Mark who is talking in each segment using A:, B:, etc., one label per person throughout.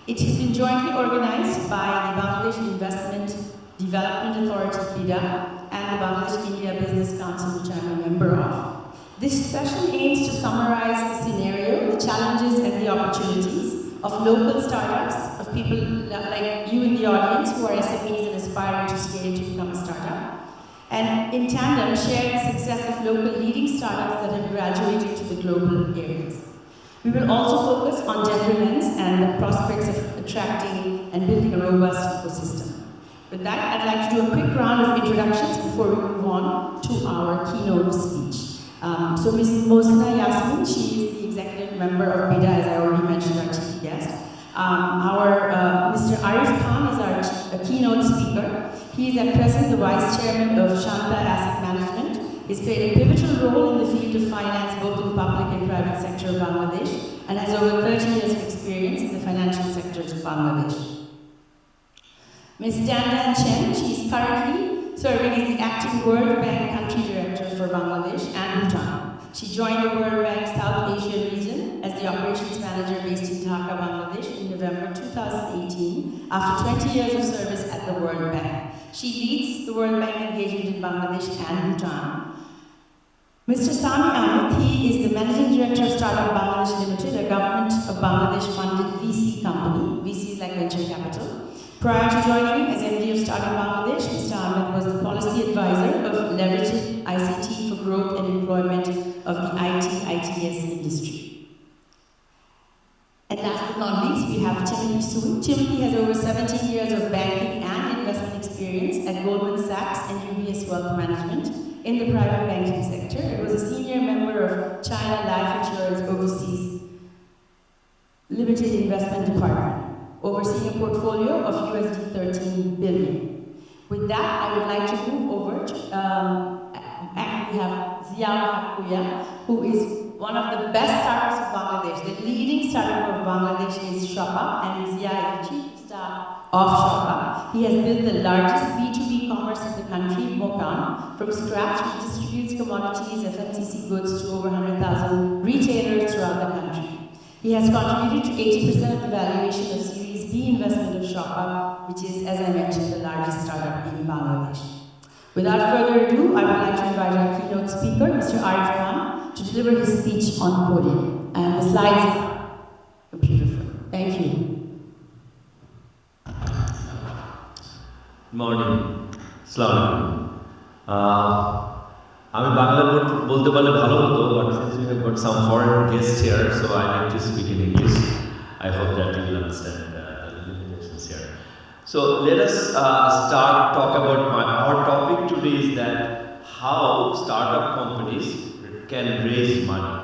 A: It has been jointly organized by the Bangladesh Investment Development Authority, BIDA, and the Bangladesh India Business Council, which I'm a member of. This session aims to summarize the scenario, the challenges and the opportunities of local startups, of people like you in the audience who are SMEs and aspiring to scale to become a startup. And in tandem, share the success of local leading startups that have graduated to the global areas. We will also focus on gender lens and the prospects of attracting and building a robust ecosystem. With that, I'd like to do a quick round of introductions before we move on to our keynote speech. So Ms. Mosna Yasmin, she is the executive member of BIDA, as I already mentioned, our chief guest. Mr. Arif Khan is our keynote speaker. He is at present the vice chairman of Shanta Asset Management. He's played a pivotal role in the field of finance, both in public and private sector of Bangladesh, and has over 30 years of experience in the financial sectors of Bangladesh. Ms. Dandan Chen, she is currently serving as the acting World Bank Country Director for Bangladesh and Bhutan. She joined the World Bank South Asia region as the Operations Manager based in Dhaka, Bangladesh in November 2018 after 20 years of service at the World Bank. She leads the World Bank engagement in Bangladesh and Bhutan. Mr. Sami Ahmed, he is the Managing Director of Startup Bangladesh Limited, a government of Bangladesh funded VC company. VC is like venture capital. Prior to joining as MD of Startup Bangladesh, Mr. Ahmed was the policy advisor of leveraging ICT for growth and employment of the IT/ITS industry. And last but not least, we have Timothy Soon. Timothy has over 17 years of banking and investment experience at Goldman Sachs and UBS Wealth Management in the private banking sector. It was a senior member of China Life Insurance Overseas Limited Investment Department, overseeing a portfolio of USD 13 billion. With that, I would like to move over to, we have Zia Hakuya, who is one of the best startups of Bangladesh. The leading startup of Bangladesh is Shoppa, and Zia is the chief of staff of Shoppa. He has built the largest B2B commerce in the country, Mokan, from scratch, which distributes commodities, FMCG goods to over 100,000 retailers throughout the country. He has contributed to 80% of the valuation of Series B investment of Shoppa, which is, as I mentioned, the largest startup in Bangladesh. Without further ado, I would like to invite our keynote speaker, Mr. Arif Khan, to deliver his speech on the podium. And the slides are beautiful. Thank you.
B: Good morning. Assalamu alaikum. আমি বাংলা বলতে পারলে ভালো হতো, but since we have got some foreign guests here, so I need to speak in English. I hope that you will understand the limitations here. So let us talk about our topic today is that how startup companies can raise money.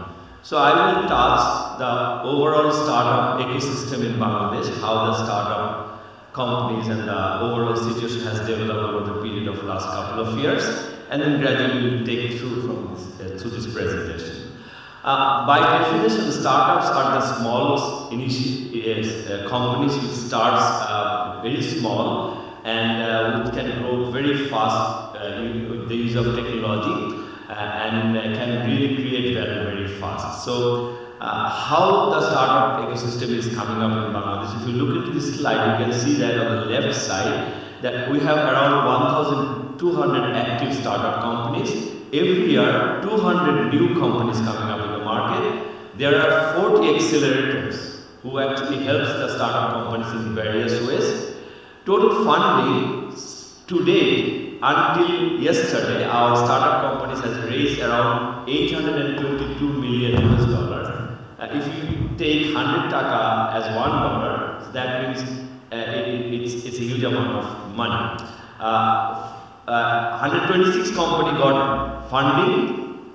B: So I will touch the overall startup ecosystem in Bangladesh, how the startup companies and the overall situation has developed over the period of last couple of years, and then gradually we will take it through from this presentation. By definition, startups are the smallest companies which starts very small and which can grow very fast with the use of technology and can really create value very fast. So how the startup ecosystem is coming up in Bangladesh. If you look into this slide, you can see that on the left side that we have around 1,200 active startup companies. Every year, 200 new companies coming up in the market. There are 40 accelerators who actually helps the startup companies in various ways. Total funding to date, until yesterday, our startup companies has raised around $822 million. If you take 100 taka as $1, that means it's a huge amount of money. 126 companies got funding,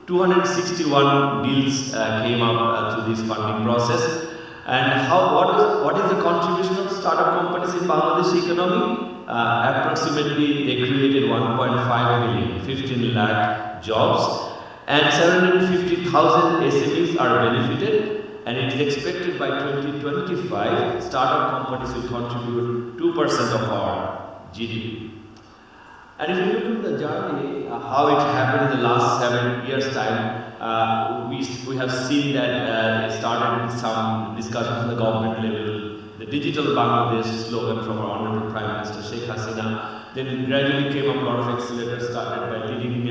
B: 261 deals came up through this funding process. And what is the contribution of startup companies in Bangladesh economy? Approximately they created 1.5 million, 15 lakh jobs, and 750,000 SMEs are benefited. And it is expected by 2025, startup companies will contribute 2% of our GDP. And if you look at the journey, how it happened in the last 7 years' time, we have seen that it started with some discussions at the government level, then digital Bangladesh slogan from our Honorable Prime Minister Sheikh Hasina. Then gradually came up a lot of accelerators, started by leading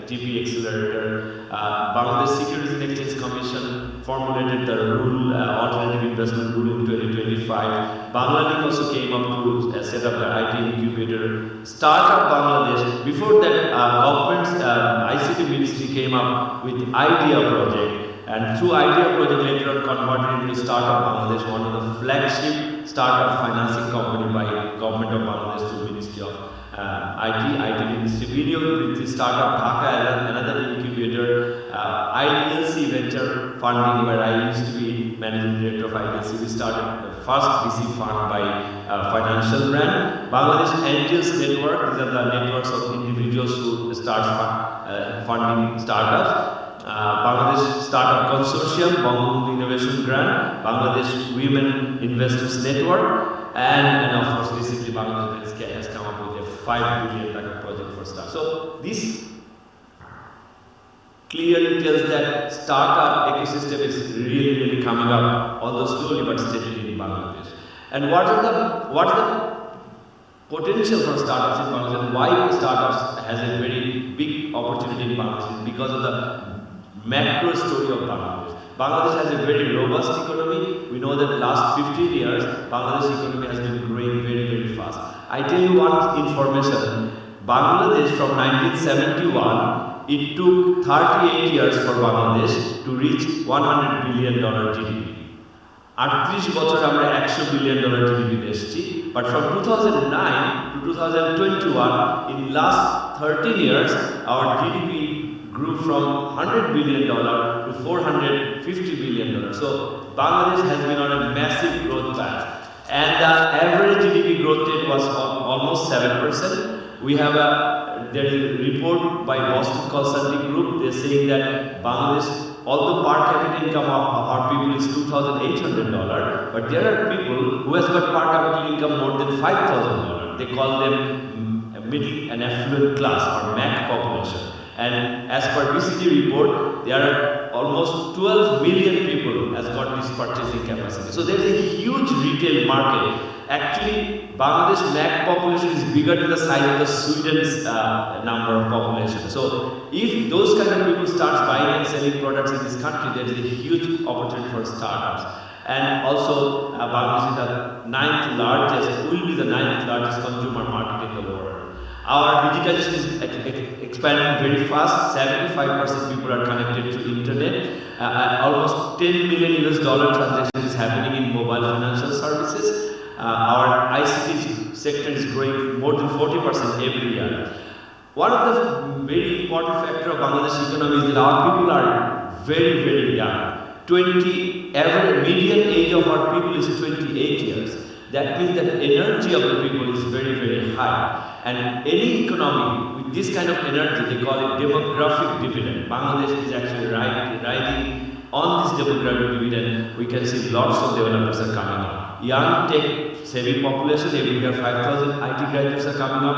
B: TP accelerator. Bangladesh Securities and Exchange Commission formulated the rule, alternative investment rule in 2025. Bangladesh also came up to set up the IT incubator. Startup Bangladesh, before that government's ICT ministry came up with IDEA project. And through IDEA project later on converted into Startup Bangladesh, one of the flagship startup financing company by Government of Bangladesh through Ministry of IT Ministry. Video with the Startup Dhaka, another incubator, IDLC Venture Funding, where I used to be Managing Director of IDLC. We started the first VC fund by financial brand. Bangladesh Angels Network, these are the networks of individuals who start funding startups. Bangladesh Startup Consortium, Bangladesh Innovation Grant, Bangladesh Women Investors Network, and of course recently Bangladesh has come up with a $5 billion project for startups. So this clearly tells that startup ecosystem is really coming up, although slowly but steadily in Bangladesh. And what is the potential for startups in Bangladesh, and why startups has a very big opportunity in Bangladesh? Because of the macro story of Bangladesh. Bangladesh has a very robust economy. We know that last 15 years, Bangladesh economy has been growing very fast. I tell you one information. Bangladesh from 1971, it took 38 years for Bangladesh to reach $100 billion GDP. 38 বছর আমরা $100 billion GDP এসেছি, but from 2009 to 2021, in last 13 years, our GDP grew from $100 billion to $450 billion. So Bangladesh has been on a massive growth path, and the average GDP growth rate was almost 7%. We have there is a report by Boston Consulting Group. They're saying that Bangladesh, although per capita income of our people is $2,800, but there are people who has got per capita income more than $5,000. They call them middle and affluent class or MAC population. And as per BCG report, there are almost 12 million people has got this purchasing capacity. So there is a huge retail market. Actually, Bangladesh MAC population is bigger to the size of the Sweden's number of population. So if those kind of people start buying and selling products in this country, there is a huge opportunity for startups. And also, Bangladesh is the will be the ninth largest consumer market in the world. Our digitization is expanding very fast. 75% people are connected to internet. Almost $10 million transactions is happening in mobile financial services. Our ICT sector is growing more than 40% every year. One of the very important factor of Bangladesh economy is that our people are very young. Average median age of our people is 28 years. That means that energy of the people is very high. And any economy with this kind of energy, they call it demographic dividend. Bangladesh is actually riding on this demographic dividend. We can see lots of developers are coming up. Young tech-savvy population, every year 5,000 IT graduates are coming up.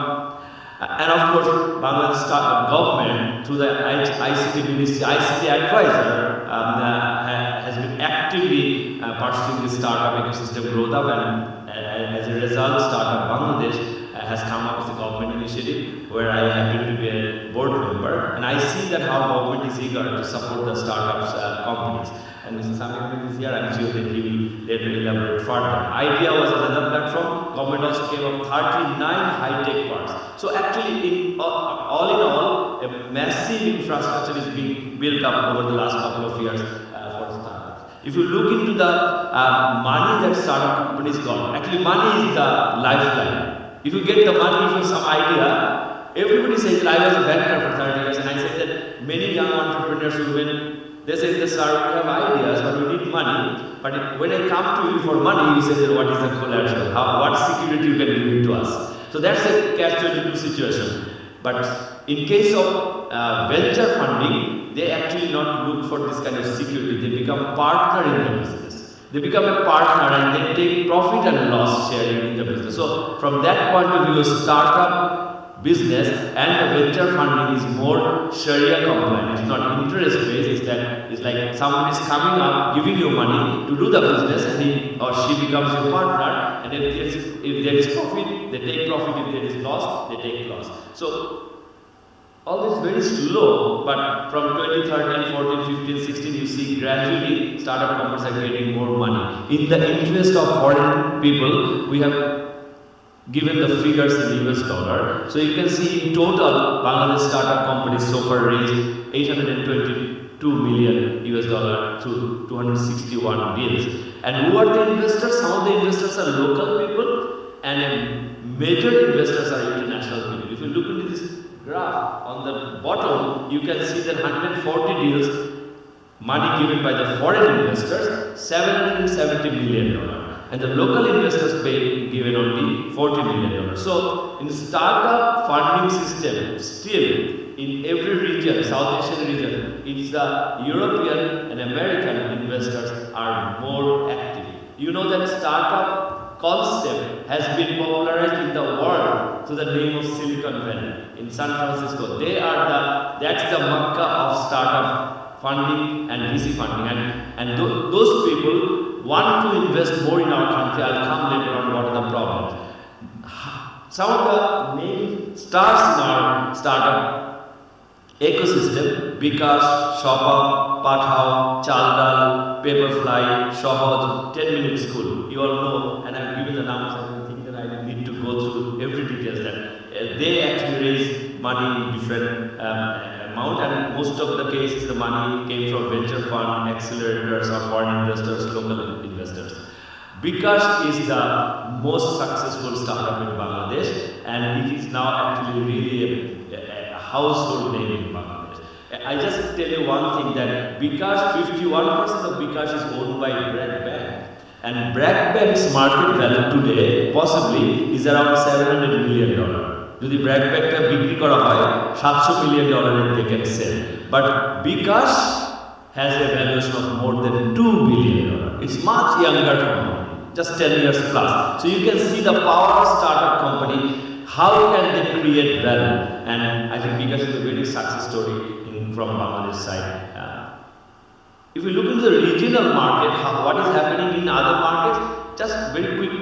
B: And of course, Bangladesh government, through the ICT Ministry, ICT advisor, has been actively pursuing the startup ecosystem growth up, and as a result, Startup Bangladesh has come up with a government initiative where I happen to be a board member, and I see that how government is eager to support the startups companies. And Mr. Samir is here, I'm sure that he will later elaborate further. IDEA was another platform. Government also came up 39 high-tech parks. So actually, all in all, a massive infrastructure is being built up over the last couple of years for startups. If you look into the money that startup companies got, actually money is the lifeline. If you get the money for some idea, everybody says that I was a banker for 30 years, and I said that many young entrepreneurs who they say, sir, we have ideas, but we need money. But when I come to you for money, you say that what is the collateral? What security you can give it to us? So that's a catch-22 situation. But in case of venture funding, they actually not look for this kind of security. They become partner in the business. They become a partner and they take profit and loss sharing in the business. So from that point of view, startup business, and the venture funding is more Sharia compliant. It's not interest based. It's like someone is coming up, giving you money to do the business, and he or she becomes your partner. And if there is profit, they take profit. If there is loss, they take loss. So all this very slow, but from 2013, 14, 15, 16, you see gradually startup companies are getting more money. In the interest of foreign people, we have given the figures in US dollar. So you can see in total, Bangladesh startup companies so far raised 822 million US dollar through 261 deals. And who are the investors? Some of the investors are local people, and major investors are international people. If you look into this graph on the bottom, you can see that 140 deals, money given by the foreign investors, $770 million. And the local investors given only $40 million. So in startup funding system, still in every region, South Asian region, it's the European and American investors are more active. You know that startup concept has been popularized in the world through the name of Silicon Valley in San Francisco. That's the Mecca of startup funding and VC funding, and those people want to invest more in our country. I'll come later on what are the problems. Some of the main stars in our startup ecosystem: Bikash, Shopper, Pathao, Chaldal, Paperfly, Shohoj, 10-minute school. You all know, and I've given the numbers. I don't think that I need to go through every details that they actually raise money in different amount, and most of the cases the money came from venture fund, accelerators, or foreign investors, local investors. Bikash is the most successful startup in Bangladesh, and it is now actually really a household name in Bangladesh. I just tell you one thing, that Bikash, 51% of Bikash is owned by Bragg Bank, and Bragg Bank's market value today possibly is around $700 million. যদি ব্র্যাক ব্যাগটা বিক্রি করা হয় $700 million they can sell, but Bikash has a valuation of more than $2 billion. It's much younger company, just 10 years plus. So you can see the power of startup company, how can they create value, and I think Bikash is a very success story from Bangladesh side. If we look into the regional market, what is happening in other markets, just very quick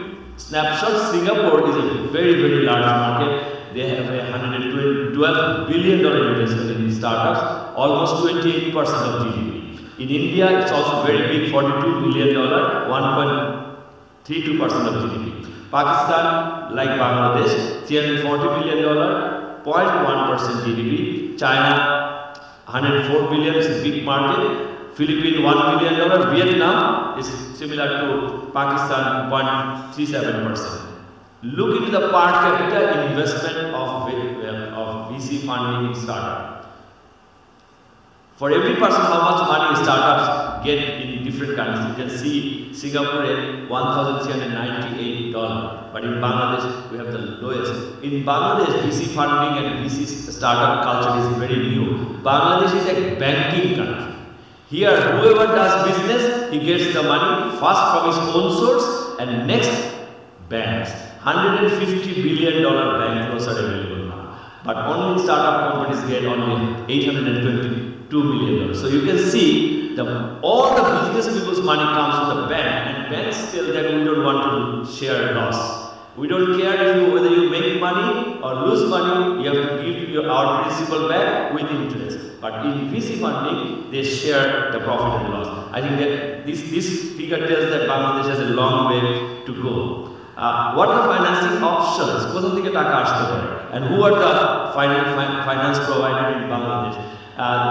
B: snapshot. Singapore is a very, very large market. They have a $112 billion investment in startups, almost 28% of GDP. In India, it's also very big, $42 billion, 1.32% of GDP. Pakistan, like Bangladesh, $340 billion, 0.1% GDP. China, $104 billion, is a big market. Philippines, $1 billion. Vietnam is similar to Pakistan, 0.37%. Look into the per capita investment of VC funding in startup. For every person, how much money startups get in different countries. You can see Singapore at $1,398, but in Bangladesh we have the lowest. In Bangladesh, VC funding and VC startup culture is very new. Bangladesh is a banking country. Here, whoever does business, he gets the money first from his own source, and next banks. $150 billion bank loans are available now, but only startup companies get only $822 million. So you can see all the business people's money comes from the bank, and banks tell that we don't want to share loss. We don't care whether you make money or lose money. You have to give our principal back with interest. But in VC funding, they share the profit and loss. I think that this figure tells that Bangladesh has a long way to go. What are the financing options? And who are the finance providers in Bangladesh?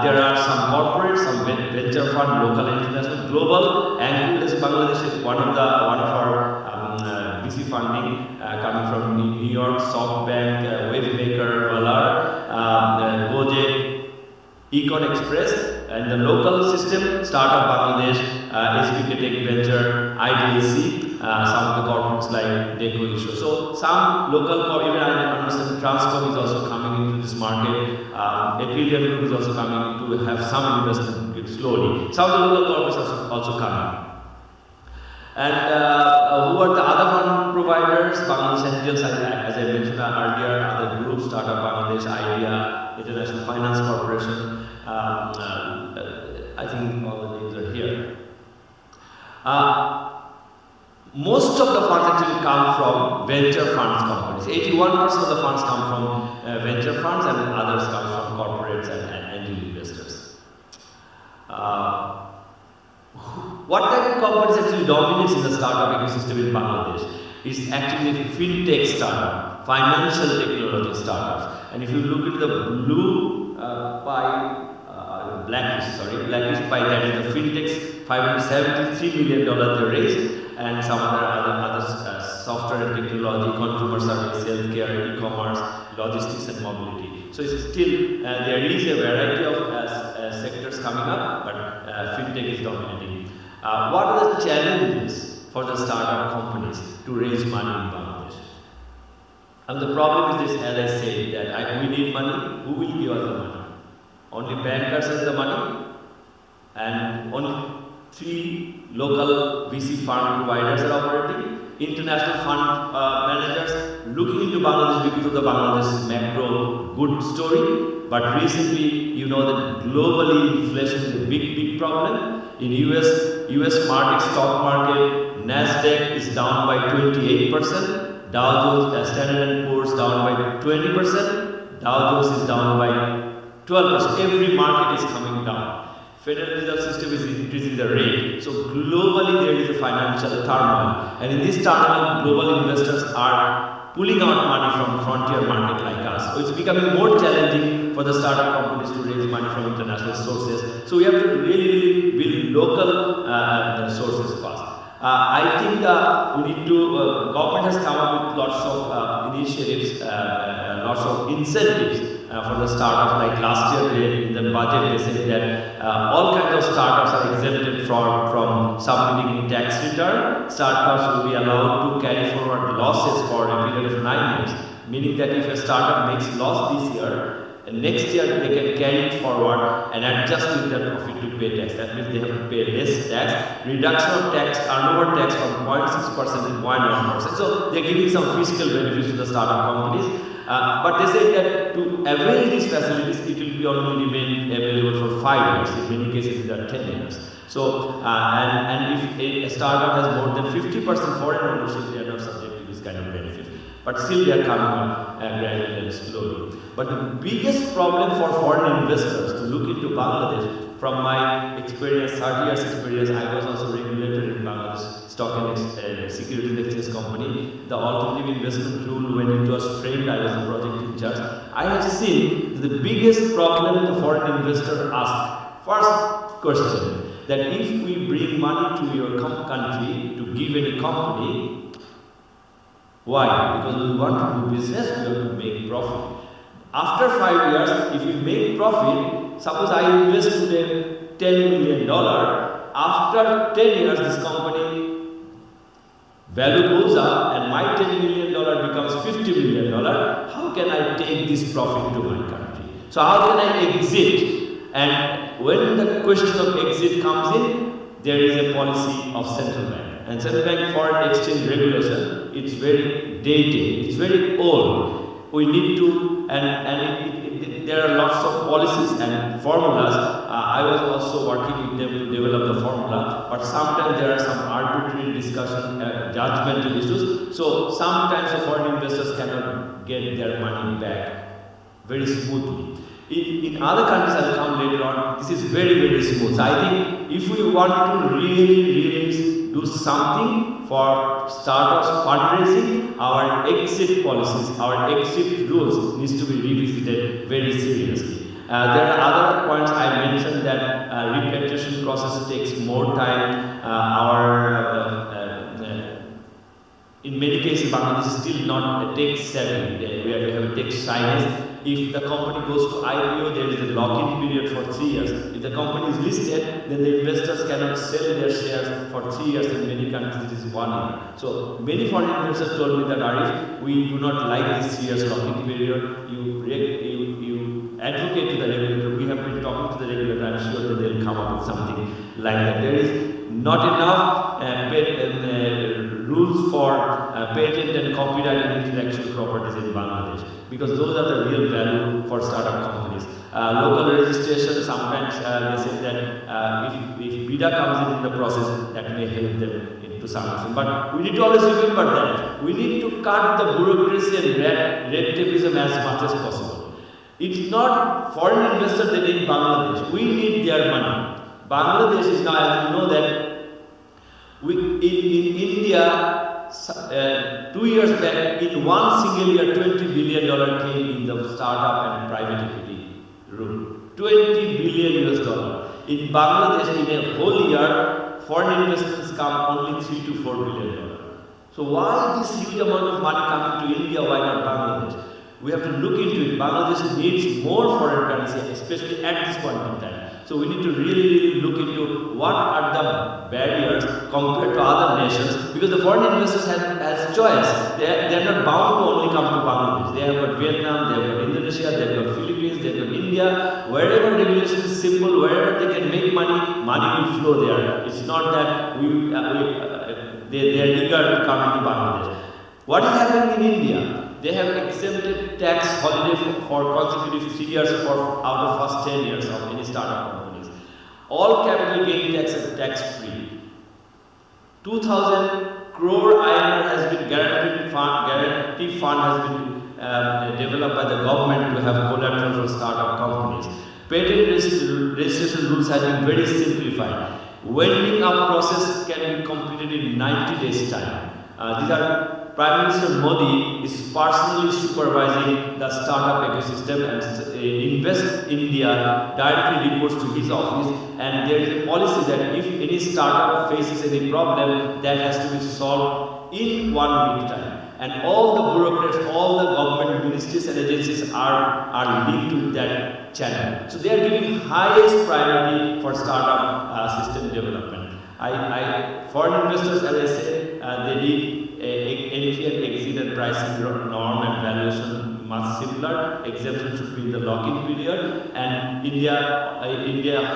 B: There are some corporates, some venture fund, local, international, global, and Bangladesh is one of our VC funding coming from New York, SoftBank, Wavemaker, Valar, Gojek, Econ Express, and the local system, Startup Bangladesh, SBK Tech Venture, IDLC, some of the corporates like Deco Issue. So some local, even I understand Transcom is also coming into this market. Apelian Group is also coming to have some investment slowly. Some of the local corporates are also coming. And who are the other fund providers? Bangladesh Angels, as I mentioned earlier, other groups, Startup Bangladesh, IDEA, International Finance Corporation. I think all the names are here. Most of the funds actually come from venture funds companies. 81% of the funds come from venture funds, and others come from corporates and angel investors. What type of companies actually dominates in the startup ecosystem in Bangladesh? It's actually fintech startup, financial technology startups. And if you look at the blue pie, blackish pie, that is the fintechs, $573 million they raised, and some other software and technology, consumer service, healthcare, e-commerce, logistics and mobility. So it's still, there is a variety of sectors coming up, but fintech is dominating. What are the challenges for the startup companies to raise money in Bangladesh? And the problem is this, as I said, that we need money. Who will give us the money? Only bankers have the money, and only 3 local VC fund providers are operating. International fund managers looking into Bangladesh because of the Bangladesh macro good story. But recently, you know that globally inflation is a big problem. In US market, stock market, Nasdaq is down by 28%. Dow Jones, Standard & Poor's down by 20%. Dow Jones is down by 12%. Every market is coming down. Federal Reserve System is increasing the rate. So globally there is a financial turmoil. And in this turmoil, global investors are pulling out money from frontier market like us. So it's becoming more challenging for the startup companies to raise money from international sources. So we have to really build local sources first. I think we need to, government has come up with lots of initiatives, lots of incentives for the startups. Like last year in the budget they said that all kinds of startups are exempted from submitting tax return. Startups will be allowed to carry forward losses for a period of 9 years, meaning that if a startup makes loss this year, next year they can carry it forward and adjust with their profit to pay tax. That means they have to pay less tax. Reduction of tax, turnover tax from 0.6% to 0.1%. So they are giving some fiscal benefits to the startup companies. But they say that to avail these facilities, it will be only remain available for 5 years. In many cases, they are 10 years. So, and if a startup has more than 50% foreign ownership, they are not subject to this kind of benefit. But still they are coming up gradually and slowly. But the biggest problem for foreign investors to look into Bangladesh, from my experience, 30 years experience, I was also regulated in Bangladesh stock and security exchange company. The alternative investment rule, when it was framed, I was the project in charge. I have seen the biggest problem the foreign investor asks. First question, that if we bring money to your country to give any company, why? Because we want to do business, we have to make profit. After 5 years, if we make profit, suppose I invest today $10 million, after 10 years this company value goes up and my $10 million becomes $50 million, how can I take this profit to my country? So how can I exit? And when the question of exit comes in, there is a policy of central bank. And central bank foreign exchange regulation, it's very dated, it's very old. We need to, there are lots of policies and formulas. I was also working with them to develop the formula, but sometimes there are some arbitrary discussion, judgmental issues. So sometimes the foreign investors cannot get their money back very smoothly. In other countries, I'll come later on, this is very smooth. So I think if we want to really do something for startups fundraising, our exit policies, our exit rules needs to be revisited very seriously. There are other points I mentioned that repatriation process takes more time. In many cases, Bangladesh is still not tech savvy. We have a tech shyness. If the company goes to IPO, there is a lock-in period for 3 years. If the company is listed, then the investors cannot sell their shares for 3 years. In many countries, it is 1 year. So many foreign investors told me that, Arif, we do not like this 3 years lock-in period. You advocate to the regulator. We have been talking to the regulator. I'm sure that they'll come up with something like that. There is not enough rules for patent and copyright and intellectual properties in Bangladesh, because those are the real value for startup companies. Local registration, sometimes they say that if BIDA comes in the process, that may help them to some extent. But we need to always remember that we need to cut the bureaucracy and red tapeism as much as possible. It's not foreign investors they need Bangladesh. We need their money. Bangladesh is now, as you know, that in India, 2 years back, in one single year, $20 billion came in the startup and private equity room. $20 billion. In Bangladesh, in a whole year, foreign investments come only $3 to $4 billion. So why this huge amount of money coming to India? Why not Bangladesh? We have to look into it. Bangladesh needs more foreign currency, especially at this point in time. So we need to really look into what are the barriers compared to other nations, because the foreign investors has choice. They are not bound to only come to Bangladesh. They have got Vietnam, they have got Indonesia, they have got Philippines, they have got India. Wherever regulation is simple, wherever they can make money, money will flow there. It's not that they are eager to come into Bangladesh. What is happening in India? They have exempted tax holiday for consecutive 3 years out of first 10 years of any startup companies. All capital gain tax is tax free. 2,000 crore INR has been guarantee fund has been developed by the government to have collateral for startup companies. Patent registration rules have been very simplified. Winding up process can be completed in 90 days time. These are Prime Minister Modi is personally supervising the startup ecosystem, and Invest India directly reports to his office, and there is a policy that if any startup faces any problem, that has to be solved in 1 week time. And all the bureaucrats, all the government ministries and agencies are linked to that channel. So they are giving highest priority for startup system development. Foreign investors, as I said, they need entry and exit and pricing norm and valuation much similar. Exemption should be in the lock-in period, and India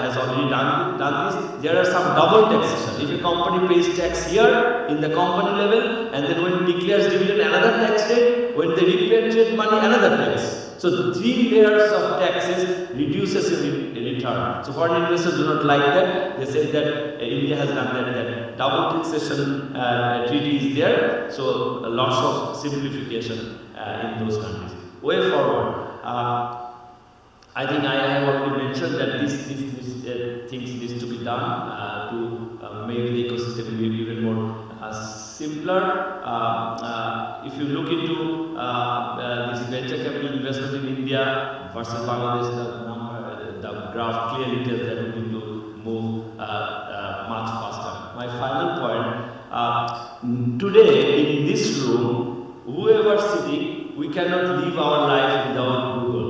B: has already done this. There are some double taxation. If a company pays tax here in the company level, and then when it declares dividend, another tax rate. When they repatriate money, another tax. So 3 layers of taxes reduces in return. So foreign investors do not like that. They say that India has done that double taxation treaty is there. So lots of simplification in those countries. Way forward. I think I have already mentioned that these things need to be done to make the ecosystem even more simpler. If you look into this venture capital investment in India versus Bangladesh, the graph clearly tells that we need to move much faster. My final point, today in this room, whoever sitting, we cannot live our life without Google.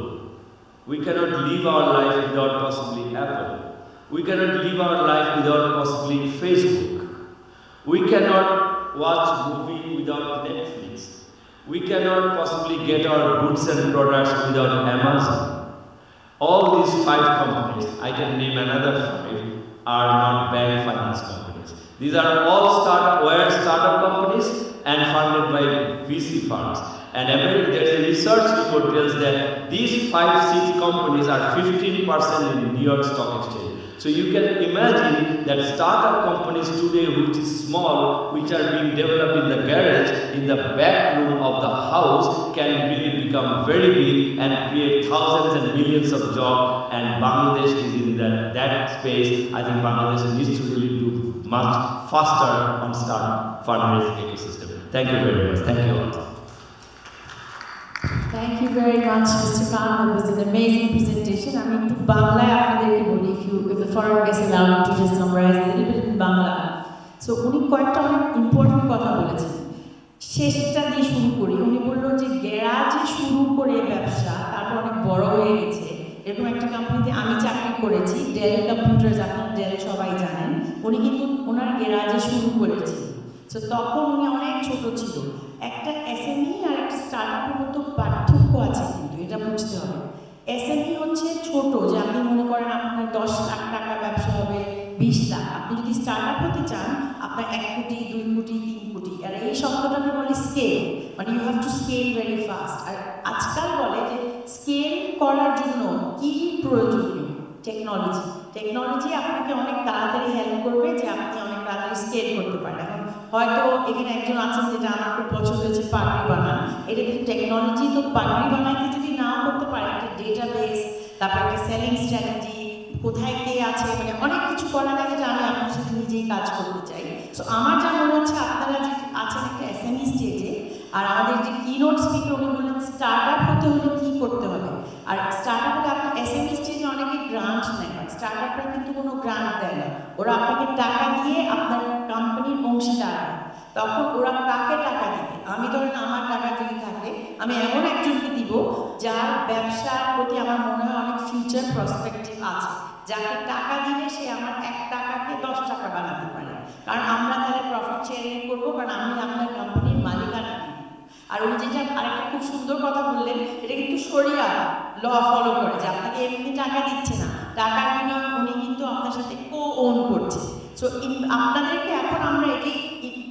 B: We cannot live our life without possibly Apple. We cannot live our life without possibly Facebook. We cannot watch movie without Netflix. We cannot possibly get our goods and products without Amazon. All these 5 companies, I can name another 5, are not bank finance companies. These are all startup companies and funded by VC funds. And there is a research report tells that these 5-6 companies are 15% in New York Stock Exchange. So you can imagine that startup companies today, which is small, which are being developed in the garage, in the back room of the house, can really become very big and create thousands and millions of jobs. And Bangladesh is in that space. I think Bangladesh needs to really do much faster on startup fundraising ecosystem. Thank you very much. Thank you all.
A: Thank you very much, Mr. Khan. It was an amazing presentation. I mean, to Bangla, if the foreign guests allow me to just summarize a little bit in Bangla. So, উনি কয়েকটা অনেক important কথা বলেছেন। শেষটা দিয়ে শুরু করি। উনি বললো যে গ্যারাজে শুরু করে ব্যবসা, তারপর অনেক বড় হয়ে গেছে। এরকম একটা কোম্পানিতে আমি চাকরি করেছি, ডেল কম্পিউটার্স, আপনার ডেল সবাই জানেন। উনি কিন্তু ওনার গ্যারাজে শুরু করেছে। তো তখন উনি অনেক ছোট ছিল। একটা এসএমই আর একটা স্টার্টআপের মতো পার্থক্য আছে, কিন্তু এটা বুঝতে হবে। এসএমই হচ্ছে ছোট, যে আপনি মনে করেন আপনার 10 লাখ টাকা ব্যবসা হবে, 20 লাখ। আপনি যদি স্টার্টআপ হতে চান, আপনার 1 কোটি, 2 কোটি, 3 কোটি। আর এই শব্দটাকে বলে স্কেল, মানে you have to scale very fast. আর আজকাল বলে যে স্কেল করার জন্য কি প্রয়োজনীয়, টেকনোলজি। টেকনোলজি আপনাকে অনেক তাড়াতাড়ি হেল্প করবে যে আপনি অনেক তাড়াতাড়ি স্কেল করতে পারেন। এখন হয়তো এখানে একজন আছেন, যেটা আমার খুব পছন্দ হয়েছে, পাগড়ি বানান। এটা কিন্তু টেকনোলজি, তো পাগড়ি বানাইতে যদি নাও করতে পারে, একটা ডেটাবেস, তারপর একটা সেলিং স্ট্র্যাটেজি, কোথায় কে আছে, মানে অনেক কিছু করা যায় যেটা আমি আপনার সাথে নিজেই কাজ করতে চাই। সো আমার যা মনে হচ্ছে আপনারা যে আছেন একটা এসএমই স্টেজে, আর আমাদের যে কিনোট স্পিকার উনি বললেন স্টার্ট আপ হতে হলে কী করতে হবে। আর স্টার্ট আপ হলে আপনার এসএমই স্টেজে অনেকে গ্রান্ট নেয়, স্টার্ট আপরা কিন্তু কোনো গ্রান্ট দেয় না, ওরা আপনাকে টাকা দিয়ে আপনার কোম্পানির অংশীদার হয়। তখন ওরা কাকে টাকা দিবে, আমি ধরেন আমার টাকা যদি থাকে, আমি এমন একজনকে দিব যার ব্যবসার প্রতি আমার মনে হয় অনেক ফিউচার প্রসপেক্টিভ আছে, যাকে টাকা দিলে সে আমার 1 টাকাকে 10 টাকা বানাতে পারে। কারণ আমরা তাহলে প্রফিট শেয়ারিং করবো, কারণ আমি আপনার কোম্পানির মালিকানা দিব। আর উনি যেটা আরেকটা খুব সুন্দর কথা বললেন, এটা কিন্তু শরিয়া ল ফলো করে, যে আপনাকে এমনি টাকা দিচ্ছে না, টাকার বিনিময়ে উনি কিন্তু আপনার সাথে কো-ওন করছে। সো আপনাদেরকে এখন আমরা এটি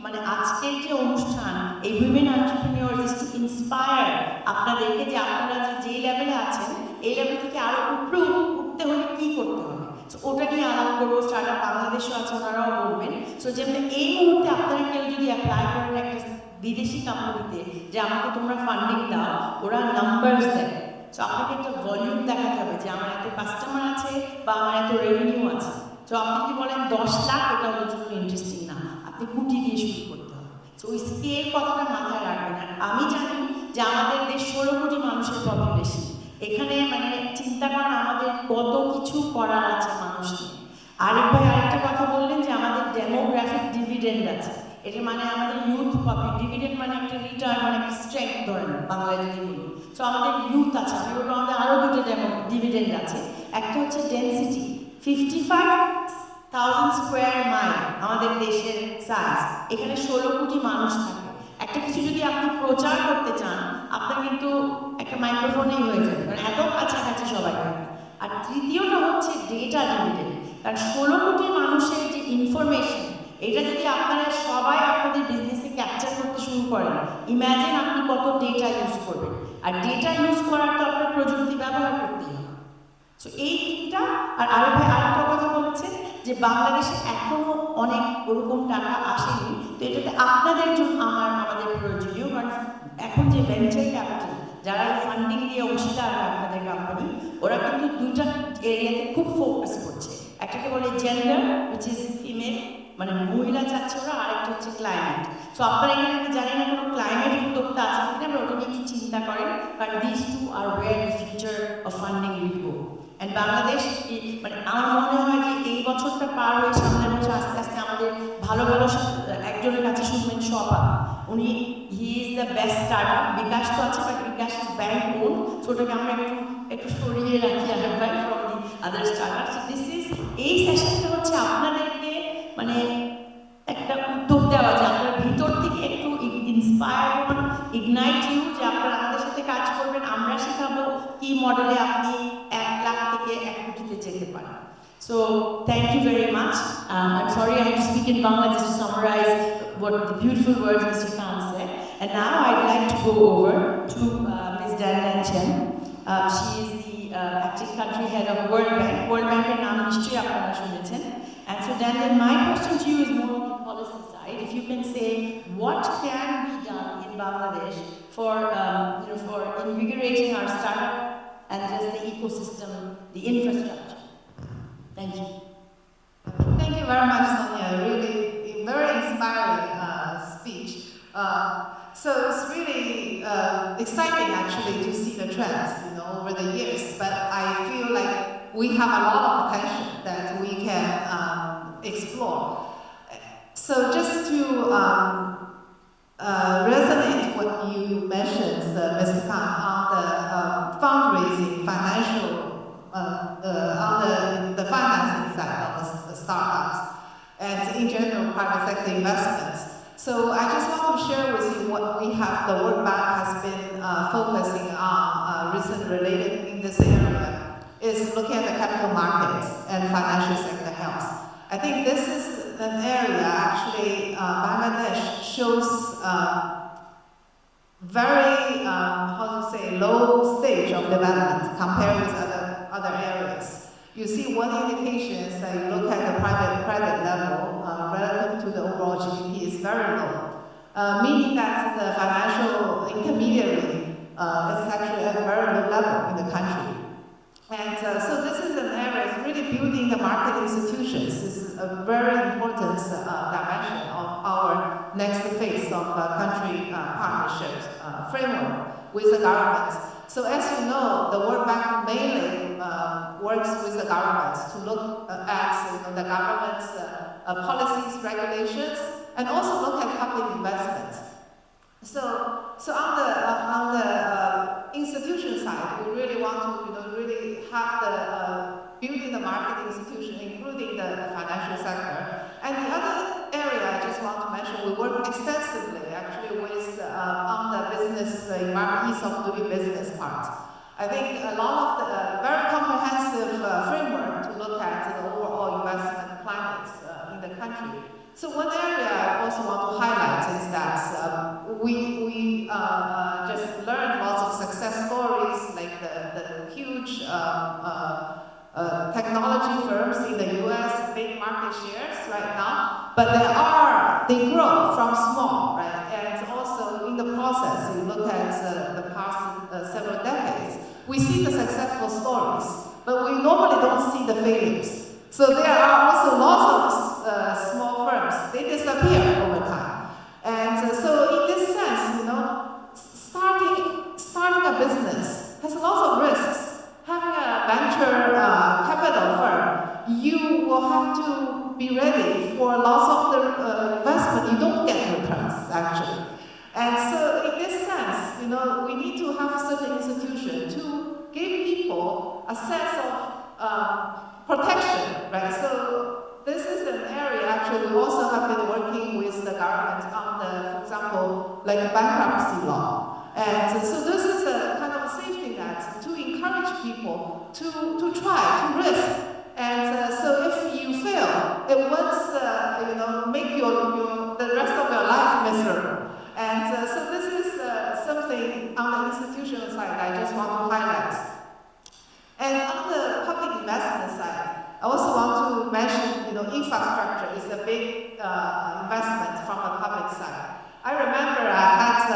A: মানে আজকের যে অনুষ্ঠান, এই women entrepreneur is to inspire আপনাদেরকে, যে আপনারা যে লেভেলে আছেন এই লেভেল থেকে আরো উপরে উঠতে হলে কি করতে হবে। সো ওটা নিয়ে আলাপ করবো। স্টার্ট আপ বাংলাদেশও আছে, ওনারাও বলবেন। সো যেমন এই মুহূর্তে আপনারা কেউ যদি অ্যাপ্লাই করেন একটা বিদেশি কোম্পানিতে যে আমাকে তোমরা ফান্ডিং দাও, ওরা নাম্বারস দেয়। সো আপনাকে একটা ভলিউম দেখাতে হবে যে আমার এত কাস্টমার আছে বা আমার এত রেভিনিউ আছে। সো আপনি যদি বলেন 10 লাখ, এটা ওদের জন্য ইন্টারেস্টিং না, আপনি কোটি দিয়ে শুরু করতে হবে। সো ওই স্কেল কথাটা মাথায় রাখবেন। আর আমি জানি যে আমাদের দেশ 16 কোটি মানুষের পপুলেশন, এখানে মানে চিন্তা করেন আমাদের কত কিছু করার আছে মানুষ নিয়ে। আরেক ভাই আরেকটা কথা বললেন যে আমাদের ডেমোগ্রাফিক ডিভিডেন্ড আছে, এটা মানে আমাদের ইউথ পপুলেশন, ডিভিডেন্ড মানে একটা রিটার্ন, মানে একটা স্ট্রেংথ ধরেন বাংলায় যদি বলি। সো আমাদের ইউথ আছে, আমি বলবো আমাদের আরও দুটো ডিভিডেন্ড আছে। একটা হচ্ছে ডেন্সিটি, 55,000 স্কোয়ার মাইল আমাদের দেশের সাইজ, এখানে 16 কোটি মানুষ থাকে। একটা কিছু যদি আপনি প্রচার করতে চান, আপনার কিন্তু একটা মাইক্রোফোনেই হয়ে যাবে, কারণ এত কাছাকাছি সবাই থাকে। আর তৃতীয়টা হচ্ছে ডেটা ডিভিডেন্ড, কারণ 16 কোটি মানুষের যে ইনফরমেশন, এটা যদি আপনারা সবাই আপনাদের বিজনেসে ক্যাপচার করতে শুরু করেন, ইম্যাজিন আপনি কত ডেটা ইউজ করবেন। আর ডেটা ইউজ করার তো আপনার প্রযুক্তি ব্যবহার করতেই হবে। সো এই তিনটা। আর আরো ভাই আরেকটা কথা বলেছেন যে বাংলাদেশে এখনো অনেক ওরকম টাকা আসেনি, তো এটাতে আপনাদের জন্য আমাদের প্রয়োজনীয়। কারণ এখন যে ভেঞ্চার ক্যাপিটাল, যারা ফান্ডিং দিয়ে অংশীদার হয় আপনাদের কোম্পানি, ওরা কিন্তু দুইটা এরিয়াতে খুব ফোকাস করছে। একটাকে বলে জেন্ডার, উইচ ইজ ফিমেল, মানে মহিলা চাচ্ছে ওরা, আরেকটা হচ্ছে ক্লাইমেট। সো আপনারা এখানে আমি জানি না কোনো ক্লাইমেট উদ্যোক্তা আছে কিনা, ওটা নিয়ে একটু চিন্তা করেন, কারণ this two are where the future of funding will go. And Bangladesh মানে আমার মনে হয় যে এই বছরটা পার হয়ে সামনের বছর আস্তে আস্তে আমাদের ভালো ভালো একজনের কাছে শুনবেন শপা, উনি he is the best startup. BKash তো আছে, but bKash is bank owned, ছোটকে আমরা একটু সরিয়ে রাখি আগে ভাই from the other startup. So this is, এই সেশনটা হচ্ছে আপনাদেরকে মানে একটা উদ্যোগ দেওয়া, যে আপনার ভিতর থেকে একটু ইন্সপায়ার হন, ইগনাইট ইউ, যে আপনারা আমাদের সাথে কাজ করবেন, আমরা শেখাবো কি মডেলে আপনি 1 লাখ থেকে 1 কোটিতে যেতে পারেন। So thank you very much. I'm sorry I have to speak in Bangla just to summarize what the beautiful words Mr. Khan said. And now I'd like to go over to Ms. Dan Chen. She is the acting country head of World Bank. World Bank is naam nishchoy apnara shunechen. And so Dan, my question to you is more on the policy side. If you can say what can be done in Bangladesh for for invigorating our startup and just the ecosystem, the infrastructure. Thank you.
C: Thank you very much, Sonia. Really very inspiring speech. So it's really exciting actually to see the trends, over the years. But I feel like we have a lot of potential that we can explore. So just to resonate what you mentioned, Mr. Khan, on the fundraising, financial, on the financing side of the startups, and in general private sector investments. So I just want to share with you what the World Bank has been focusing on recently related in this area, is looking at the capital markets and financial sector health. I think this is an area, actually, Bangladesh shows very, how to say, low stage of development compared with other areas. You see one indication is that you look at the private credit level relative to the overall GDP is very low, meaning that the financial intermediary is actually at a very low level in the country. And so this is an area that's really building the market institutions. This is a very important dimension of our next phase of country partnerships framework with the government. So as you know, the World Bank mainly works with the government to look at the government's policies, regulations, and also look at public investment. So on the institution side, we really want to really have the building the market institution, including the financial sector. And the other area I just want to mention, we work extensively actually with on the business environment, ease of doing business part. I think a lot of the very comprehensive framework to look at the overall investment climate in the country. So one area I also want to highlight is that we just learned lots of success stories, like the huge technology firms in the US, big market shares right now, but they grow from small, right? And also in the process, you look at the past several decades, we see the successful stories, but we normally don't see the failures. So there are also lots of small firms, they disappear over time. And so in this sense, starting a business has lots of risks. Having a venture capital firm, you will have to be ready for lots of the investment. You don't get returns, actually. And so in this sense, we need to have certain institution to give people a sense of protection, right? So this is an area, actually, we also have been working with the government on for example, like bankruptcy law. And so this is a kind of safety net to encourage people to try, to risk. And so if you fail, it won't, make the rest of your life miserable. And so this is something on the institutional side I just want to highlight. And on the public investment side, I also want to mention, infrastructure is a big investment from the public side. I remember I had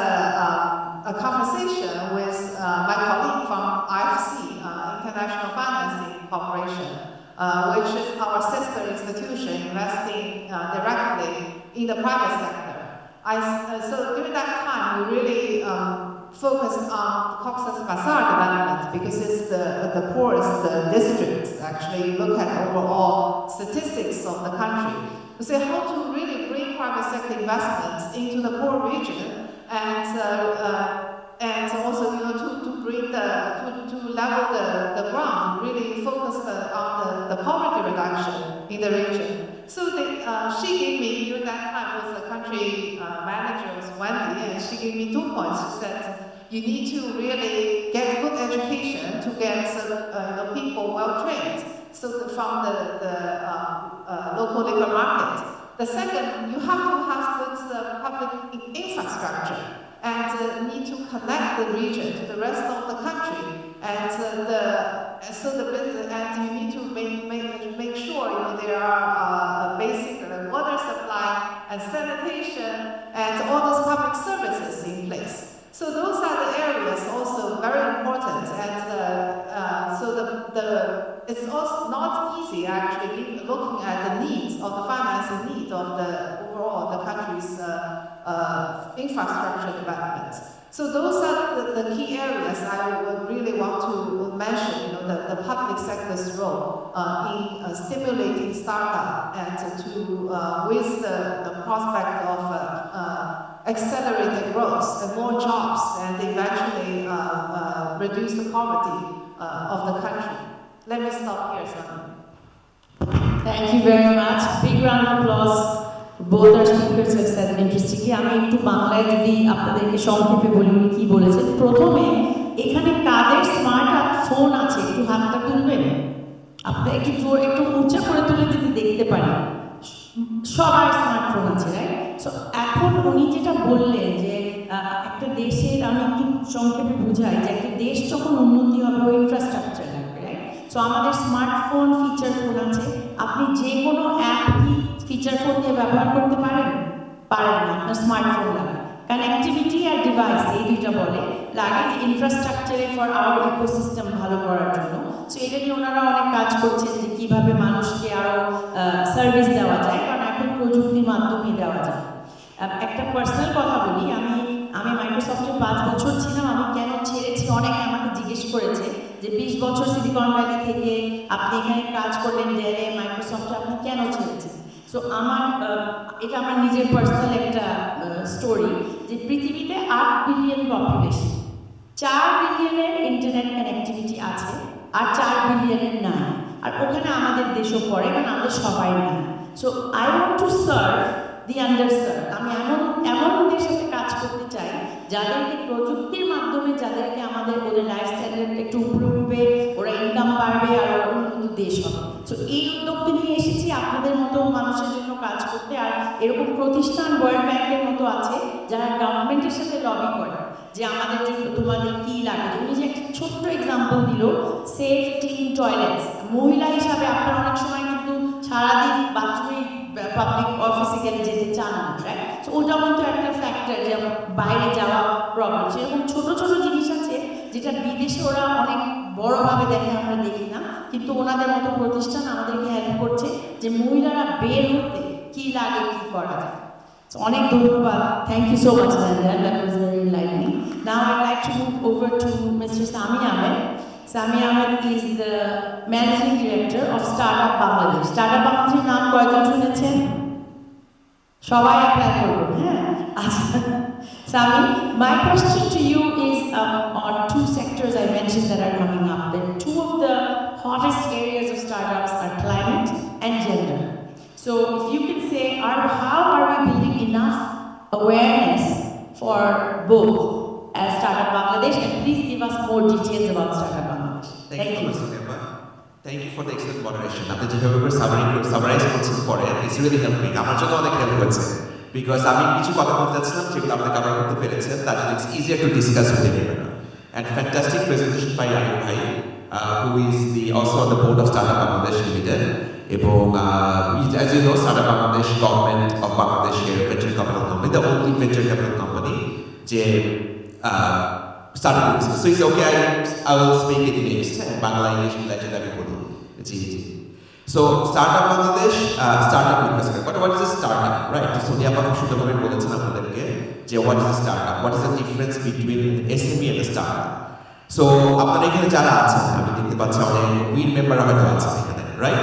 C: a conversation with my colleague from IFC, International Financing Corporation, which is our sister institution investing directly in the private sector. So during that time, we really focused on Cox's Bazar development because it's the poorest district. Actually, you look at overall statistics of the country. You say how to really bring private sector investments into the poor region, and also to bring to level the ground, really focus on the poverty reduction in the region. So she gave me, during that time was the country manager was Wendy, and she gave me 2 points. She said you need to really get good education to get people well trained. So from the local labor market. The second, you have to have good public infrastructure and need to connect the region to the rest of the country. And and you need to make sure there are basic water supply and sanitation and all those public services in place. So those are the areas also very important, and so it's also not easy actually looking at the needs of the financing need of the overall the country's infrastructure development. So those are the key areas I would really want to mention. The public sector's role in stimulating startup and with the prospect of accelerated growth and more jobs, and eventually reduce the poverty of the country. Let me stop here, Sonia.
A: Thank you very much. Big round of applause. Both our speakers have said interestingly. আমি একটু বাংলায় যদি আপনাদেরকে সংক্ষেপে বলি উনি কি বলেছেন। প্রথমে এখানে কাদের স্মার্ট ফোন আছে একটু হাতটা তুলবেন। আপনারা একটু উঁচা করে তুলে যদি দেখতে পারেন। সবার স্মার্টফোন আছে, রাইট? সো এখন উনি যেটা বললেন যে একটা দেশের, আমি একটু সংক্ষেপে বুঝাই, যে একটা দেশ যখন উন্নতি হবে ওই ইনফ্রাস্ট্রাকচার লাগবে, রাইট? সো আমাদের স্মার্টফোন, ফিচার ফোন আছে, আপনি যে কোনো অ্যাপ কি ফিচার ফোন দিয়ে ব্যবহার করতে পারেন না, আপনার স্মার্টফোন লাগে। কানেক্টিভিটি আর ডিভাইস এই দুইটা বলে লাগে যে ইনফ্রাস্ট্রাকচারে ফর আওয়ার ইকোসিস্টেম ভালো করার জন্য। সো এটা নিয়ে ওনারা অনেক কাজ করছেন যে কীভাবে মানুষকে আরও সার্ভিস দেওয়া যায়, কারণ এখন প্রযুক্তির মাধ্যমেই দেওয়া যায়। একটা পার্সোনাল কথা বলি, আমি মাইক্রোসফটে 5 বছর ছিলাম। আমি কেন ছেড়েছি, অনেকে আমাকে জিজ্ঞেস করেছে যে 20 বছর সিলিকন ভ্যালি থেকে আপনি এখানে কাজ করলেন ডেলে, মাইক্রোসফটে আপনি কেন ছেড়েছেন? সো এটা আমার নিজের পার্সোনাল একটা স্টোরি, যে পৃথিবীতে 8 বিলিয়ন পপুলেশন, 4 বিলিয়নের ইন্টারনেট কানেক্টিভিটি আছে আর 4 বিলিয়নের নাই, আর ওখানে আমাদের দেশও পড়ে, কারণ আমাদের সবাই নাই। So I want to serve the underserved. আমি এমন ওদের সাথে কাজ করতে চাই যাদেরকে প্রযুক্তির মাধ্যমে, যাদেরকে আমাদের ওদের লাইফ স্টাইলের একটু উপরে উঠবে, ওরা ইনকাম বাড়বে আর ওরা উন্নত দেশ হবে। সো এই উদ্যোগটি নিয়ে এসেছি আপনাদের মতো মানুষের জন্য কাজ করতে। আর এরকম প্রতিষ্ঠান ওয়ার্ল্ড ব্যাংকের মতো আছে যারা গভর্নমেন্টের সাথে লবি করে যে আমাদের যে তোমাদের কী লাগে। উনি যে একটা ছোট্ট এক্সাম্পল দিল, সেফ ক্লিন টয়লেটস। মহিলা হিসাবে আপনারা অনেক সময় কিন্তু সারাদিন বাথরুমে পাবলিক অফিসে গেলে যেতে চান না, রাইট? সো ওটাও কিন্তু একটা ফ্যাক্টর যে বাইরে যাওয়া প্রবলেম। সেরকম ছোটো ছোটো জিনিস আছে যেটা বিদেশে ওরা অনেক বড়োভাবে দেখে, আমরা দেখি না, কিন্তু ওনাদের মতো প্রতিষ্ঠান আমাদেরকে হেল্প করছে যে মহিলারা বের হতে কী লাগে, কী করা যায়। So অনেক ধন্যবাদ। Thank you so much, Nanda. That was very enlightening. Now I'd like to move over to Mr. Sami Ahmed. Sami Ahmed is the Managing Director of Startup Bangladesh. Startup Bangladesh নাম কয়জন শুনেছেন? সবাই apply করবেন, হ্যাঁ? আচ্ছা Sami, my question to you is on 2 sectors I mentioned that are coming up. The 2 of the hottest areas of startups are climate and gender. So if you can say, how are we building enough awareness for both as Startup Bangladesh, and please give us more details about Startup Bangladesh.
D: Thank you. Thank you for the excellent moderation. আপনি যেভাবে করে summarise করছেন পরে, it's really helping. আমার জন্য অনেক help হয়েছে, because আমি কিছু কথা বলতে চাচ্ছিলাম যেগুলো আপনি কভার করতে পেরেছেন, তার জন্য it's easier to discuss with everyone. And fantastic presentation by Arif Bhai, who is also on the board of Startup Bangladesh Limited. এবং as you know, Startup Bangladesh, government of Bangladesh venture capital company, the only venture capital company যে startup business. So it's okay, I will speak it mixed, Bangla English মিলাতে আমি বলি। জি জি। So Startup Bangladesh, startup investment. What is a startup, right? So Sonia আপা খুব সুন্দরভাবে বলেছেন আপনাদেরকে যে what is a startup, what is the difference between SME and a startup. So আপনারা এখানে যারা আছেন, আমি দেখতে পাচ্ছি অনেক উইন মেম্বার হয়তো আছে এখানে, রাইট?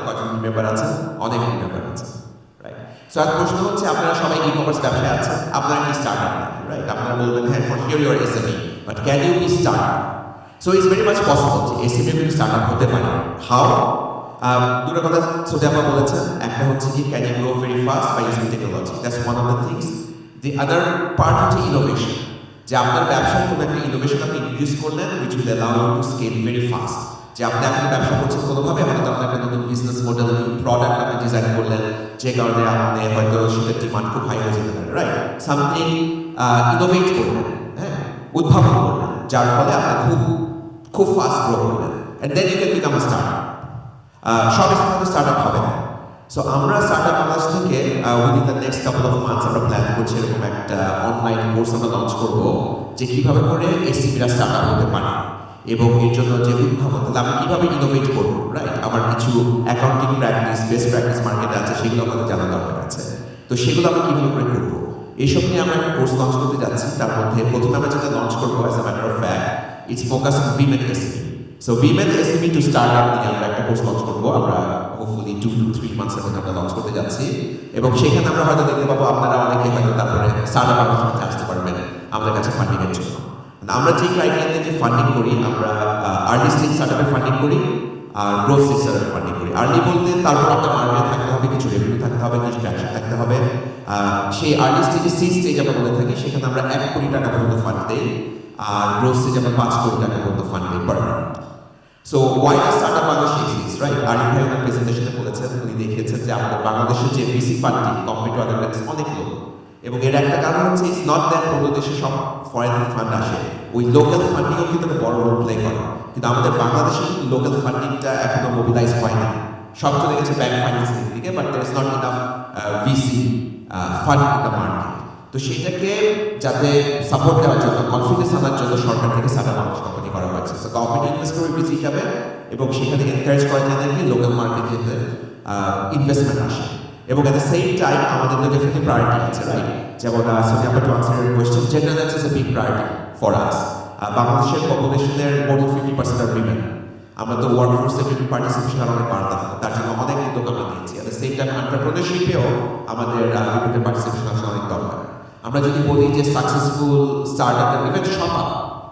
D: কজন মেম্বার আছেন? অনেক মেম্বার আছে, রাইট? সো আর প্রশ্ন হচ্ছে, আপনারা সবাই ই-কমার্স ব্যবসায় আছেন, আপনারা কি স্টার্টআপ নাকি, রাইট? আপনারা বলবেন হ্যাঁ, for sure you are SME, but can you be startup? So it's very much possible যে এসএমই কিন্তু স্টার্টআপ হতে পারে। হাউ? দুটো কথা সোজা আপা বলেছেন। একটা হচ্ছে কি, can you grow very fast by using technology, that's one of the things. The other part হচ্ছে ইনোভেশন, যে আপনার ব্যবসার কোনো একটা ইনোভেশন আপনি ইন্ট্রোডিউস করলেন which will allow you to scale very fast. যে আপনি ব্যবসা করছেন কোনোভাবে, হয়তো আপনার একটা নতুন বিজনেস মডেল, প্রোডাক্ট আপনি ডিজাইন করলেন, যে কারণে আপনি হয়তো সেটার ডিমান্ড খুব হাই হয়ে যেতে পারে, রাইট? সামথিং ইনোভেট করলেন, হ্যাঁ, উদ্ভাবন করলেন, যার ফলে আপনি খুব ফাস্ট গ্রো করলেন, and then you can become a startup. সব সময় স্টার্টআপ হবে না। সো আমরা স্টার্টআপ বাংলাদেশ থেকে within the next couple of months আমরা প্ল্যান করছি এরকম একটা অনলাইন কোর্স আমরা লঞ্চ করব, যে কীভাবে করে এসএমইরা স্টার্টআপ হতে পারে এবং এর জন্য যে উদ্ভাবন, তাহলে আমি কীভাবে ইনোভেট করবো, রাইট? আমার কিছু অ্যাকাউন্টিং প্র্যাকটিস, বেস্ট প্র্যাকটিস মার্কেটে আছে, সেগুলো আমাদের জানা দরকার আছে। তো সেগুলো আমরা কীভাবে করে করবো, এইসব নিয়ে আমরা একটা কোর্স লঞ্চ করতে যাচ্ছি। তার মধ্যে প্রথমে আমরা যেটা লঞ্চ করবো, as a matter of fact, it's focus on women SME. So women SME to startup নিয়ে আমরা একটা কোর্স লঞ্চ করবো। আমরা হোপফুলি 2 to 3 মান্থসের মধ্যে আমরা লঞ্চ করতে যাচ্ছি, এবং সেখানে আমরা হয়তো দেখতে পাবো আপনারা অনেকে হয়তো তারপরে স্টার্টআপ আমাদের আসতে পারবেন আমাদের কাছে ফান্ডিংয়ের জন্য। আমরা যে ক্রাইটেরিয়াতে যে ফান্ডিং করি, আমরা আর্লি স্টেজ স্টার্টআপের ফান্ডিং করি আর গ্রোথ স্টেজ স্টার্টআপের ফান্ডিং করি। আর্লি বলতে তারপর আপনার মার্কেটে থাকতে হবে, কিছু রেভিনিউ থাকতে হবে, কিছু ট্র্যাকশন থাকতে হবে। সেই আর্লি স্টেজে সি স্টেজ আমরা বলে থাকি, সেখানে আমরা 1 কোটি টাকা পর্যন্ত ফান্ড দেই, আর গ্রোথ স্টেজে আমরা 5 কোটি টাকা পর্যন্ত ফান্ড দিই per month. So why does startup Bangladesh exist, right? Arif ভাই ওনার প্রেজেন্টেশনে বলেছেন, উনি দেখিয়েছেন যে আমাদের বাংলাদেশের যে VC funding compare to other countries অনেক লো, এবং এর একটা কারণ হচ্ছে ইটস নট দ্যাট অন্য দেশে সব ফরেন ফান্ড আসে, ওই লোকাল ফান্ডিংও কিন্তু একটা বড় রোল প্লে করে, কিন্তু আমাদের বাংলাদেশে কিন্তু লোকাল ফান্ডিংটা এখনো মোবিলাইজ হয় না, সব চলে গেছে ব্যাংক ফাইন্যান্সিং দিকে, but there is not enough VC fund in the market. তো সেটাকে যাতে সাপোর্ট দেওয়ার জন্য, কনফিডেন্স আনার জন্য সরকার থেকে সারা বাংলাদেশ কোম্পানি করা হয়েছে, সো গভর্নমেন্ট ইনভেস্ট করবে ভিসি হিসাবে, এবং সেখানে এনকারেজ করা যায় নাকি লোকাল মার্কেটে ইনভেস্টমেন্ট আসে, এবং এট দ্য সেম টাইম আমাদের তো ডেফিনেটলি প্রায়োরিটি আছে, রাইট? যেমন Sonia to answer your question, gender balance is a big priority for us. বাংলাদেশের পপুলেশনের মোর দেন 50% অফ উইমেন, আমরা তো ওয়ার্কফোর্সে পার্টিসিপেশন অনেক বাড়তাম, তার জন্য অনেক উদ্যোগ আমরা নিয়েছি। এট দ্য সেম টাইম এন্টারপ্রেনারশিপেও আমাদের উইমেনের পার্টিসিপেশন আসলে অনেক দরকার। আমরা যদি বলি যে successful startup, even ShopUp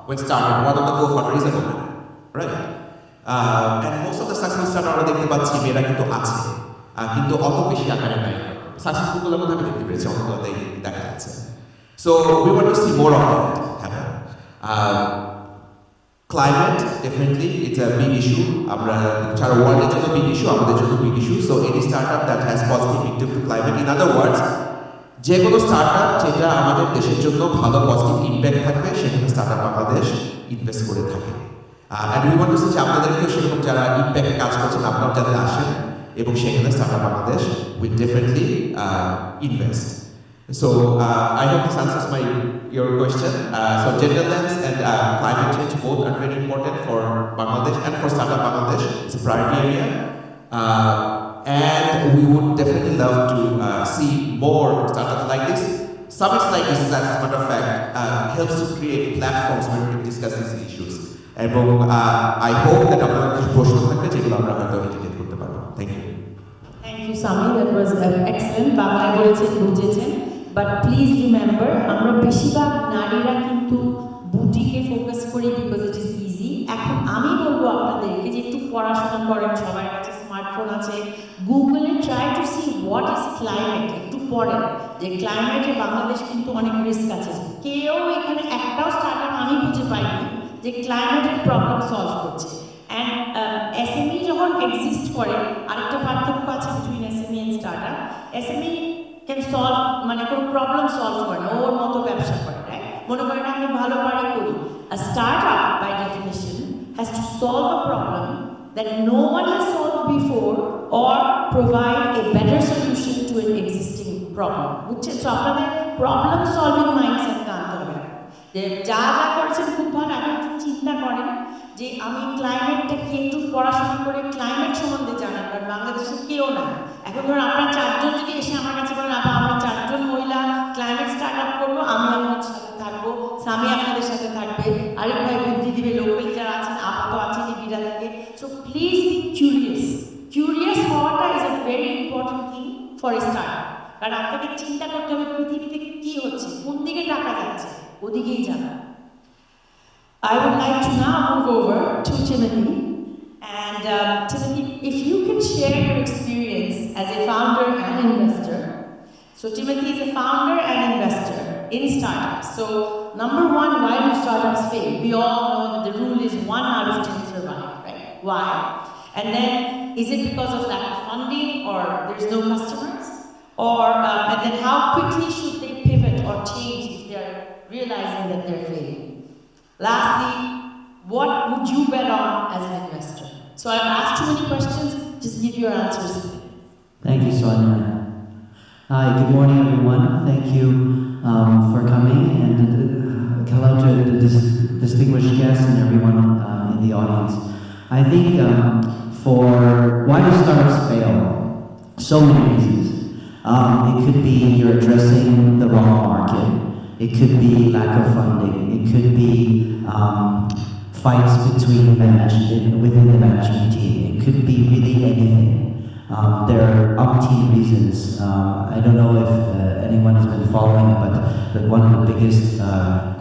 D: when started, one of the co-founder is a woman, right? And most of the successful startup আমরা দেখতে পাচ্ছি মেয়েরা কিন্তু আছে, কিন্তু অত বেশি আকারে নাই, সাকসেসফুল গুলোর মধ্যে আমি দেখতে পেরেছি অনেকগুলোতেই দেখা যাচ্ছে। So we want to see more of that happen. Climate, definitely, it's a big issue. আমরা সারা ওয়ার্ল্ডের জন্য big issue, আমাদের জন্য big issue. So any startup that has positive impact to climate, in other words, যে কোনো startup যেটা আমাদের দেশের জন্য ভালো পজিটিভ ইম্প্যাক্ট থাকবে, সেখানে স্টার্টআপ বাংলাদেশ ইনভেস্ট করে থাকে। And we want to say আপনাদেরকেও সেরকম যারা ইম্প্যাক্টে কাজ করছেন আপনারা যাতে আসেন এবং সেখানে startup Bangladesh will definitely invest. So I hope this answers your question. So gender lens and climate change both are very important for Bangladesh and for startup Bangladesh. It's a priority area. And we would definitely love to see more startups like this. Summits like this, as a matter of fact, helps to create platforms where we can discuss these issues. And I hope that আপনারা কিছু প্রশ্ন থাকবে যেগুলো আমরা হয়তো integrate করতে পারবো। Thank you.
A: Thank you, Sami. That was excellent. বাংলায় বলেছেন, বুঝেছেন। But please remember, আমরা বেশিরভাগ নারীরা কিন্তু বুটিকে ফোকাস করি because it is easy. এখন আমি বলবো আপনাদেরকে যে একটু পড়াশোনা করেন, সবার কাছে স্মার্টফোন আছে, গুগলে try to see what is climate, একটু পড়েন যে ক্লাইমেটে বাংলাদেশ কিন্তু অনেক রিস্ক আছে। কেউ এখানে একটাও স্টার্টআপ আমি খুঁজে পাইনি যে ক্লাইমেটের প্রবলেম সলভ করছে। অ্যান্ড এসএমই যখন এক্সিস্ট করে, আরেকটা পার্থক্য আছে between SME and startup. SME can solve, মানে কোনো প্রবলেম সলভ করে না, ওর মতো ব্যবসা করে, রাইট? মনে করেন আমি ভালো পারি করি। A startup by definition has to solve a problem that no one has solved before or provide a better solution to an existing problem. বুঝছেন? সো আপনাদের প্রবলেম সলভিং মাইন্ডসেট আনতে হবে। যে যা যা করছেন খুব ভালো, এখন একটু চিন্তা করেন যে আমি ক্লাইমেটটাকে একটু পড়াশোনা করে ক্লাইমেট সম্বন্ধে জানার, কারণ বাংলাদেশে কেউ না। এখন ধরুন আপনারা চারজন যদি এসে আমার কাছে বলেন আমরা চারজন মহিলা ক্লাইমেট স্টার্ট আপ করবো, আমি আপনার সাথে থাকবো, সামি আপনাদের সাথে থাকবে, আরেক ভাই বুদ্ধি দিবে, লোকাল যারা আছেন আপাতত আছেন বিরা থেকে। So please be curious. Curious হওয়াটা is a very important thing for a start, কারণ আপনাকে চিন্তা করতে হবে পৃথিবীতে কি হচ্ছে, কোন দিকে টাকা যাচ্ছে, ওদিকেই যাবে। I would like to now move over to Timothy. And Timothy, if you can share your experience as a founder and investor. So Timothy is a founder and investor in startups. So number one, why do startups fail? We all know that the rule is 1 out of 10 survive, right? Why? And then, is it because of lack of funding or there's no customers? Or, and then how quickly should they pivot or change if they're realizing that they're failing? Lastly, what would you bet on as an investor? So I've asked too many questions, just give your answers.
E: Thank you, Sonia. Hi, good morning, everyone. Thank you for coming, and hello to the distinguished guests and everyone in the audience. I think for why do startups fail? So many reasons. It could be you're addressing the wrong market. It could be lack of funding. It could be fights within the management team. It could be really anything. There are umpteen reasons. I don't know if anyone has been following it, but one of the biggest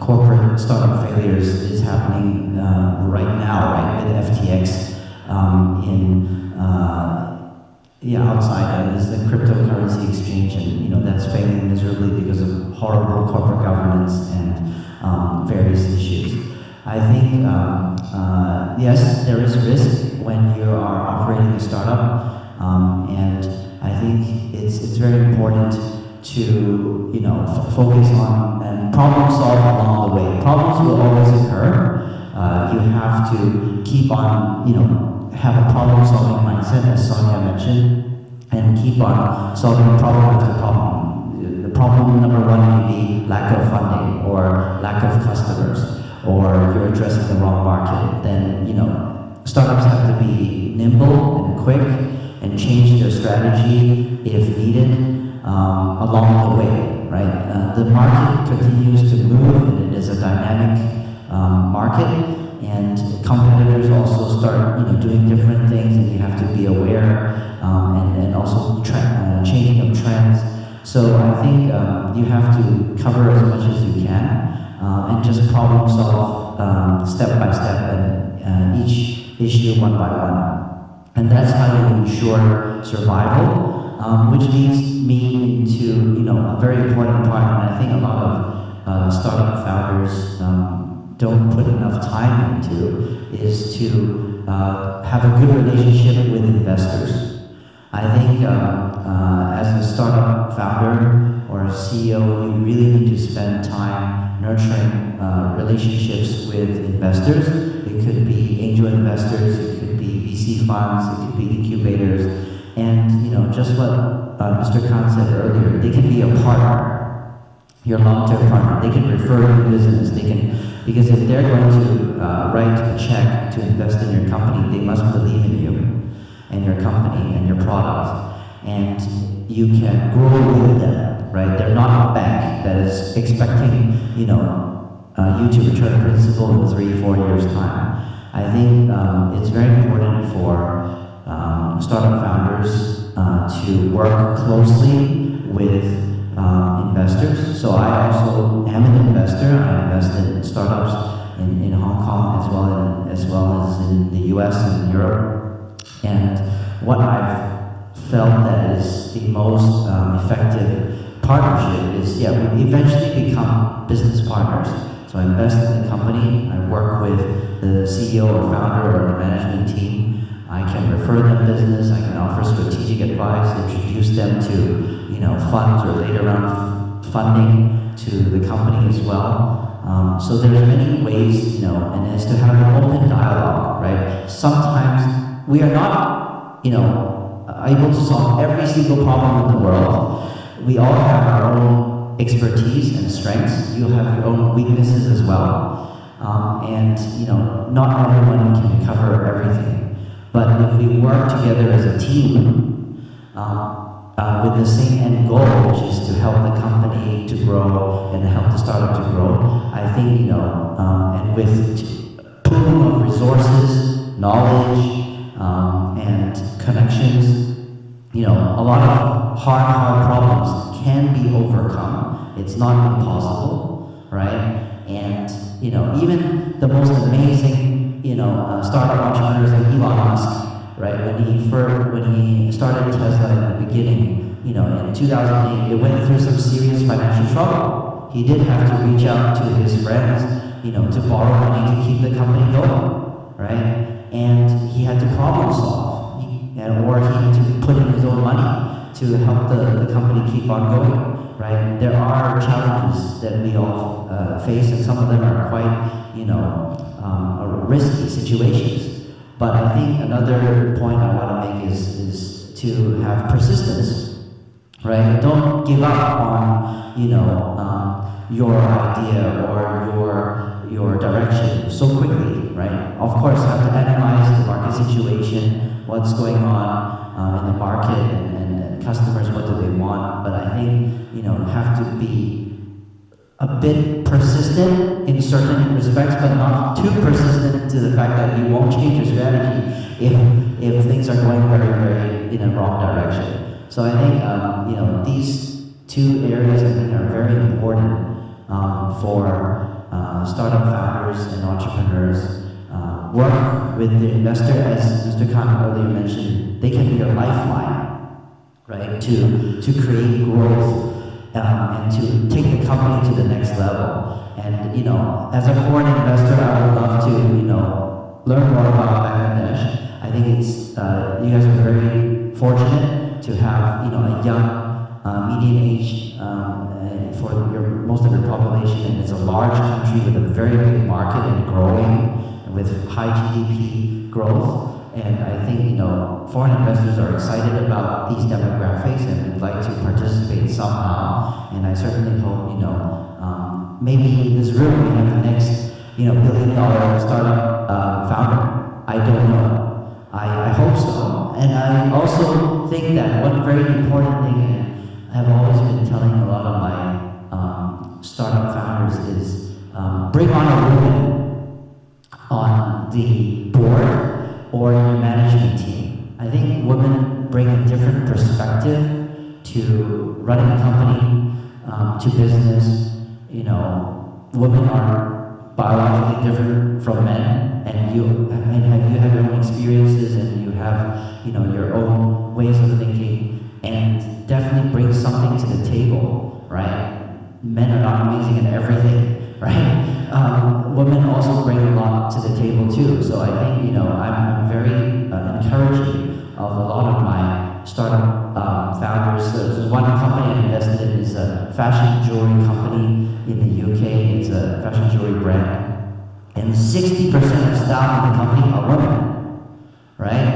E: corporate startup failures is happening right now, right, with FTX outside. Is the cryptocurrency exchange, and that's failing miserably because of horrible corporate governance and various issues. I think yes, there is risk when you are operating a startup. And I think it's very important to focus on and problem solve along the way. Problems will always occur. You have to keep on, have a problem solving mindset, as Sonia mentioned, and keep on solving problem after problem. The problem number one may be lack of funding or lack of customers, or you're addressing the wrong market. Then, startups have to be nimble and quick and change their strategy if needed along the way, right? The market continues to move, and it is a dynamic market, and competitors also start doing different things, and you have to be aware and also changing of trends. So I think you have to cover as much as you can and just problem solve step by step and each issue one by one. And that's how you ensure survival, which leads me into a very important part, and I think a lot of startup founders don't put enough time into, is to have a good relationship with investors. I think as a startup founder or a CEO, you really need to spend time nurturing relationships with investors. It could be angel investors, it could be VC funds, it could be incubators, and just what Mr. Khan said earlier, they can be a partner, your long-term partner. They can refer you business. Because if they're going to write a check to invest in your company, they must believe in you and your company and your product, and you can grow with them, right? They're not a bank that is expecting, you to return principal in 3-4 years' time. I think it's very important for startup founders to work closely with investors. So I also am an investor. I invest in startups in Hong Kong as well as in the US and Europe. And what I've felt that is the most effective partnership is, we eventually become business partners. So I invest in the company, I work with the CEO or founder or the management team. I can refer them business, I can offer strategic advice, introduce them to funds or later round funding to the company as well. So there's many ways, and it's to have an open dialogue, right? Sometimes we are not, able to solve every single problem in the world. We all have our own expertise and strengths. You have your own weaknesses as well. And not everyone can cover everything. But if we work together as a team, with the same end goal, which is to help the company to grow and help the startup to grow, I think, and with pooling of resources, knowledge, and connections, a lot of hard problems can be overcome. It's not impossible, right? And, even the most amazing, startup entrepreneurs like Elon Musk, right? When he started Tesla in the beginning, in 2008, it went through some serious financial trouble. He did have to reach out to his friends, to borrow money to keep the company going, right? And he had to problem solve, or he had to put in his own money to help the company keep on going, right? There are challenges that we all face, and some of them are quite, risky situations. But I think another point I want to make is to have persistence, right? Don't give up on, your idea or your direction so quickly, right? Of course, you have to analyze the market situation, what's going on in the market, and customers, what do they want. But I think, have to be a bit persistent in certain respects, but not too persistent to the fact that you won't change your strategy if things are going very, very in a wrong direction. So I think these two areas I think are very important for startup founders and entrepreneurs. Work with the investor, as Mr. Khan earlier mentioned. They can be your lifeline, right? To create growth. And to take the company to the next level. And, as a foreign investor, I would love to, learn more about Bangladesh. I think it's, you guys are very fortunate to have a young median age for most of your population, and it's a large country with a very big market and growing with high GDP growth. And I think foreign investors are excited about these demographics and would like to participate somehow. And I certainly hope maybe in this room we have the next billion-dollar startup founder. I don't know. I hope so. And I also think that one very important thing I have always been telling a lot of my startup founders is bring on a woman on the board or in your management team. I think women bring a different perspective to running a company, to business. Women are biologically different from men, and you have your own experiences, and you have your own ways of thinking, and definitely bring something to the table, right? Men are not amazing at everything, right? Women also bring a lot to the table too. So I think I'm very encouraging of a lot of my startup founders. So there's one company I invested in is a fashion jewelry company in the UK. It's a fashion jewelry brand, and 60% of staff in the company are women, right?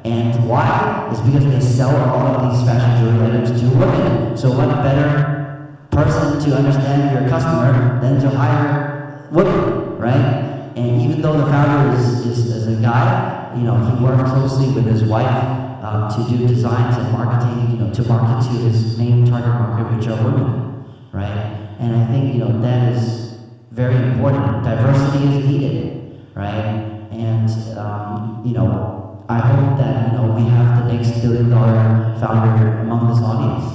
E: And why? It's because they sell a lot of these fashion jewelry items to women. So what better person to understand your customer than to hire women, right? And even though the founder is a guy, he worked closely with his wife to do designs and marketing, to market to his main target market, which are women, right? And I think that is very important. Diversity is needed, right? And I hope that we have the next billion-dollar founder among this audience.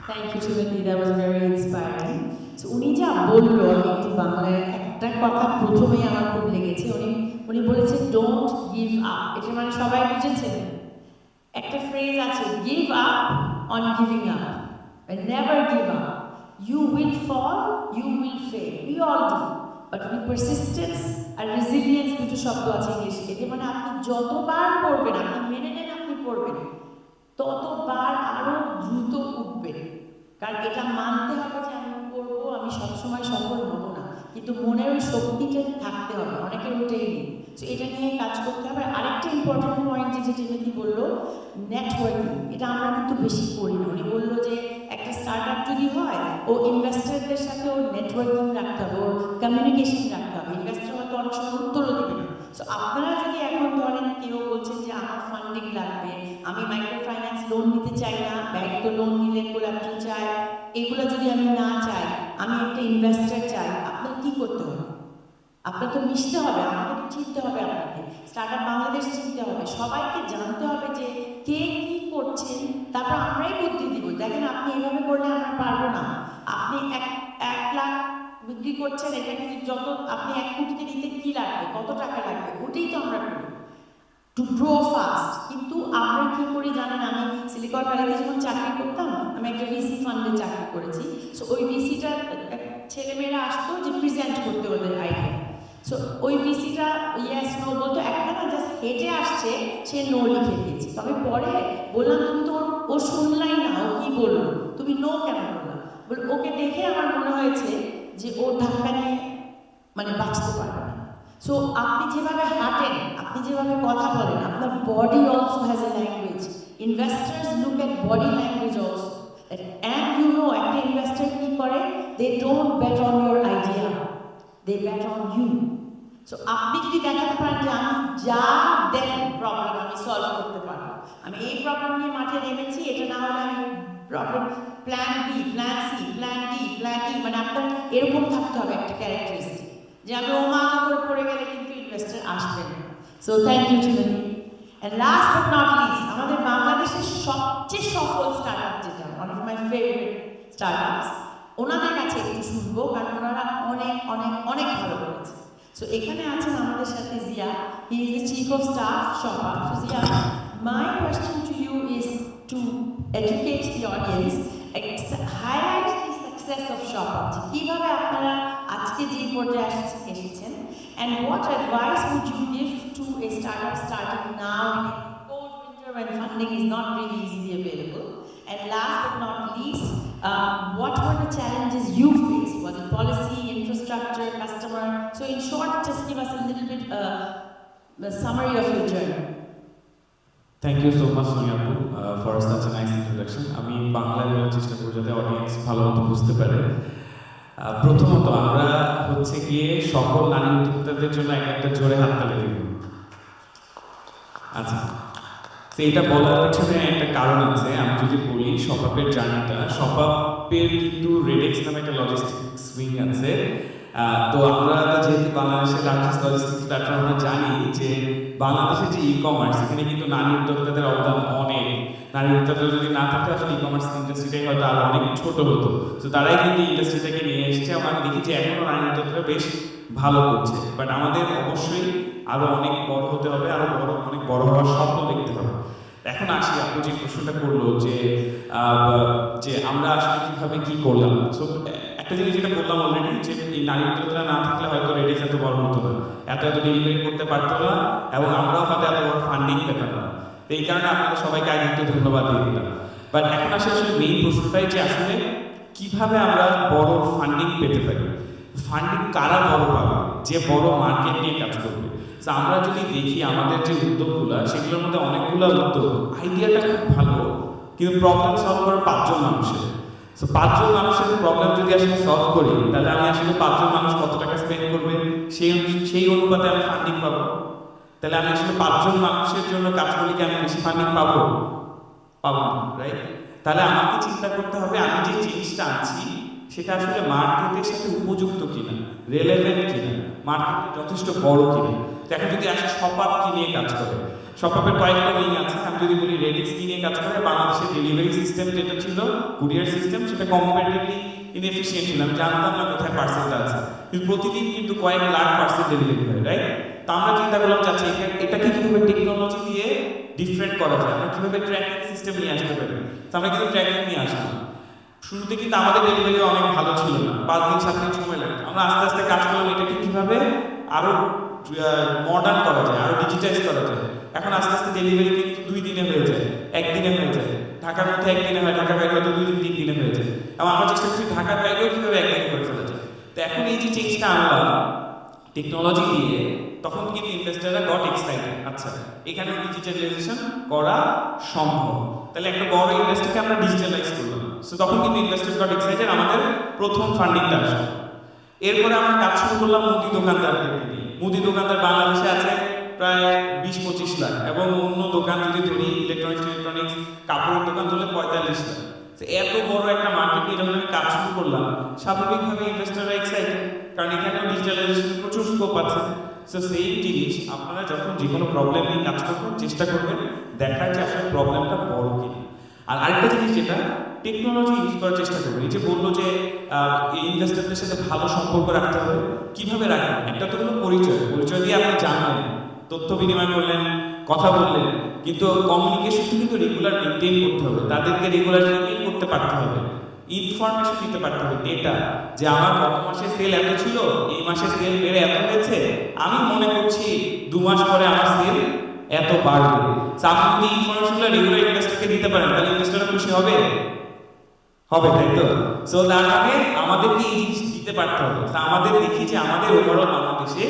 A: Thank you, Timothy. That was very inspiring. So, উনি যা বললো আমি একটু বাংলায় একটা কথা প্রথমেই আমার খুব লেগেছে। উনি বলেছে ডোন্ট গিভ আপ। এটা মানে সবাই বুঝেছেন? একটা ফ্রেজ আছে, give up on giving up, never give up. You will fall, you will fail. We all do. But with persistence আর resilience দুটো শব্দ আছে ইংলিশে। এটা মানে আপনি যতবার পড়বেন, আপনি মেনে নেন আপনি পড়বেন, ততবার আরো দ্রুত উঠবেন। কারণ এটা মানতে হবে যে আমি করবো, আমি সবসময় সফল হব না, কিন্তু মনের ওই শক্তিটা থাকতে হবে। অনেকের ওইটাই নেই। তো এটা নিয়ে কাজ করতে হবে। আরেকটা ইম্পর্টেন্ট পয়েন্ট যেটা টিমোথি বললো, নেটওয়ার্কিং। এটা আমরা কিন্তু বেশি করি না। উনি বললো যে একটা স্টার্ট আপ যদি হয়, ও ইনভেস্টারদের সাথে ওর নেটওয়ার্কিং রাখতে হবে, ওর কমিউনিকেশন রাখতে হবে। ইনভেস্টার হয়তো অনেক সময় উত্তরও দেবে না। সো আপনারা যদি এখন ধরেন কেউ বলছেন যে আমার ফান্ডিং লাগবে, আমি মাইক্রো ফাইন্যান্স লোন নিতে চাই না, ব্যাংক তো লোন নিলে কোলাটেরাল চায়, এগুলো যদি আমি না চাই, আমি একটা ইনভেস্টার চাই, আপনার কি করতে হবে? আপনার তো মিশতে হবে, আমাকে তো চিনতে হবে, আপনাকে স্টার্টআপ বাংলাদেশ চিনতে হবে, সবাইকে জানতে হবে যে কে কি করছেন, তারপর আমরাই বুদ্ধি দিব। দেখেন আপনি এইভাবে করলে আমরা পারবো না। আপনি এক লাখ বিক্রি করছেন, এটা কিন্তু যত আপনি 1 কোটিতে নিতে কি লাগবে, কত টাকা লাগবে, ওটাই তো আমরা করি টু গ্রো ফাস্ট। কিন্তু আমরা কি করি জানেন, আমি সিলিকন ভ্যালিতে যখন চাকরি করতাম, আমি একটা ভিসি ফান্ডে চাকরি করেছি। সো ওই ভিসিটা ছেলেমেয়েরা আসতো যে প্রেজেন্ট করতে ওদের আইডিয়া। সো ওই ভিসিটা ইয়েস নো বলতো, একটা না জাস্ট হেঁটে আসছে, সে নো লিখে দিয়েছে। তবে পরে বললাম তুমি তো ও শুনলাই না, ও কি বললো, তুমি নো কেন বললাম? বলে ওকে দেখে আমার মনে হয়েছে যে ও ধাক্কা নিয়ে বাঁচতে পারবে না। সো আপনি যেভাবে হাঁটেন, আপনি যেভাবে কথা বলেন, আপনার body also has a language. Investors look at body language also. And একটা ইনভেস্টার কি করে, they don't bet on your idea, they bet on you. So আপনি যদি দেখাতে পারেন যে আমি যা দেন প্রবলেম আমি সলভ করতে পারবো, আমি এই প্রবলেম নিয়ে মাঠে নেমেছি, এটা না হলে আমি problem plan B, plan C, plan D, plan E, আপনার এরকম থাকতে হবে একটা ক্যারেক্টারিস্টিক, যে আমি ওমাগা করে পড়ে গেলে কিন্তু ইনভেস্টার আসবেন না। So thank you Timothy. And last but not least, আমাদের বাংলাদেশের সবচেয়ে সফল স্টার্টআপ যেটা, one of my favourite startups, ওনাদের কাছে একটু শুনবো, কারণ ওনারা অনেক অনেক অনেক ভালো করেছে। সো এখানে আছেন আমাদের সাথে Zia, he is the chief of staff ShopUp. So Zia, my question to you is to educate the audience, highlight the success of ShopUp, কিভাবে আপনারা আজকে যে পর্যায়ে এসেছেন, And what advice would you give to a startup starting now in a cold winter when funding is not really easily available? And last but not least, what were the challenges you faced? Was it policy, infrastructure, customer? So in short, just give us a little bit a summary of your journey.
F: Thank you so much, Sonia, for such a nice introduction. আমি বাংলায় বলার চেষ্টা করব যাতে audience ভালোমতো বুঝতে পারে। প্রথমত আমরা হচ্ছে গিয়ে সকল নারী উদ্যোক্তাদের জন্য একটা জোরে হাততালি দিব। আচ্ছা, তো এটা বলার পেছনে একটা কারণ আছে। আমি যদি বলি শপাপের জার্নিটা, শপাপের কিন্তু রেডেক্স নামে একটা লজিস্টিক্স উইং আছে। তো আমরা যেহেতু বাংলাদেশের লার্জেস্ট লজিস্টিক্স প্ল্যাটফর্ম, আমরা জানি যে বাংলাদেশের যে ই-কমার্স, এখানে কিন্তু নারী উদ্যোক্তাদের অবদান অনেক। নারী উদ্যোক্তা যদি না থাকতো আসলে ই-কমার্স ইন্ডাস্ট্রিটাই হয়তো আরো অনেক ছোট হতো। তো তারাই কিন্তু ইন্ডাস্ট্রিটাকে নিয়ে এসেছে। আমরা দেখি যে এখনো নারী উদ্যোক্তারা বেশ ভালো করছে, বাট আমাদের অবশ্যই আরো অনেক বড় হতে হবে, আরো অনেক বড় হওয়ার স্বপ্ন দেখতে হবে। এখন আসি, আপনি যে প্রশ্নটা করলো যে আমরা আসলে কিভাবে কি করলাম। সো একটা জিনিস যেটা বললাম অলরেডি, যে এই নারী উদ্যোক্তারা না থাকলে হয়তো রেডিক্স এত বড় হতো না, এত ডেলিভারি করতে পারতো না, এবং আমরাও হয়তো এত বড় ফান্ডিং পেতাম না। তো এই কারণে আপনাদের সবাইকে আগে একটু ধন্যবাদ দিয়ে দিলাম। বাট এখন আসলে মেইন প্রশ্নটাই যে আসলে কিভাবে আমরা বড় ফান্ডিং পেতে পারি। ফান্ডিং কারা বড় পাবে? যে বড় মার্কেট নিয়ে কাজ করবে। তো আমরা যদি দেখি আমাদের যে উদ্যোগগুলো, সেগুলোর মধ্যে অনেকগুলো উদ্যোগ আইডিয়াটা খুব ভালো, কিন্তু প্রবলেম সলভ করে 5 জন মানুষের। সো 5 জন মানুষের প্রবলেম যদি আসলে সলভ করি, তাহলে আমি আসলে 5 জন মানুষ কত টাকা স্পেন্ড করবে সেই অনুপাতে আমি ফান্ডিং পাবো। তাহলে আমি আসলে 5 জন মানুষের জন্য কাজ করলে কি আমি বেশি ফান্ডিং পাবো না, রাইট? তাহলে আমাকে চিন্তা করতে হবে আমি যে চেঞ্জটা আনছি সেটা আসলে মার্কেটের সাথে উপযুক্ত কিনা, রেলেভেন্ট কিনা, মার্কেটে যথেষ্ট বড় কিনা। এখন যদি আসলে শপাপ কি নিয়ে কাজ করে, শপাপের কয়েকটা উইং আছে। আমি যদি বলি রেডিক্স কি নিয়ে কাজ করে, বাংলাদেশের ডেলিভারি সিস্টেম যেটা ছিল, কুরিয়ার সিস্টেম, সেটা কম্পারেটিভলি ইনএফিশিয়েন্ট ছিল। আমি জানতাম না কোথায় পার্সেলটা আছে, কিন্তু প্রতিদিন কিন্তু কয়েক লাখ পার্সেল ডেলিভারি হয়, রাইট? তো আমরা চিন্তা করলাম যাচ্ছে এটাকে কিভাবে টেকনোলজি দিয়ে ডিফারেন্ট করা যায়, আমরা কিভাবে ট্র্যাকিং সিস্টেম নিয়ে আসতে পারি। তো আমরা কিন্তু ট্র্যাকিং নিয়ে আসলাম। শুরুতে কিন্তু আমাদের ডেলিভারি অনেক ভালো ছিল না, 5 দিন 7 দিন সময় লাগতো। আমরা আস্তে আস্তে কাজ করলাম এটাকে কিভাবে আরো মডার্ন করা যায়, আরো ডিজিটাইজ করা যায়। এখন আস্তে আস্তে ডেলিভারি কিন্তু 2 দিনে হয়ে যায়, 1 দিনে হয়ে যায়। ঢাকার মধ্যে 1 দিনে হয়, ঢাকার বাইরে হয়তো 2 দিন 3 দিনে হয়ে যায়। এবং আমরা চেষ্টা করছি ঢাকার বাইরেও কিভাবে 1 দিনে করে ফেলা যায়। তো এখন এই যে চেঞ্জটা আনলাম টেকনোলজি দিয়ে, তখন কিন্তু ইনভেস্টররা গট এক্সাইটেড। আচ্ছা, এখানে ডিজিটালাইজেশন করা সম্ভব, তাহলে একটা বড় ইন্ডাস্ট্রিকে আমরা ডিজিটালাইজ করলাম। সো তখন কিন্তু ইনভেস্টর গট এক্সাইটেড, আমাদের প্রথম ফান্ডিংটা আসলো। এরপরে আমরা কাজ শুরু করলাম মুদি দোকানদারদেরকে নিয়ে। মুদি দোকানদার বাংলাদেশে আছে প্রায় 20-25 লাখ, এবং অন্য দোকান যদি ধরি ইলেকট্রনিক্স কাপড়ের দোকান ধরলে 45 লাখ। এত বড় একটা মার্কেট নিয়ে যখন আমি কাজ শুরু করলাম, স্বাভাবিকভাবে ইনভেস্টররা এক্সাইটেড, কারণ এখানেও ডিজিটালাইজেশনের প্রচুর স্কোপ আছে। সো সেই জিনিস আপনারা যখন যে কোনো প্রবলেম নিয়ে কাজ করবেন, চেষ্টা করবেন দেখার যে আসলে প্রবলেমটা বড় কিনা। আর আরেকটা জিনিস যেটা টেকনোলজি ইউজ করার চেষ্টা করবেন। এই যে বললো যে ইনভেস্টরদের সাথে ভালো সম্পর্ক রাখতে হবে, কিভাবে রাখবেন? একটা তো হলো পরিচয় দিয়ে আপনি জানলেন, তথ্য বিনিময় করলেন, কথা বললেন, কিন্তু কমিউনিকেশনটা কিন্তু রেগুলার মেনটেন করতে হবে, তাদেরকে রেগুলার ইমেল করতে পারতে হবে, ইনফরমেশন দিতে পারতে হবে, ডেটা, যে আমার গত মাসে সেল এত ছিল, এই মাসে সেল বেড়ে এত হয়েছে, আমি মনে করছি 2 মাস পরে আমার সেল এত বাড়বে। আপনি যদি ইনফরমেশনগুলো রেগুলার ইনভেস্টরকে দিতে পারেন, তাহলে ইনভেস্টররা খুশি হবে, তাই তো? সো তার আগে আমাদেরকে এই জিনিস দিতে পারতে হবে। তা আমাদের দেখি যে আমাদের ওভারঅল বাংলাদেশে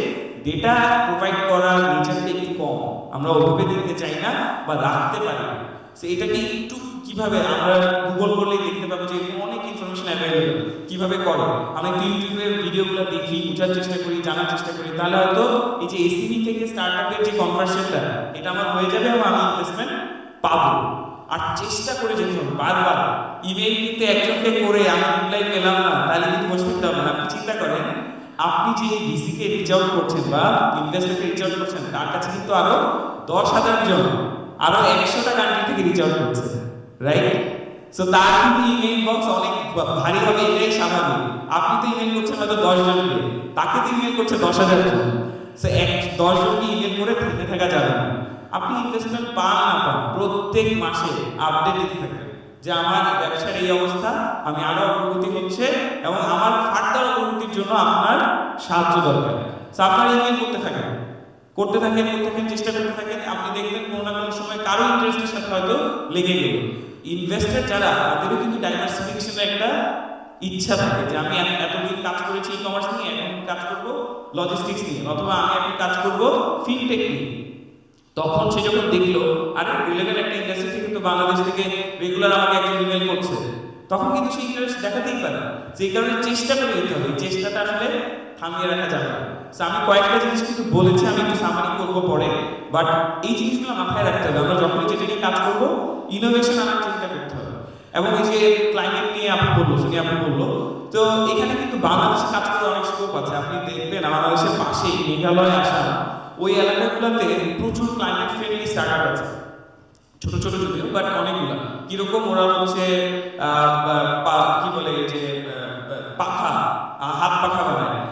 F: ডেটা প্রোভাইড করার নেচারটা একটু কম, আমরা ওভাবে দিতে চাই না বা রাখতে পারি না। সো এটাকে একটু কিভাবে আমরা গুগল করলে দেখতে পাবো যে অনেক ইনফরমেশন অ্যাভেলেবল, কিভাবে করে। আমরা ইউটিউবের ভিডিওগুলো দেখি, বোঝার চেষ্টা করি, জানার চেষ্টা করি, তাহলে হয়তো এই যে এসিবি থেকে স্টার্টআপের যে কনভার্সনটা, এটা আমার হয়ে যাবে এবং আমি ইনভেস্টমেন্ট পাবো। আর চেষ্টা করে যেতে হবে বারবার। ইমেল কিন্তু একজনকে করে আমি রিপ্লাই পেলাম না, তাহলে কিন্তু বসে থাকতে হবে না। আপনি চিন্তা করেন, আপনি যে ভিসিকে রিচ আউট করছেন বা ইনভেস্টরকে রিচ আউট করছেন, তার কাছে কিন্তু আরো 10,000 জন, আরো 100টা কান্ট্রি থেকে রিচ আউট করছে, রাইট? সো তার কিন্তু ইমেল বক্স অনেক ভারী হবে, এটাই স্বাভাবিক। আপনি তো ইমেল করছেন হয়তো 10 জনকে, তাকে তো ইমেল করছে 10,000 জন। সো 10 জনকে ইমেল করে থেমে থাকা যাবে না। আপনি ইনভেস্টমেন্ট পান না পান, প্রত্যেক মাসে আপডেট দিতে থাকবেন যে আমার ব্যবসার এই অবস্থা, আমি আরো অগ্রগতি হচ্ছে এবং আমার ফার্দার অগ্রগতির জন্য আপনার সাহায্য দরকার। সো আপনারা ইমেল করতে থাকেন চেষ্টা করতে থাকেন, আপনি দেখবেন কোনো না কোনো সময় কারো ইন্টারেস্টের সাথে হয়তো লেগে গেল। ইনভেস্টর যারা, তাদেরও কিন্তু ডাইভার্সিফিকেশনের একটা ইচ্ছা থাকে যে আমি এতদিন কাজ করেছি ই কমার্স নিয়ে, এখন কাজ করব লজিস্টিক্স নিয়ে, অথবা আমি এখন কাজ করব ফিনটেক নিয়ে। তখন সে যখন দেখলো আর রিলেভেন্ট একটা ইন্ডাস্ট্রি থেকে তো বাংলাদেশ থেকে রেগুলার আমাকে একজন ইমেল করছে, তখন কিন্তু সেই ইন্টারেস্ট দেখাতেই পারে। সেই কারণে চেষ্টা করে যেতে হবে, চেষ্টাটা আসলে থামিয়ে রাখা যাবে না। আমি কয়েকটা জিনিস কিন্তু বলেছি, আমি একটু সামারি করবো পরে, বাট এই জিনিসগুলো মাথায় রাখতে হবে। আমরা যখনই যেটা নিয়ে কাজ করবো, ইনোভেশন আমার চিন্তা করতে হবে। এবং এই যে ক্লাইমেট নিয়ে আপনি বললো, তো এখানে কিন্তু বাংলাদেশে কাজ করে অনেক স্কোপ আছে। আপনি দেখবেন বাংলাদেশের পাশেই মেঘালয়, আসাম, ওই এলাকাগুলোতে প্রচুর ক্লাইমেট ফ্রেন্ডলি স্টার্টআপ আছে, ছোট ছোট যদিও, বাট অনেকগুলো। কিরকম, ওরা হচ্ছে কি বলে যে পাখা, হাত পাখা বানায়।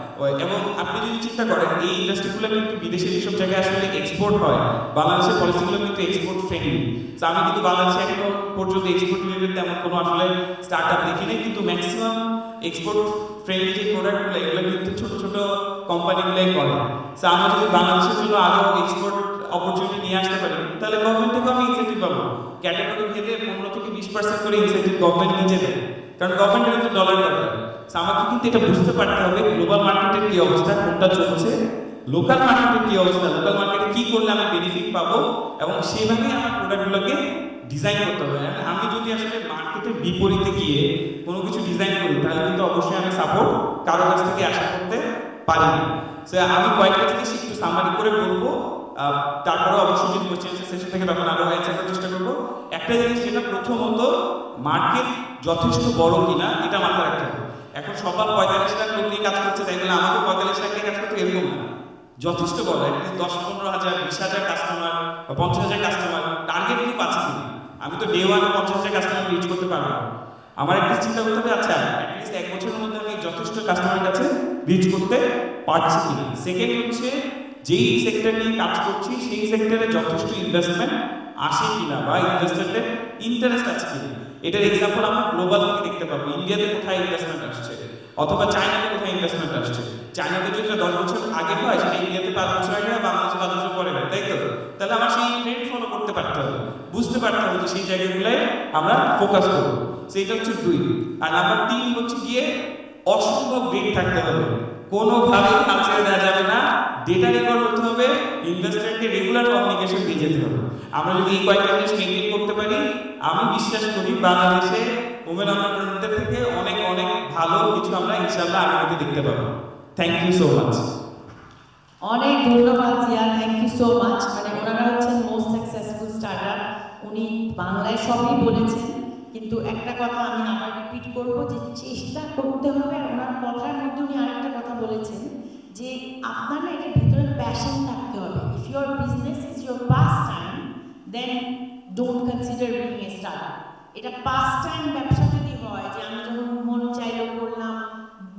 F: এবং আপনি যদি চিন্তা করেন এই ইন্ডাস্ট্রিগুলো কিন্তু বিদেশে যেসব জায়গায় আসলে এক্সপোর্ট হয়, বাংলাদেশের পলিসিগুলো কিন্তু এক্সপোর্ট ফ্রেন্ডলি। তো আমি কিন্তু বাংলাদেশে এখনো পর্যন্ত এক্সপোর্ট রিলেটেড তেমন কোনো আসলে স্টার্টআপ দেখি নাই, কিন্তু ম্যাক্সিমাম এক্সপোর্ট ফ্রেন্ডলি যে প্রোডাক্টগুলো, এগুলো কিন্তু ছোট ছোট কোম্পানিগুলোই করে। তো আমরা যদি বাংলাদেশের জন্য আরো এক্সপোর্ট অপরচুনিটি নিয়ে আসতে পারি, তাহলে গভর্নমেন্ট থেকে আমি ইনসেন্টিভ পাবো। ক্যাটাগরি ভেদে 15 থেকে 20% করে ইনসেন্টিভ গভর্নমেন্ট নিচে দেয়, কারণ গভর্নমেন্টের কিন্তু ডলার দরকার। আমাকে কিন্তু এটা বুঝতে পারতে হবে গ্লোবাল মার্কেটের কি অবস্থা, কোনটা চলছে, লোকাল মার্কেটের কি অবস্থা, লোকাল মার্কেটে কি করলে আমি বেনিফিট পাবো, এবং সেভাবেই আমার প্রোডাক্টগুলোকে ডিজাইন করতে হবে। আমি যদি আসলে মার্কেটের বিপরীতে গিয়ে কোনো কিছু ডিজাইন করি, তাহলে কিন্তু অবশ্যই আমি সাপোর্ট কারো কাছ থেকে আশা করতে পারি না। সো আমি কয়েকটা জিনিস একটু সামারি করে বলবো, তারপরে অবশ্যই যদি কোশ্চেন সেশন থেকে তখন আরো অ্যান্সার করার চেষ্টা করবো। একটা জিনিস যেটা প্রথমত, মার্কেট যথেষ্ট বড় কিনা এটা মাথায় রাখতে হবে। এখন সবার 45 লাখ লোক নিয়ে কাজ করছে, তাই বলে আমাকে 45 লাখ নিয়ে কাজ করতে এরকম না, যথেষ্ট বড়। 10-15 হাজার, 20 হাজার কাস্টমার বা 50 হাজার কাস্টমার টার্গেট নিয়ে পাচ্ছি কিনা। আমি তো ডে ওয়ানে 50 হাজার কাস্টমার রিচ করতে পারবো না। আমার একটা চিন্তা করতে হবে, আচ্ছা অ্যাটলিস্ট 1 বছরের মধ্যে আমি যথেষ্ট কাস্টমারের কাছে রিচ করতে পারছি কিনা। সেকেন্ড হচ্ছে, যেই সেক্টর নিয়ে কাজ করছি সেই সেক্টরে যথেষ্ট ইনভেস্টমেন্ট আসে কিনা, বা ইনভেস্টরদের ইন্টারেস্ট আছে কিনা। এটার এক্সাম্পল আমরা গ্লোবাল থেকে দেখতে পাবো। ইন্ডিয়াতে কোথায় ইনভেস্টমেন্ট আসছে, অথবা চায়নাতে কোথায় ইনভেস্টমেন্ট আসছে। চায়নাতে যদি 10 বছর আগে হয়, সেটা ইন্ডিয়াতে 5 বছর আগে হয়, বাংলাদেশে 5 বছর পরে হয়, তাই তো? তাহলে আমার সেই ট্রেন্ড ফলো করতে পারতে হবে, বুঝতে পারতে হবে যে সেই জায়গাগুলোয় আমরা ফোকাস করবো। সেইটা হচ্ছে 2। আর নাম্বার 3 হচ্ছে গিয়ে অসম্ভব গ্রেড থাকতে হবে, কোনোভাবেই কাজ ছেড়ে দেওয়া যাবে না, ডেটা রেকর্ড করতে হবে, ইনভেস্টরকে রেগুলার কমিউনিকেশন দিয়ে যেতে হবে। আমরা যদি এই কয়েকটা জিনিস মেনটেন করতে পারি, আমি বিশ্বাস করি বাংলাদেশে ওমেন এন্টারপ্রেনারদের থেকে অনেক অনেক ভালো কিছু আমরা ইনশাআল্লাহ আগামীতে দেখতে পাবো। Thank you so much.
A: অনেক ধন্যবাদ Zia, thank you so much. মানে ওনারা হচ্ছেন মোস্ট সাকসেসফুল স্টার্টার। উনি বাংলায় সবই বলেছেন, কিন্তু একটা কথা আমি আবার রিপিট করবো যে চেষ্টা করতে হবে। আর ওনার কথার মধ্যে উনি আরেকটা কথা বলেছেন যে আপনার না এটার ভিতরে প্যাশন থাকতে হবে। If your business is your pastime, then don't consider being a starter. এটা পাস টাইম ব্যবসা যদি হয় যে আমি যখন মন চাইলো করলাম,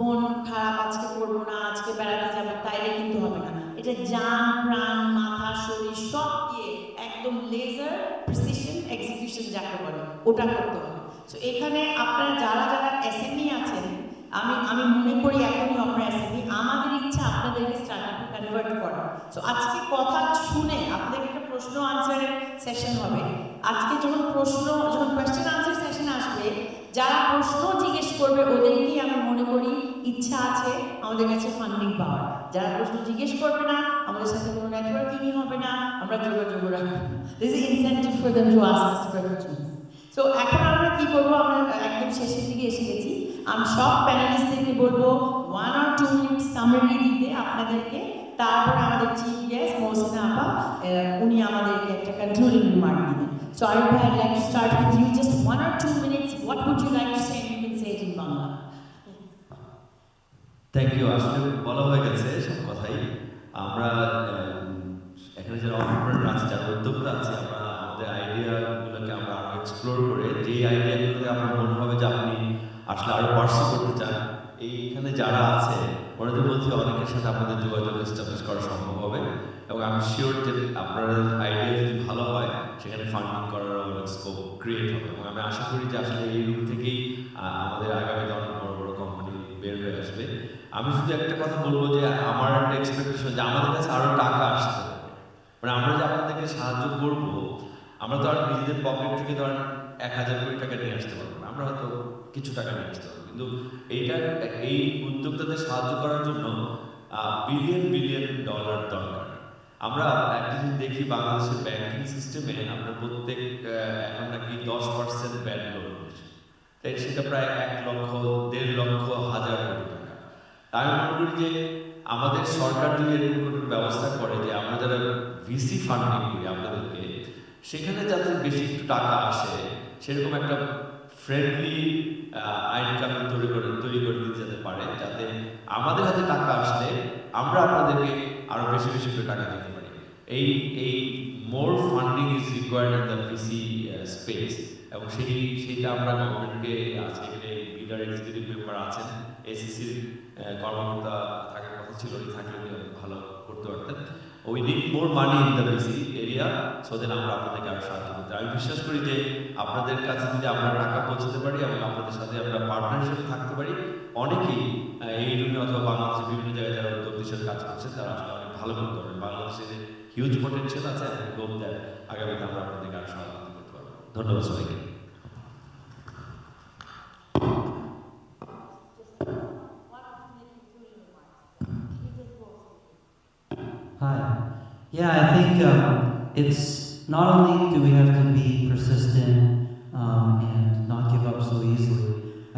A: মন খারাপ আজকে করবো না, আজকে বেড়াতে যাবো, তাইলে কিন্তু হবে না। এটা জান প্রাণ মাথা শরীর সব দিয়ে একদম লেজার প্রিসিশন এক্সিকিউশন যাকে বলে, ওটা করতে হবে। সো এখানে আপনারা যারা যারা এসএমই আছেন, আমি মনে করি এখনই আপনারা এসএমই, আমাদের ইচ্ছা আপনাদেরকে স্টার্টআপে কনভার্ট করা। সো আজকে কথা শুনে আপনাদের একটা প্রশ্ন আনসারের সেশন হবে। আজকে যখন কোয়েশ্চেন আনসার সেশন আসবে, যারা প্রশ্ন জিজ্ঞেস করবে ওদেরকেই আমি মনে করি ইচ্ছা আছে আমাদের কাছে ফান্ডিং পাওয়ার। যারা প্রশ্ন জিজ্ঞেস করবে না, আমাদের সাথে কোনো নেটওয়ার্কিংই হবে না, আমরা যোগাযোগ রাখবো। This is incentive for them to ask us question. So এখন আমরা কি করবো, আমরা একদম শেষের দিকে এসে গেছি। আমি সব প্যানেলিস্টদেরকে বলবো 1 or 2 মিনিট সামারি দিতে আপনাদেরকে, তারপরে আমাদের চিফ গেস্ট মহসিনা আপা উনি আমাদেরকে একটা কনক্লুডিং রিমার্ক দিবেন। সো আরিফ ভাই, I'd like to start with you, just 1 or 2 minutes. What would you like to say? You can say it in Bangla.
B: Thank you. আসলে বলা হয়ে গেছে সব কথাই। আমরা এখানে যারা অন্টারপ্রেনার আছে, যারা উদ্যোক্তা আছে, আমরা আমাদের আইডিয়াগুলোকে আমরা আরো এক্সপ্লোর করে, যে আইডিয়াগুলোতে আপনার মনে হবে যে আপনি আসলে আরো পার্সু করতে চান, এইখানে এখানে যারা আছে ওনাদের মধ্যে অনেকের সাথে আপনাদের যোগাযোগ এস্টাবলিশ করা সম্ভব হবে এবং আমি শিওর যে আপনার আইডিয়া যদি ভালো হয় সেখানে ফান্ডিং করার অনেক স্কোপ ক্রিয়েট হবে এবং আমি আশা করি যে আসলে এই রুম থেকেই আমাদের আগামীতে অনেক বড় বড় কোম্পানি বের হয়ে আসবে। আমি শুধু একটা কথা বলবো যে আমার একটা এক্সপেকটেশন যে আমাদের কাছে আরও টাকা আসতে হবে, মানে আমরা যে আপনাদেরকে সাহায্য করবো আমরা তো আর নিজেদের পকেট থেকে ধরেন 1000 কোটি টাকা নিয়ে আসতে পারবো না, আমরা হয়তো কিছু টাকা নিয়ে আসতে পারবো, কিন্তু এই উদ্যোক্তাদের সাহায্য করার জন্য বিলিয়ন ডলার দরকার। আমরা একটা জিনিস দেখি বাংলাদেশের ব্যাংকিং সিস্টেমে আমরা প্রত্যেক এখন নাকি 10% ব্যাড লোন রয়েছে, তাই সেটা প্রায় 1 লক্ষ 1.5 লক্ষ হাজার কোটি টাকা। তাই আমি মনে করি যে আমাদের সরকার যদি এরকম কোনো ব্যবস্থা করে যে আমরা যারা ভিসি ফান্ডিং করি আপনাদেরকে সেখানে যাতে বেশি একটু টাকা আসে সেরকম একটা ফ্রেন্ডলি আইন কানুন তৈরি করে দিতে যেতে পারে, যাতে আমাদের হাতে টাকা আসলে আমরা আপনাদেরকে আরো বেশি বেশি করে টাকা দিতে পারি। এই more funding is required in the VC space এবং সেইটা আমরা গভর্নমেন্টকে আজকে এখানে লিডার এক্সিকিউটিভ মেম্বার আছেন, এসিসির কর্মকর্তা থাকার কথা ছিল, থাকলে ভালো করতে পারতেন। We need more money in the VC area so that আমরা আপনাদেরকে আরো সাহায্য করতে। আমি বিশ্বাস করি যে আপনাদের কাছে যদি আমরা টাকা পৌঁছাতে পারি এবং আপনাদের সাথে আমরা পার্টনার হিসেবে থাকতে পারি, অনেকেই এই রুমে অথবা বাংলাদেশের বিভিন্ন জায়গায় যারা উদ্যোক্তার সাথে কাজ করছেন তারা আসলে অনেক ভালো করতে পারবেন। বাংলাদেশের হিউজ পটেনশিয়াল আছে, আমি হোপ দ্যাট আগামীতে আমরা আপনাদেরকে আরো সাহায্য করতে পারবো। ধন্যবাদ সবাইকে।
E: Hi. Yeah, I think it's not only do we have to be persistent and not give up so easily,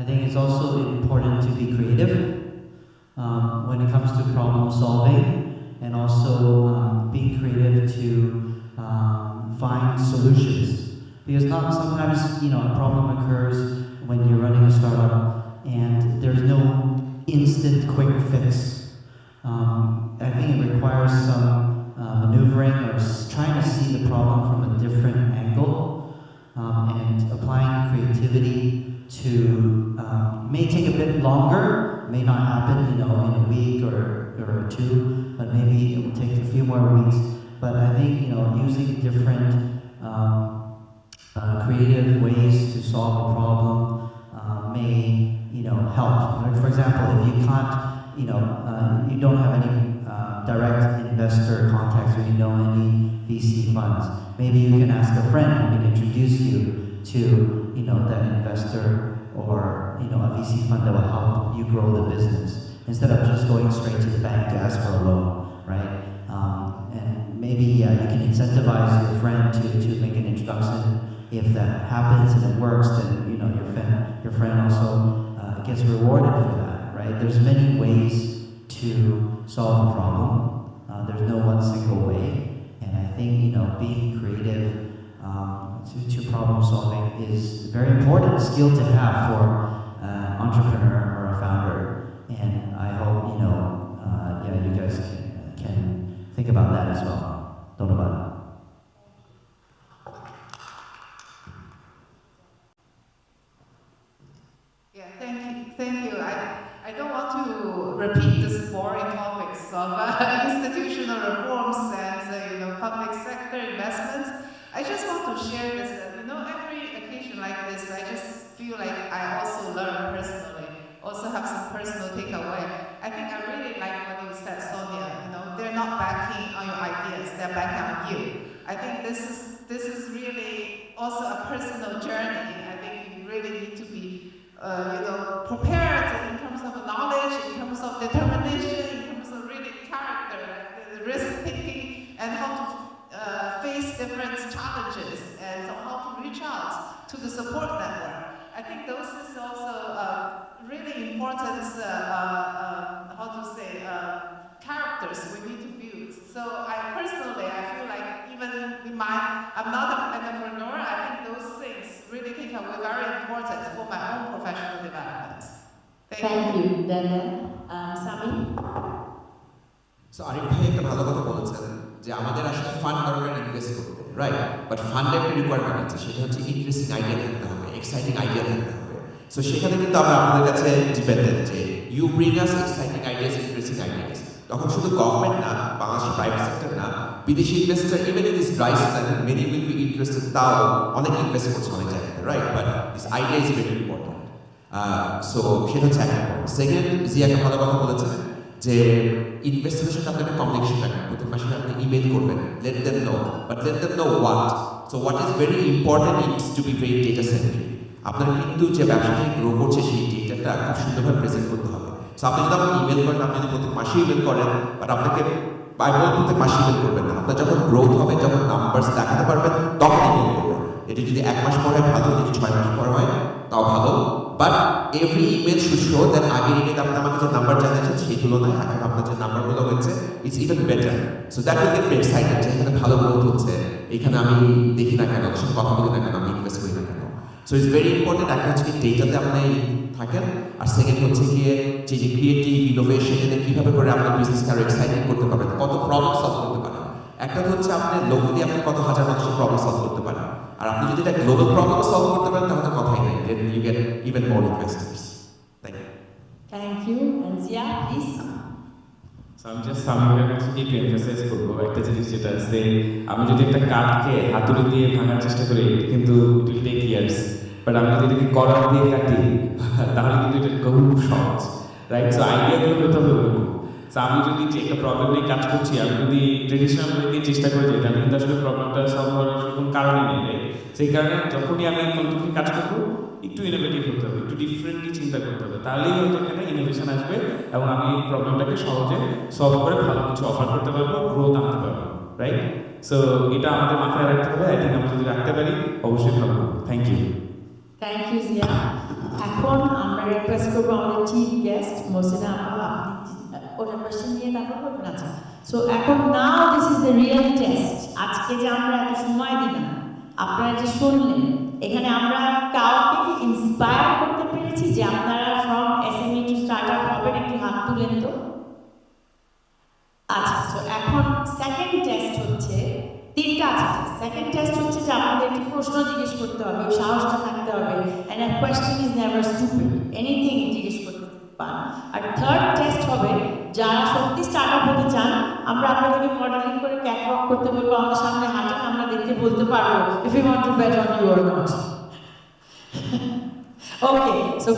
E: I think it's also important to be creative when it comes to problem solving, and also being creative to find solutions. Because not sometimes, a problem occurs when you're running a startup and there's no instant quick fix. I think it requires some maneuvering or trying to see the problem from a different angle, and applying creativity to may take a bit longer, may not happen in a week or 2, but maybe it will take a few more weeks. But I think using different creative ways to solve a problem may help. For example, if you can't you don't have any direct investor contacts or you know any VC funds, maybe you can ask a friend who can introduce you to that investor or a VC fund that will help you grow the business instead of just going straight to the bank to ask for a loan, right? And maybe you can incentivize your friend to make an introduction. If that happens and it works, then your friend also gets rewarded for that, right? There's many ways to solve a problem. There's no one single way, and I think being creative to problem solving is a very important skill to have for an entrepreneur or a founder. And I hope you guys can think about that as well. Don't know about it.
C: Thank you. I don't want to repeat this boring topics of institutional reforms and public sector investments. I just want to share this. Every occasion like this, I just feel like I also learn personally, also have some personal takeaway. I think I really like what you said, Sonia. They're not backing on your ideas; they're backing on you. I think this is really also a personal journey. I think you really need to be prepared in terms of knowledge, in terms of determination, in terms of really character, the risk taking, and how to face different challenges, and how to reach out to the support network. I think those is also really important, characters we need to build. So I feel like even I'm not an entrepreneur, I think those things really think are very important for my own professional development.
A: Thank you, Daniel. Sami?
D: So Arif ভাই একটা ভালো কথা বলেছেন যে আমাদের আসলে fund দরকার invest করতে, রাইট? বাট ফান্ডের একটা রিকোয়ারমেন্ট আছে, সেটা হচ্ছে ইন্টারেস্টিং আইডিয়া থাকতে হবে, এক্সাইটিং আইডিয়া থাকতে হবে। সো সেখানে কিন্তু আমরা আপনাদের কাছে ডিপেন্ডেন্ট যে you bring us exciting ideas, interesting ideas. তখন শুধু গভর্নমেন্ট না, বাংলাদেশের প্রাইভেট সেক্টর না, বিদেশি investor even in this dry season many will be interested, তাও অনেক ইনভেস্ট করছে অনেক জায়গায়, right? But this idea is very important. So সেটা হচ্ছে একটা পয়েন্ট। সেকেন্ড, জিয়া একটা ভালো কথা বলেছেন যে ইনভেস্টরের সাথে আপনাকে কমিউনিকেশন রাখবেন, প্রতি মাসে আপনি ইমেল করবেন, let them know, but let them know what. So what is very important it's to be very data centric. আপনার কিন্তু যে ব্যবসাটা গ্রো করছে সেই ডেটাটা খুব সুন্দরভাবে প্রেজেন্ট করতে হবে। সো আপনি যদি আমাকে ইমেল করেন, আপনি যদি প্রত্যেক মাসে ইমেল করেন, বাট আপনাকে প্রত্যেক মাসে ইমেল করবেন না। আপনার যখন গ্রোথ হবে, যখন নাম্বারস দেখাতে পারবেন, তখন ইমেল করবেন। এটি যদি 1 মাস পরে হয় ভালো, যদি 6 মাস পরে হয় তাও ভালো, but every email should show that আগের ইমেল আপনি আমাকে যে নাম্বার জানিয়েছেন সেই তুলনায় এখন আপনার যে নাম্বারগুলো হয়েছে it's even better. So that will get me excited যে এখানে ভালো গ্রোথ হচ্ছে, এখানে আমি দেখি না কেন, ওর সাথে কথা বলি না কেন, আমি ইনভেস্ট করি না কেন। সো ইটস ভেরি ইম্পর্টেন্ট একটা হচ্ছে কি ডেটাতে আপনি থাকেন, আর সেকেন্ড হচ্ছে গিয়ে যে ক্রিয়েটিভ ইনোভেশন এনে কীভাবে করে আপনার বিজনেসকে আরও এক্সাইটিং করতে পারবেন, কত প্রবলেম সলভ করতে পারেন। একটা হচ্ছে আপনি লোকালি আপনি কত হাজার মানুষের প্রবলেম সলভ করতে পারেন, আর আপনি যদি এটা গ্লোবাল প্রবলেম সলভ করতে পারেন তাহলে কথাই নেই, then you get even more investors. Thank you.
A: Thank you. And Zia, please.
F: So I'm just somewhere একটু এমফাসাইজ করবো একটা জিনিস, যেটা আছে আমি যদি একটা কাঠকে হাতুড়ি দিয়ে ভাঙার চেষ্টা করি কিন্তু it will take years, but আমি যদি এটাকে করার দিয়ে কাটি তাহলে কিন্তু এটা খুব সহজ, রাইট? সো আইডিয়াগুলো হতে হবে ওরকম। সো আমি যদি যে একটা প্রবলেম নিয়ে কাজ করছি, আমি যদি ট্রেডিশনাল ওয়ে দিয়ে চেষ্টা করে যাই তাহলে কিন্তু আসলে প্রবলেমটা সলভ হওয়ার কোনো কারণই নেই, রাইট? সেই কারণে যখনই আমি নতুন কাজ করবো একটু ইনোভেটিভ হতে হবে, একটু ডিফারেন্টলি চিন্তা করতে হবে, তাহলেই হয়তো এখানে ইনোভেশন আসবে এবং আমি এই প্রবলেমটাকে সহজে সলভ করে ভালো কিছু অফার করতে পারবো, গ্রোথ আনতে পারবো, রাইট? সো এটা আমাদের মাথায় রাখতে হবে। আই থিঙ্ক আমরা যদি রাখতে পারি অবশ্যই ভালো হবে। Thank you.
A: Thank you, Zia. এখন আমরা রিকোয়েস্ট করবো আমাদের চিফ গেস্ট মোসিনা আপা, আপনি ওটা কোয়েশ্চেন নিয়ে তারপর করবেন। আচ্ছা, সো এখন now this is the real test. আজকে যে আমরা এত সময় দিলাম, আপনারা যে শুনলেন, এখানে আমরা কাউকে কি ইন্সপায়ার করতে পেরেছি যে আপনারা ফ্রম এসএমই টু স্টার্টআপ হবেন? একটু হাত তুলেন তো। আচ্ছা, সো এখন সেকেন্ড টেস্ট হচ্ছে, তিনটা আছে। সেকেন্ড টেস্ট হচ্ছে যে আপনাদের একটি প্রশ্ন জিজ্ঞেস করতে হবে, ওই সাহসটা থাকতে হবে। And a question is never stupid, anything জিজ্ঞেস করতে পারেন। আর থার্ড টেস্ট হবে যারা সত্যি স্টার্টআপ হতে চান, আমরা আপনাদেরকে মডেলিং করে ক্যাটওয়াক করতে বলবো, আমাদের সামনে হাঁটেন, আমরা দেখতে বলতে পারবো if you want to bet on you or not. Okay, so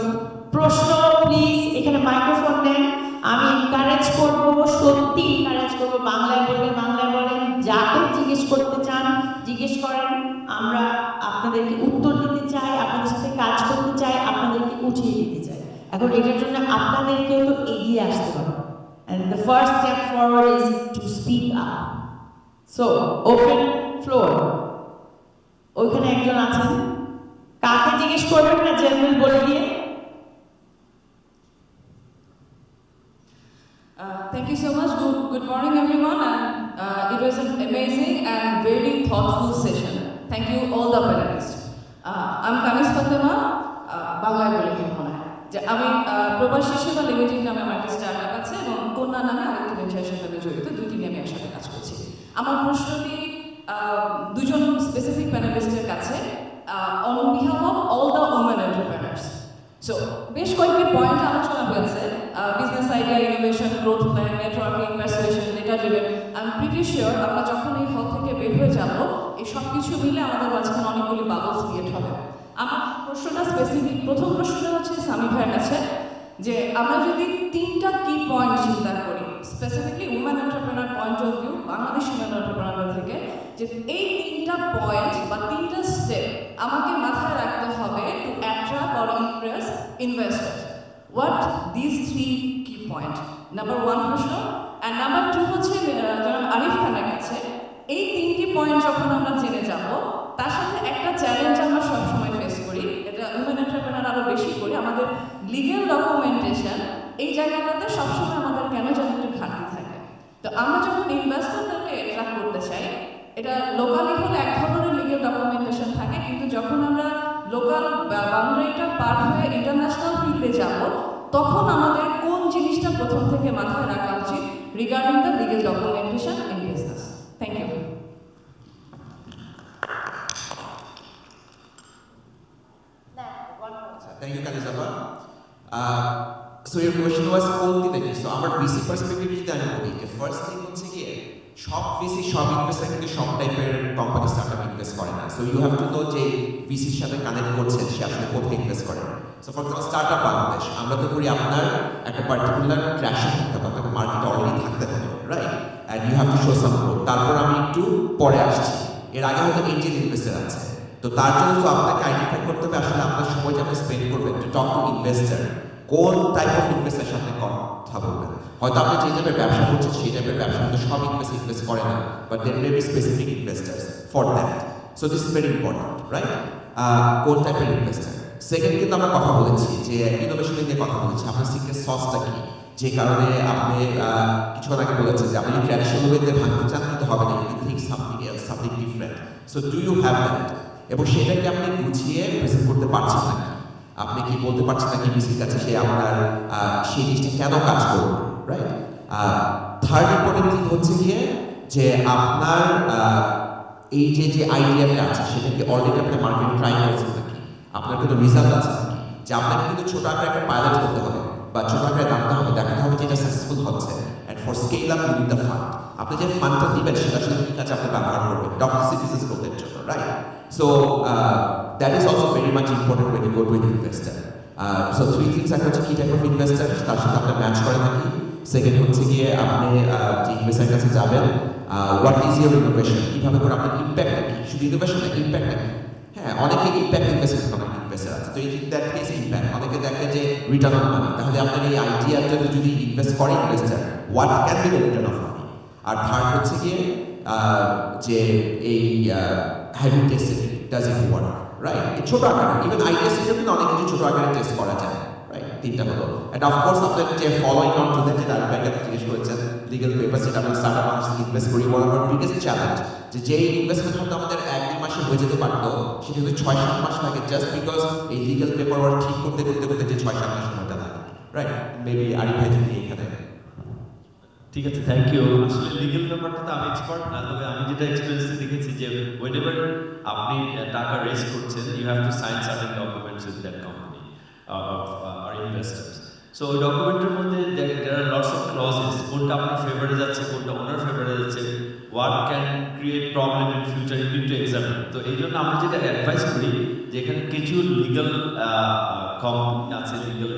A: প্রশ্ন প্লিজ এখানে মাইক্রোফোন নেন। আমি এনকারেজ করবো, সত্যি এনকারেজ করবো, বাংলায় বলবেন, বাংলায় বলেন, যাকে জিজ্ঞেস করতে চান জিজ্ঞেস করেন। আমরা আপনাদেরকে উত্তর দিতে চাই, আপনাদের সাথে কাজ করতে চাই, আপনাদেরকে উঠিয়ে দিতে চাই। এখন এটার জন্য আপনাদেরকেও তো এগিয়ে আসতে হবে। And the first step forward is to speak up. So, open floor. ওইখানে একজন আছেন, কাকে জিজ্ঞেস করবেন না জেনারেল বলে দিয়ে?
G: Thank you so much. Good morning, everyone. And it was an amazing and very thoughtful session. Thank you, all the panelists. I'm Kanis Fatima. বাংলায় বলে কি মনে হয় যে আমি প্রবাসী সেবা লিমিটেড নামে আমার একটা স্টার্টআপ আছে এবং কন্যা নামে আরেকটি ভেঞ্চারের সাথে আমি জড়িত, দুইটি নিয়ে আমি একসাথে কাজ করছি। আমার প্রশ্নটি দুজন স্পেসিফিক প্যানেলিস্টের কাছে on behalf of all the women entrepreneurs. So বেশ কয়েকটি পয়েন্ট আলোচনা হয়েছে, business idea, innovation, growth plan, networking, persuasion, data driven. I am pretty sure আমরা যখন এই হল থেকে বের হয়ে যাব, এই সব কিছু মিলে আমাদের মাঝখানে অনেকগুলি বাবলস ক্রিয়েট হবে। আমার প্রশ্নটা স্পেসিফিক, প্রথম প্রশ্নটা হচ্ছে সামি ভাইয়ের কাছে, যে আমরা যদি তিনটা কি পয়েন্ট চিন্তা করি, specifically women entrepreneur point of view, Bangladesh women entrepreneur থেকে, যে এই তিনটা পয়েন্ট বা তিনটা স্টেপ আমাকে মাথায় রাখতে হবে two attract or Impress investors. What this three কি পয়েন্ট? নাম্বার ওয়ান প্রশ্ন। অ্যান্ড নাম্বার টু হচ্ছে জনাব আরিফ খানের কাছে, এই তিনটি পয়েন্ট যখন আমরা জেনে যাব, তার সাথে একটা চ্যালেঞ্জ আমরা সবসময় ফেস করি, এটা উমেন এন্টারপ্রেনার আরও বেশি করি, আমাদের লিগ্যাল ডকুমেন্টেশন এই জায়গাটাতে সবসময় আমাদের কেন যেন একটু ঘাটতি থাকে। তো আমরা যখন ইনভেস্টরদেরকে অ্যাট্রাক্ট করতে চাই, এটা লোকালি হলে এক ধরনের লিগ্যাল ডকুমেন্টেশন থাকে, কিন্তু যখন আমরা লোকাল বাউন্ডারিটা পার হয়ে ইন্টারন্যাশনাল ফিল্ডে যাব, তখন আমাদের কোন জিনিসটা প্রথম থেকে মাথায় রাখা উচিত regarding the legal documentation in business? Thank you.
D: Thank you, Kanizapa. So your question was কোন দিকে? So আমার ভিসি পার্সপেক্টিভ যদি আমি বলি, ফার্স্ট থিং হচ্ছে গিয়ে সব ভিসি সব ইনভেস্টার কিন্তু সব টাইপের কোম্পানি স্টার্টআপ ইনভেস্ট করে না। So you have to know যে ভিসির সাথে কানেক্ট করছেন সে আসলে কোথায় ইনভেস্ট করে। So for example startup Bangladesh, আমরা তো করি আপনার একটা পার্টিকুলার ট্র্যাকশন থাকতে হবে, আপনাকে মার্কেটে অলরেডি থাকতে হবে, right? And you have to show some growth. তারপর আমি একটু পরে আসছি, এর আগে হয়তো এঞ্জেল ইনভেস্টার আছে। তো তার জন্য তো আপনাকে আইডেন্টিফাই করতে হবে আসলে আপনার সময়টা আপনি স্পেন্ড করবেন টু টক টু ইনভেস্টার, কোন টাইপ অফ ইনভেস্টারের সাথে কথা বলবেন। হয়তো আপনি যে টাইপের ব্যবসা করছেন সেই টাইপের ব্যবসা কিন্তু সব ইনভেস্ট করে না, but there may be specific investors for that. So this is very important, right? কোন টাইপের ইনভেস্টার। সেকেন্ড কিন্তু আমরা কথা বলেছি যে ইনোভেশনের নিয়ে কথা বলেছি, আপনার সিক্রেট সসটা কি, যে কারণে আপনি কিছুক্ষণ আগে বলেছেন যে আপনি ট্র্যাডিশনাল ওয়েতে ভাঙতে চান কিন্তু হবে না, you think something else, something different. So do you have that? এবং সেটাকে আপনি গুছিয়ে প্রেজেন্ট করতে পারছেন নাকি, আপনি কি বলতে পারছেন নাকি ভিসির কাছে সে আপনার সেই জিনিসটা কেন কাজ করবে, রাইট? থার্ড ইম্পর্টেন্ট থিং হচ্ছে গিয়ে যে আপনার এই যে আইডিয়াটা আছে সেটা কি অলরেডি আপনি মার্কেট ট্রাই করেছেন নাকি, আপনার কোনো রেজাল্ট আছে নাকি। যে আপনাকে কিন্তু ছোট আকারে একটা পাইলট করতে হবে বা ছোট আকারে নামতে হবে, দেখাতে হবে যে এটা সাকসেসফুল হচ্ছে। And for scale up you need the fund. আপনি যে ফান্ডটা দিবেন সেটা আসলে কি কাজে আপনি ব্যবহার করবেন ডক্টরসি বিজনেস গ্রোথের জন্য, right? So that is also very much important when you go to an investor. So three things একটা হচ্ছে কি টাইপ অফ ইনভেস্টার, তার সাথে আপনার ম্যাচ করে নাকি। সেকেন্ড হচ্ছে গিয়ে আপনি যে ইনভেস্টারের কাছে যাবেন, হোয়াট ইজ ইউর ইনোভেশন, কীভাবে করে আপনার ইম্প্যাক্টটা কি, শুধু ইনোভেশন না ইম্প্যাক্টটা কি। হ্যাঁ, অনেকে ইম্প্যাক্ট ইনভেস্টমেন্ট অনেক ইনভেস্টার আছে, তো এই দ্যাট কেস ইম্প্যাক্ট অনেকে দেখে যে রিটার্ন অফ মানি, তাহলে আপনার এই আইডিয়াটা যদি ইনভেস্ট করে investor, what can be the return of money. আর থার্ড হচ্ছে গিয়ে যে এই have you tested it, does it work, right? ছোট আকারে ইভেন আইডিয়া সেটা কিন্তু অনেক কিছু ছোট আকারে টেস্ট করা যায়, রাইট? তিনটা হলো। অ্যান্ড অফকোর্স আপনার যে ফলোইং অন টু দ্যাট, যেটা আরেকবার জিজ্ঞেস করেছেন লিগাল পেপার, সেটা আমরা স্টার্টআপ বাংলাদেশে ইনভেস্ট করি। One of our biggest challenge যে ইনভেস্টমেন্ট হয়তো আমাদের 1-2 মাসে হয়ে যেতে পারতো, সেটা কিন্তু 6-7 মাস লাগে, জাস্ট বিকজ এই লিগাল পেপার ওয়ার্ক ঠিক করতে করতে করতে যে 6-7 মাস সময়টা লাগে, রাইট? মেবি আরিফ ভাই যদি এখানে।
B: ঠিক আছে, থ্যাংক ইউ। আসলে লিগ্যাল ব্যাপারটা তো আমি এক্সপার্ট না, তবে আমি যেটা এক্সপিরিয়েন্সে দেখেছি যে ওয়েনেভার আপনি টাকা রেজ করছেন, you have to sign certain documents with that company আর ইনভেস্টার্স। সো ওই ডকুমেন্টের মধ্যে there are lots of clauses, কোনটা আপনার ফেভারে যাচ্ছে, কোনটা ওনার ফেভারে যাচ্ছে, what can create problem in future, you need to examine. তো এই জন্য আমরা যেটা অ্যাডভাইস করি যে এখানে কিছু লিগাল কোম্পানি আছে, লিগাল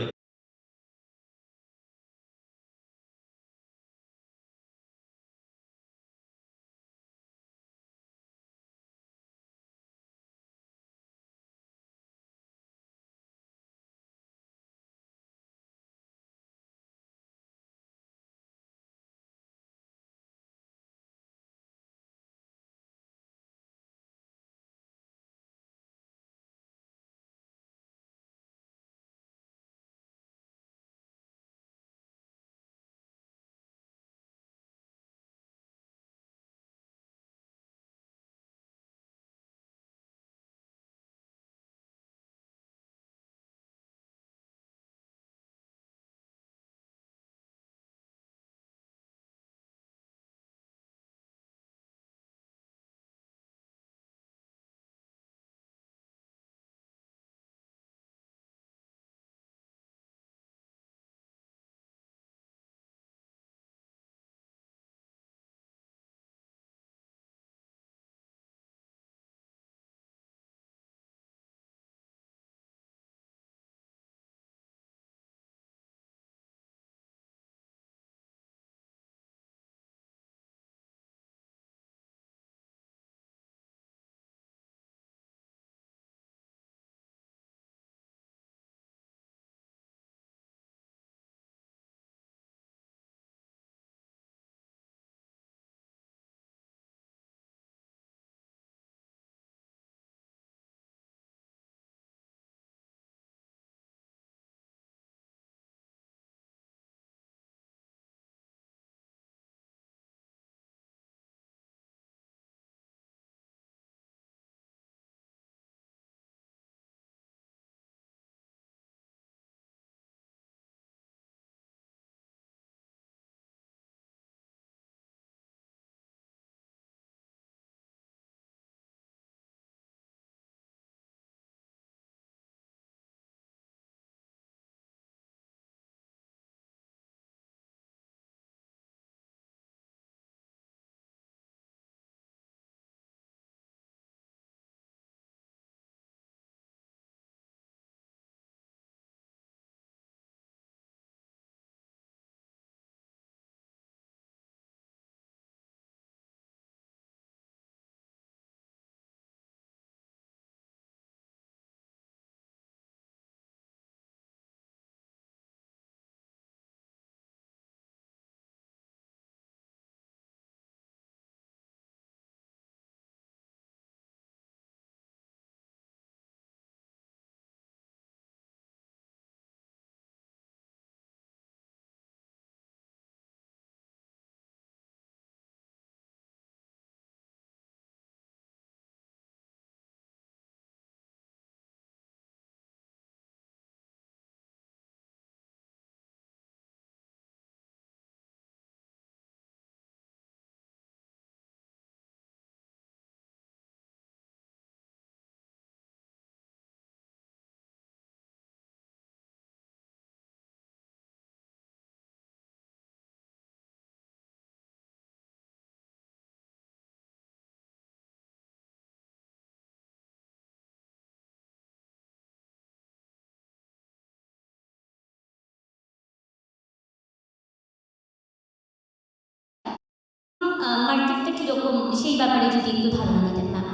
H: মার্কেটটা কীরকম সেই ব্যাপারে যদি একটু ধারণা দিতেন ম্যাম।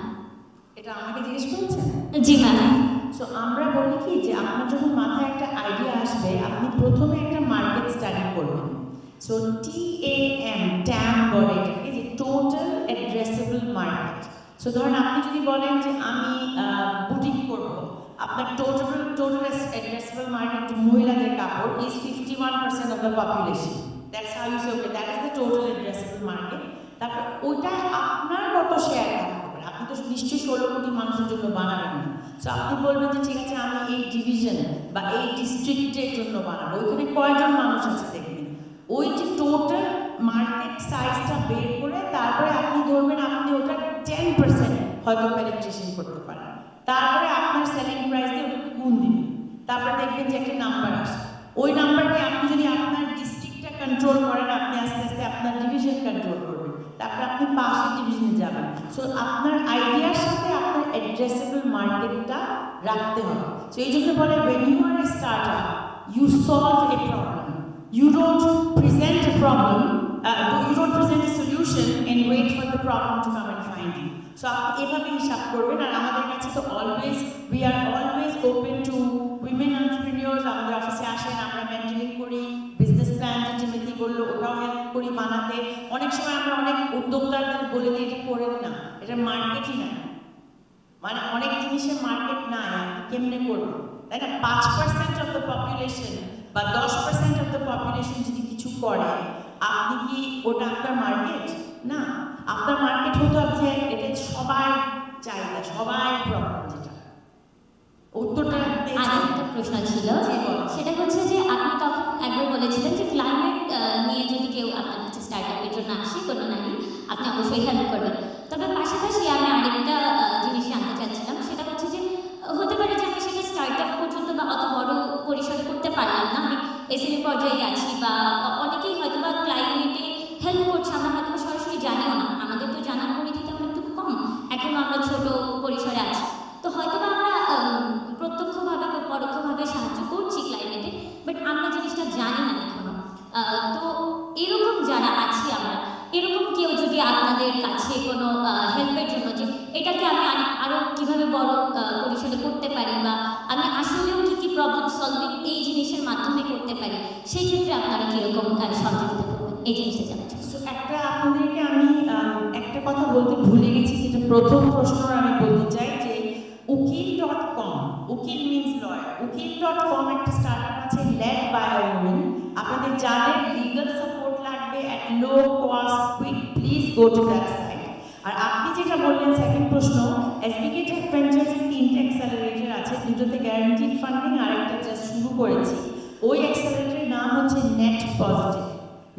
A: এটা আমাকে জিজ্ঞেস করছেন?
H: জি ম্যাম।
A: সো আমরা বলি কি যে আপনার যখন মাথায় একটা আইডিয়া আসবে আপনি প্রথমে একটা মার্কেট স্টাডি করবেন। সো TAM বলে এটাকে, যে টোটাল অ্যাড্রেসেবল মার্কেট। সো ধরেন আপনি যদি বলেন যে আমি বুটিক করব, আপনার টোটাল অ্যাড্রেসেবল মার্কেট মহিলাদের কাপড় is 51% of the population. That's how you say okay, that is the total addressable market. তারপর ওইটা আপনার কত শেয়ার থাকবে, আপনি তো নিশ্চয়ই 16 কোটি মানুষের জন্য বানাবেন না। সো আপনি বলবেন যে ঠিক আছে আমি এই ডিভিশন বা এই ডিস্ট্রিক্টের জন্য বানাবো, ওইখানে কয়জন মানুষ আছে দেখবেন। ওই যে টোটাল মার্কেট সাইজটা বের করে তারপরে আপনি ধরবেন আপনি ওটা 10% হয়তো পেনিট্রেশন করতে পারেন, তারপরে আপনার সেলিং প্রাইস দিয়ে ওটাকে গুণ দিবেন, তারপরে দেখবেন যে একটা নাম্বার আসে। ওই নাম্বারকে আপনি যদি আপনার ডিস্ট্রিক্টটা কন্ট্রোল করেন, আপনি আস্তে আস্তে আপনার ডিভিশন কন্ট্রোল করবেন, তারপরে আপনি পাশের ডিভিশনে যাবেন। সো আপনার আইডিয়ার সাথে আপনার অ্যাড্রেসেবল মার্কেটটা রাখতে হবে। সো এই জন্য বলে when you are a startup you solve a problem, you don't present a problem, you don't present a solution and wait for the problem to come and find you. So আপনি এভাবে হিসাব করবেন। আর আমাদের কাছে তো we are always open to women entrepreneurs, আমাদের অফিসে আসেন, আমরা মেন্টরিং করি, বিজনেস প্ল্যান যেটা বললো ওটাও হেল্প করি বানাতে। অনেক সময় আমরা অনেক উদ্যোক্তাদের বলে দিই এটা করেন না, এটা মার্কেটই না, মানে অনেক জিনিসের মার্কেট নাই, আপনি কেমনে করবেন, তাই না? 5% অফ দ্য পপুলেশন বা 10% অফ দ্য পপুলেশন যদি কিছু করে, আপনি কি ওটা আপনার মার্কেট না? আপনার মার্কেট হতে হবে এটা সবাই চাহিদা, সবাই প্রবলেম। যেটা উত্তরটা
H: আরেকটা প্রশ্ন ছিল, সেটা হচ্ছে যে আপনি তখন একবার বলেছিলেন যে ক্লাইমেট নিয়ে যদি কেউ আপনার কাছে স্টার্টআপের জন্য আসে কোনো নারী, আপনি অবশ্যই হেল্প করবেন। তবে পাশাপাশি আমি আরেকটা জিনিস জানতে চাচ্ছিলাম, সেটা হচ্ছে যে হতে পারে যে আমি সেটা স্টার্টআপ পর্যন্ত বা অত বড় পরিসরে করতে পারলাম না, আমি এসএমই পর্যায়ে আছি, বা অনেকেই হয়তো বা ক্লাইমেটে হেল্প করছে, আমরা হয়তো সরাসরি জানিও না, আমাদের তো জানার পরিধিটা একটু কম, এখনও আমরা ছোট পরিসরে আছি, তো হয়তো বা আমরা প্রত্যক্ষভাবে বা পরোক্ষভাবে সাহায্য করছি ক্লাইমেটে, বাট আমরা জিনিসটা জানি না এখনো। তো এরকম যারা আছি আমরা, এরকম কেউ যদি আপনাদের কাছে কোনো হেল্পের জন্য যে এটাকে আমি আরও কীভাবে বড় পরিসরে করতে পারি, বা আমি আসলেও কী কী প্রবলেম সলভিং এই জিনিসের মাধ্যমে করতে পারি, সেই ক্ষেত্রে আপনারা কীরকম সহযোগিতা করবেন, এই জিনিসটা জানতে চাই।
A: একটা আপনাদেরকে আমি একটা কথা বলতে ভুলে গেছি, যেটা প্রথম প্রশ্ন আমি বলতে চাই, যে উকিল.com, উকিল মিন্স লয়ার, উকিল.com একটা স্টার্টআপ আছে লেড বাই আ উমেন। আপনাদের যাদের লিগাল সাপোর্ট লাগবে at low cost, quick, please go to that site. আর আপনি যেটা বললেন সেকেন্ড প্রশ্ন, এসবিকে টেক ভেঞ্চার্সের 3টে অ্যাক্সেলারেটর আছে, দুটোতে গ্যারান্টিড ফান্ডিং, আরেকটা জাস্ট শুরু করেছি। ওই অ্যাক্সেলারেটরের নাম হচ্ছে নেট পজিটিভ,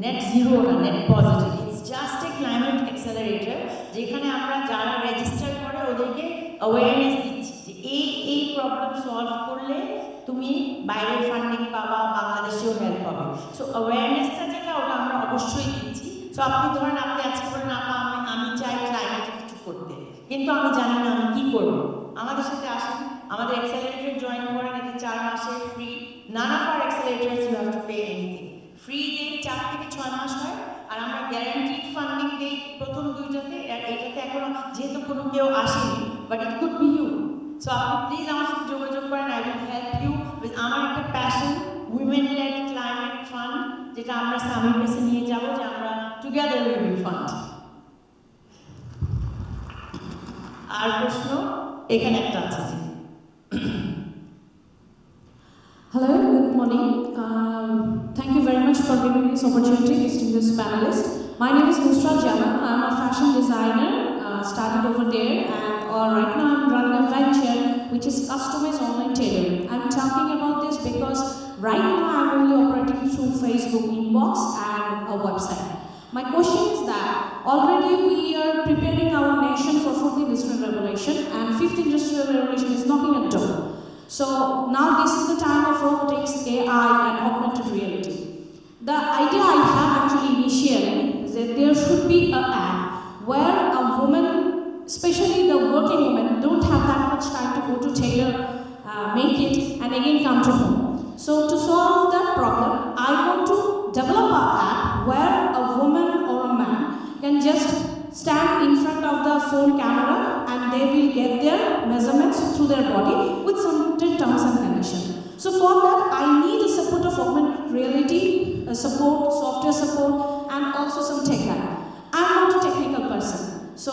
A: নেট জিরো না, net positive. It's just a climate accelerator, যেখানে আমরা যারা রেজিস্টার করে ওদেরকে অ্যাওয়ারনেস দিচ্ছি যে এই প্রবলেম সলভ করলে তুমি বাইরের ফান্ডিং পাবা, বাংলাদেশেও হেল্প পাবে। সো অ্যাওয়ারনেসটা যেটা ওটা আমরা অবশ্যই দিচ্ছি। সো আপনি ধরেন আপনি আজকে বলেন আপা আমি চাই ক্লাইমেটে কিছু করতে, কিন্তু আমি জানি না আমি কী করবো, আমাদের সাথে আসেন, আমাদের অ্যাক্সেলারেটর জয়েন করেন, এটা 4 মাসের free. None of our accelerators you have to pay anything, free দিই 4 থেকে 6 মাস হয়। আর আমরা গ্যারান্টিড ফান্ডিং দিই প্রথম 2টাতে, এটাতে এখনো যেহেতু কোনো কেউ আসেনি, but it could be you. So আপনি প্লিজ আমার সাথে যোগাযোগ করেন, I will help you with আমার একটা passion, women led climate fund, যেটা আমরা সামির কাছে নিয়ে যাব, যে আমরা টুগেদার উই উইল ফান্ড। আর প্রশ্ন এখানে একটা আছে।
I: Hello, good morning. Thank you very much for giving me this opportunity, distinguished panelists. My name is Nusra Jana. I'm a fashion designer, started over there, and right now I'm running a venture which is customized online tailoring. I'm talking about this because right now I'm only operating through Facebook inbox and a website. My question is that already we are preparing our nation for 4th Industrial Revolution, and 5th Industrial Revolution is knocking at the door. So now this is the time of robotics, AI and augmented reality. The idea I have actually initially is that there should be an app where a woman, especially the working women, don't have that much time to go to tailor, make it and again come to home. So to solve that problem, I want to develop an app where a woman or a man can just stand in front of the phone camera and they will get their measurements through their body with certain terms and conditions. So for that, I need the support of augmented reality support, software support, and also some tech guide. I'm not a technical person. So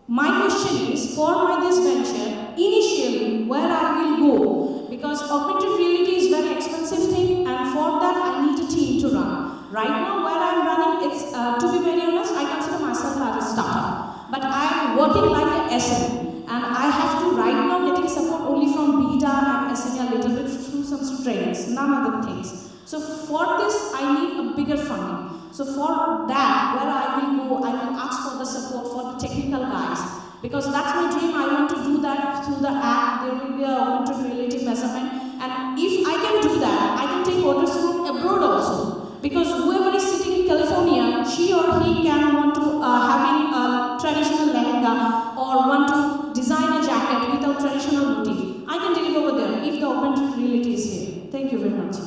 I: my question is, for this venture, initially, where I will go? Because augmented reality is very expensive thing, and for that, I need a team to run. Right now, where I'm running, it's to be very honest, I consider myself as a startup. But I'm working like a SME, and I have to right now getting support only from beta and SME a little bit through some trainings, none other things. So for this, I need a bigger funding. So for that, where I will go, I will ask for the support for the technical guys. Because that's my dream, I want to do that through the app, there will be a augmented reality measurement. And if I can do that, I can take orders from abroad also. Because whoever is sitting in California, she or he can want to having a traditional lehenga or want to design a jacket without traditional motif. I can deliver over there if the augmented reality is here. Thank you very much.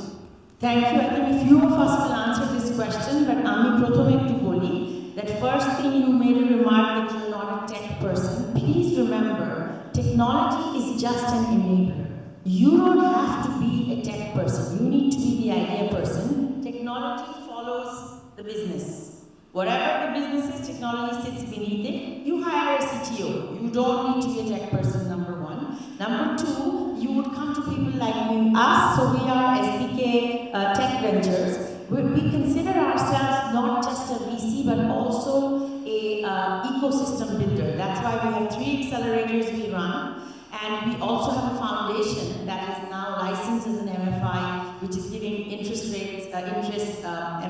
A: Thank you. I think a few of us will answer this question, but Ami prothome ekটু boli that first thing you made a remark that you're not a tech person. Please remember, technology is just an enabler. You don't have to be a tech person. You need to be the idea person. Technology follows the business. Whatever the business is, technology sits beneath it. You hire a CTO. You don't need to be a tech person, number one. Number two, you would come to people like us, so we are SBK Tech Ventures. We consider ourselves not just a VC, but also a ecosystem builder. That's why we have 3 accelerators we run, and we also have a foundation that is now licensed as an MFI, which is giving interest rates,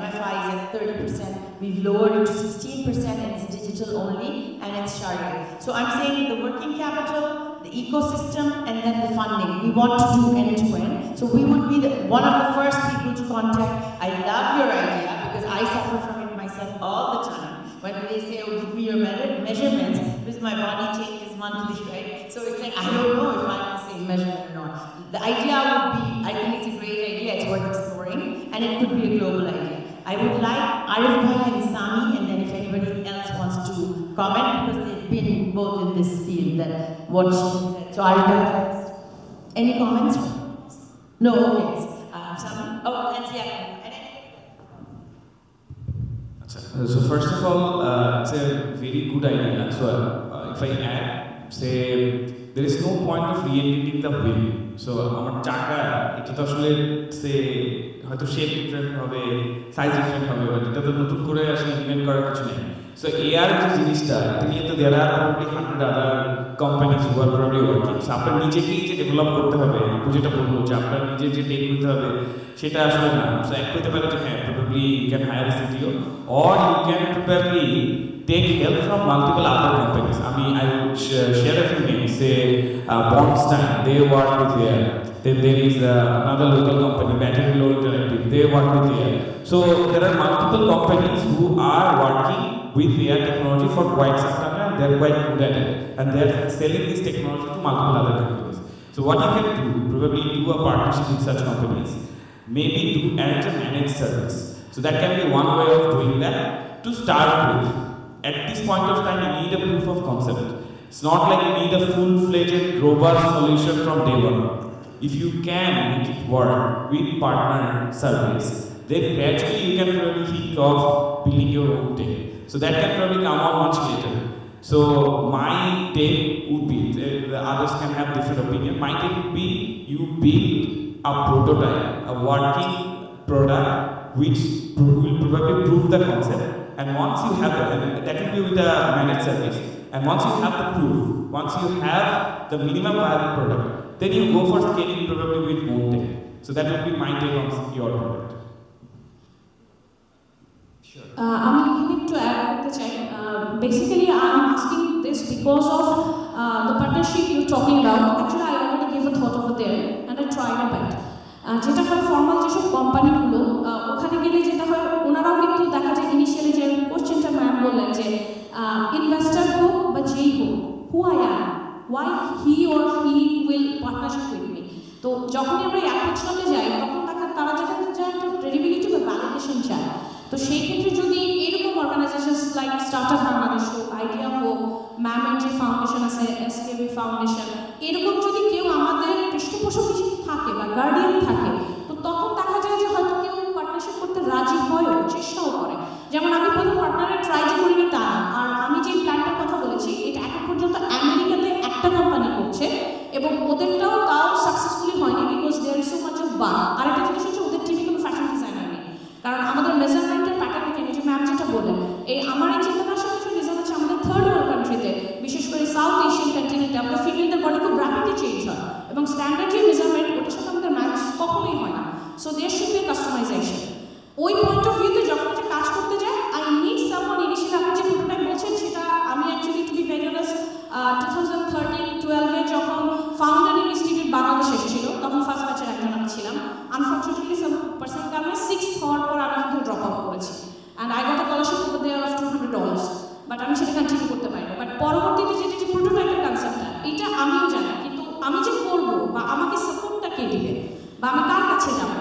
A: MFI is at 30%. We've lowered it to 16%, and it's digital only, and it's Sharia. So I'm saying the working capital, the ecosystem, and then the funding. We want to do end-to-end. So we would be one of the first people to contact. I love your idea because I suffer from it myself all the time. When they say, oh, give me your measurements, because my body changes monthly, right? So it's like, I don't know if I'm the same measurement or not. The idea would be, I think it's a great idea, it's worth exploring, and it could be a global idea. I would like Arif Bhai and Sami, and then if anybody else wants to comment, because they've been both in this field, that what she said. So Arif Bhai first. Any comments? No, okay. Sami? Oh, and yeah.
F: So first of all, it's a very good idea. So if I add, say, there is no point of reinventing the wheel. So আমার চাকা এটা তো আসলে সে হয়তো shape different হবে, size different হবে, but এটা তো নতুন করে আসলে ইনভেন্ট করার কিছু নেই। সো এআর যে জিনিসটা এটা নিয়ে তো দেয়ার আর প্রবাবলি 100 আদার কোম্পানিজ হু আর প্রবাবলি ওয়ার্কিং। সো আপনার নিজেকেই যে ডেভেলপ করতে হবে, আমি যেটা বলবো যে আপনার নিজের যে টেক নিতে হবে সেটা আসলে না। সো এক হতে পারে যে হ্যাঁ probably you can hire a CTO or you can probably take help from multiple other companies. I mean, I would share a few names. Say, Bondstein, they work with AR. Then there is another local company, Battery Low Interactive, they work with AR. So there are multiple companies who are working with AR technology for quite some time, and they're quite good at it. And they're selling this technology to multiple other companies. So what you can do, probably do a partnership with such companies. Maybe do a managed service. So that can be one way of doing that to start with. At this point of time, you need a proof of concept. It's not like you need a full-fledged, robust solution from day one. If you can make it work with partner service, then gradually you can probably think of building your own tech. So that can probably come on much later. So my take would be, the others can have different opinion. My take would be, you build a prototype, a working product, which will probably prove the concept. And once you have that, and that will be with a managed service. And once you have the proof, once you have the minimum viable product, then you go for scaling probably with more tech. So that will be my take on your product.
I: Sure. I'm looking to add with the check. Basically, I'm asking this because of the partnership you're talking about. Actually, I already gave a thought over there, and I tried a bit. যেটা হয় formal যেসব কোম্পানিগুলো ওখানে গেলে যেটা হয় ওনারাও কিন্তু দেখা যায় ইনিশিয়ালি যে কোশ্চেনটা ম্যাম বললেন যে ইনভেস্টার হোক বা যেই হোক who I am why he or he will partnership with me. তো যখনই আমরা অ্যাপ্রোচটাতে যাই তখন তারা যেটা যায় একটা ক্রেডিবিলিটি বা ভ্যালিডেশন চায়। তো সেই ক্ষেত্রে যদি এরকম অর্গানাইজেশন লাইক স্টার্টআপ বাংলাদেশ হোক ম্যামের যে ফাউন্ডেশন আছে এসকেবি ফাউন্ডেশন, এরকম যদি কেউ আমাদের পৃষ্ঠপোষক হিসেবে থাকে বা গার্ডিয়ান থাকে, তো তখন দেখা যায় যে হয়তো কেউ পার্টনারশিপ করতে রাজি হয়ও, চেষ্টাও করে। যেমন আমি প্রথম পার্টনারে ট্রাই যে করি না তা না, আর আমি যে প্ল্যানটার কথা বলেছি এটা এখন পর্যন্ত আমেরিকাতে একটা কোম্পানি করছে এবং ওদেরটাও তাও সাকসেসফুলি হয়নি, because there is so much of bug. আরেকটা জিনিস হচ্ছে ওদের টিমে কোনো ফ্যাশন ডিজাইনার নেই, কারণ আমাদের মেজারমেন্টের প্যাটার্ন দেখে যে ম্যাম যেটা বললেন, এই আমার এই চিন্তাটার সাথে রিজন হচ্ছে আমাদের থার্ড ওয়ার্ল্ড কান্ট্রিতে, বিশেষ করে সাউথ এশিয়ান কন্টিনেন্টে আমাদের ফিমেলদের বডি খুব র্যাপিডলি চেঞ্জ হয় এবং স্ট্যান্ডার্ড যে মেজারমেন্ট ওটার সাথে আমাদের ম্যাচ কখনোই হয় না। So there should be customization. ওই পয়েন্ট অফ ভিউতে যখন যে কাজ করতে যায়, আই নিড সামওয়ান ইনিশিয়ালি, আপনি যে প্রোটোটাইপ বলছেন সেটা আমি actually to be very honest 2013-12 যখন ফাউন্ডার ইনস্টিটিউট বাংলাদেশ এসেছিল তখন ফার্স্ট ব্যাচের একজন আমি ছিলাম। আনফর্চুনেটলি সাম পার্সোনাল কারণে 6th হওয়ার পর আমি কিন্তু ড্রপ আউট করেছি and I got a scholarship over there of $200, but আমি সেটা কন্টিনিউ করতে পারিনি। বাট পরবর্তীতে যেটা যে প্রোটোটাইপের কনসেপ্টটা এটা আমিও জানি, কিন্তু আমি যে করবো বা আমাকে সাপোর্টটা কে দিবে বা আমি কার কাছে যাবো।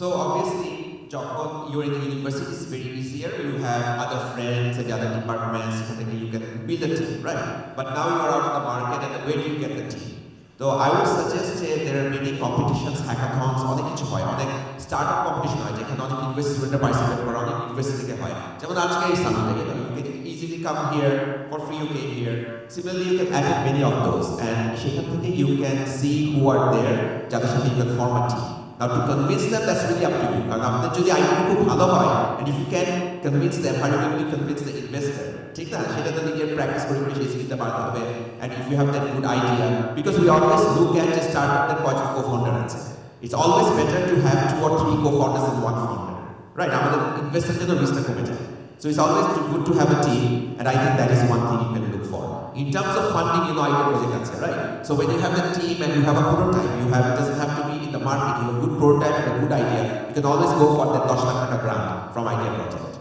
D: So obviously, when you're in the university, it's very easier. You have other friends and other departments, and then you can build a team, right? But now you are out in the market, and where do you get the team? So I would suggest there are many competitions, hackathons, অনেক কিছু হয়, অনেক startup competition হয় যেখানে অনেক university স্টুডেন্টরা participate করে, অনেক ইউনিভার্সিটি থেকে হয়। যেমন আজকে এই সামিটে you can easily come here for free, you came here. Similarly, you can attend many of those, and সেখান থেকে you can see who are there, যাদের সাথে you can form a team. Now to convince them, that's really up to you. কারণ আপনার যদি idea খুব ভালো হয়, and if you can convince them, how do you convince the investor? ঠিক না, সেটা তো নিজের প্র্যাকটিস করে সেই স্কিলটা বাড়াতে হবে। And if you have that good idea, because we always look at a startup that কয়জন co-founder আছে, it's always better to have 2 or 3 co-founders than 1 founder, right? আমাদের ইনভেস্টার জন্য রিস্কটা কমে যায়। So it's always good to have a team, and I think that is one thing you can look for. In terms of funding, idea project, right? So when you have a team and you have a prototype, it doesn't have to be in the market, you have a good prototype and a good idea, you can always go for that 10 lakh taka grant from idea project.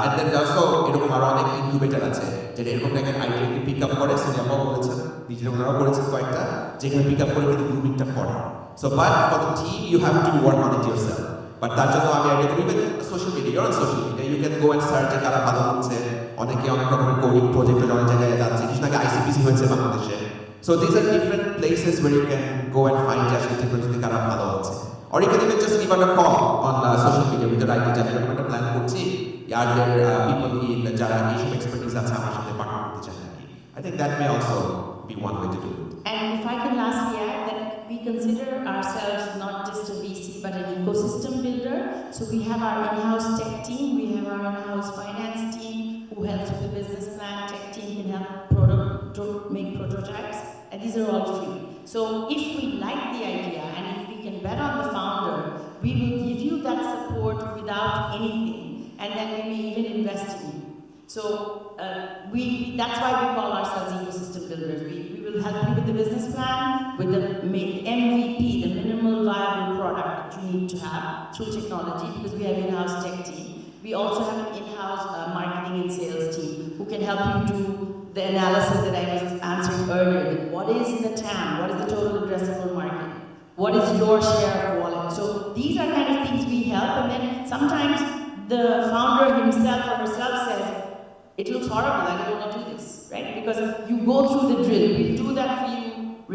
D: And then also, এরকম আরো অনেক incubator আছে যেটা এরকম একটা আইডিয়াকে pick up করে, সোনিয়াবাও বলেছেন, নিজেরা ওনারাও করেছেন কয়েকটা, যেখানে পিক আপ করে কিন্তু গ্রুমিংটা করে। So but for the team, you have to work on it yourself. But তার জন্য আমি আইডিয়া করি even social media, you're on social media, you can go and search যে কারা ভালো হচ্ছে, অনেকে অনেক রকমের কোডিং প্রজেক্টে অনেক জায়গায় যাচ্ছে, কিছু আগে ICPC হয়েছে বাংলাদেশে। So these are different places where you can go and find আসলে টেকনোলজিতে কারা ভালো হচ্ছে। Or you can even just give out a call on social media with the right জানি এরকম একটা প্ল্যান করছি, are there people in যারা এইসব এক্সপার্টিস আছে আমার সাথে পার্টনার করতে চায় নাকি? I think that may also be one way to do it.
A: And if I can lastly add that we consider ourselves not just a VC but an ecosystem builder. So we have our in-house tech team, we have our in-house finance team who helps with the business plan, tech team can help make prototypes, and these are all free. So if we like the idea and if we can bet on the founder, we will give you that support without anything, and then we may even invest in you. So that's why we call ourselves ecosystem builders. We will help you with the business plan, with the MVP, the minimal viable product that you need to have through technology, because we have in-house tech team. We also have an in-house marketing and sales team who can help you do the analysis that I was answering earlier. What is the TAM? What is the total addressable market? What is your share of wallet? So these are kind of things we help, and then sometimes the founder himself or herself says, it looks horrible, I don't want to do this, right? Because you go through the drill. We'll do that for you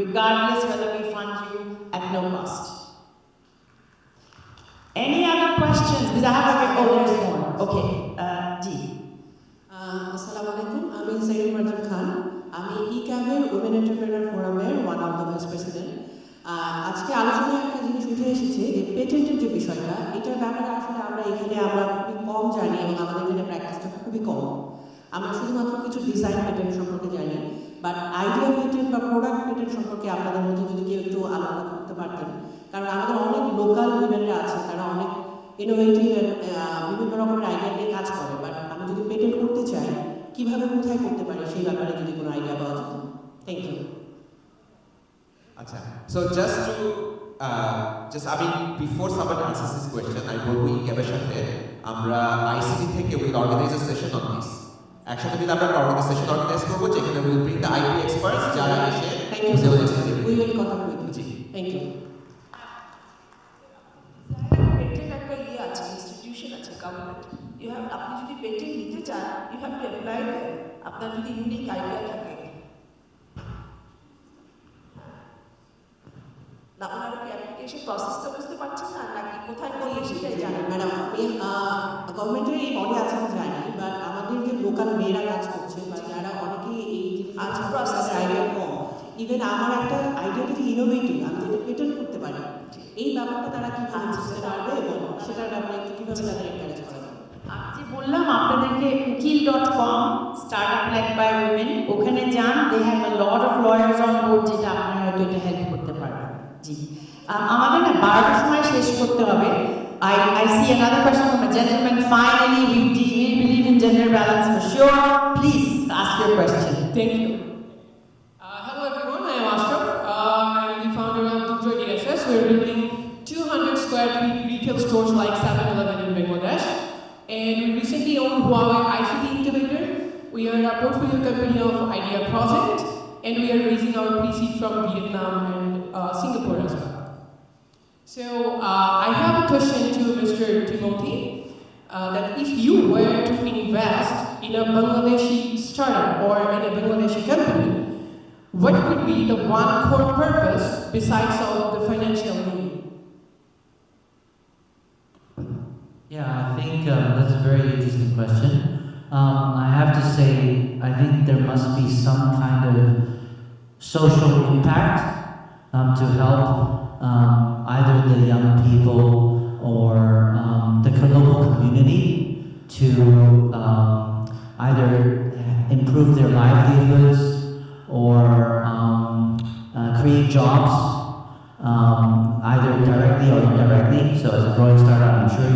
A: regardless whether we fund you at no cost. Any other questions? Because I have there's more. Okay, Ji.
J: Assalamualaikum. আমি জাইন মার্জান খান। আমি ইকাবের women entrepreneur ফোরামের one of the vice president. আজকে আলোচনায় একটা জিনিস উঠে এসেছে যে পেটেন্টের যে বিষয়টা, এটার ব্যাপারে আসলে আমরা খুবই কম জানি এবং আমাদের এখানে প্র্যাকটিসটা খুবই কম। আমরা শুধুমাত্র কিছু ডিজাইন পেটেন্ট সম্পর্কে জানি, বাট আইডিয়া পেটেন্ট বা প্রোডাক্ট পেটেন্ট সম্পর্কে আপনাদের মধ্যে যদি কেউ একটু আলোচনা করতে পারতেন, কারণ আমাদের অনেক লোকাল উইমেনরা আছে, তারা অনেক ইনোভেটিভ বিভিন্ন রকমের আইডিয়া নিয়ে কাজ করে, বাট আমি যদি পেটেন্ট করতে চাই কিভাবে কোথায় করতে পারি সেই ব্যাপারে যদি কোনো আইডিয়া পাওয়া যেত। Thank you.
D: আচ্ছা, so just I mean before somebody answers this question, I বলবো ইকাবের সাথে আমরা ICT থেকে will organise a session on this. একসাথে মিলে আমরা অর্গানাইজেশন অর্গানাইজ করবো যেখানে will bring the IP experts যারা এসে
J: উই উইল কথা বলবো। জি, থ্যাংক ইউ।
G: পেটেন্ট একটা আছে ইনস্টিটিউশন
K: আছে গভর্নমেন্ট আপনি যদি পেটেন্ট নিতে চান ইউ হ্যাভ টু অ্যাপ্লাই দেয়ার আপনার যদি ইউনিক আইডিয়া থাকে না ওনারা কি অ্যাপ্লিকেশন প্রসেসটা বুঝতে পারছেন না নাকি কোথায় করলে সেটাই জানেন
J: ম্যাডাম আমি গভর্নমেন্টের এই বডি আছে আমি জানি বাট আমাদের যে লোকাল মেয়েরা কাজ করছে বা যারা অনেকেই এই
K: আচ্ছা প্রসেস
J: আইডিয়া কম ইভেন আমার একটা আইডিয়া যদি ইনোভেটিভ আমি যেটা পেটেন্ট করতে পারি এই ব্যাপারটা তারা কীভাবে বুঝতে পারবে এবং সেটার ব্যাপারে একটু কীভাবে তাদের এনকারেজ করা যাবে
A: যে বললাম আপনাদেরকে উকিল.com স্টার্টআপ লেড বাই উইমেন ওখানে যান they have a lot of lawyers on board যেটা আপনারা হয়তো এটা হেল্প করতে পারবেন জি আমাদের না 12টার সময় শেষ করতে হবে I see another question from a gentleman. Finally, we believe in gender balance for sure. Please ask your question.
L: Thank you. Hello everyone, I am Ashraf. I'm the founder of Uddokta DSS. We're building 200 square feet retail stores like 7-Eleven in Bangladesh. And we recently owned Huawei ICT Incubator. We are a portfolio company of Idea Project. And we are raising our pre-seed from Vietnam and Singapore as well. So I have a question to Mr. Timothy, that if you were to invest in a Bangladeshi startup or in a Bangladeshi company, what would be the one core purpose besides all of the financial gain?
E: Yeah, I think that's a very interesting question. I have to say, I think there must be some kind of social impact to help either the young people or the local community to either improve their livelihoods or create jobs, either directly or indirectly. So as a growing startup, I'm sure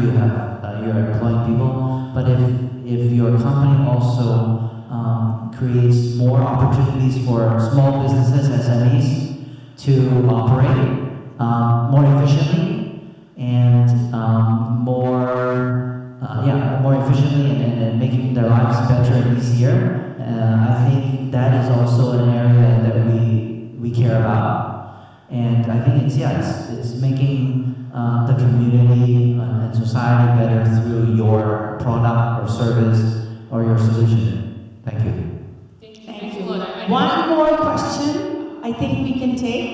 E: you're employing people, but if your company also creates more opportunities for small businesses, SMEs, to operate more efficiently and more efficiently and making their lives better and easier. I think that is also an area that we care about, and I think it's making the community and society better through your product or service or your solution. Thank you.
A: Thank you. One more question I think we can take.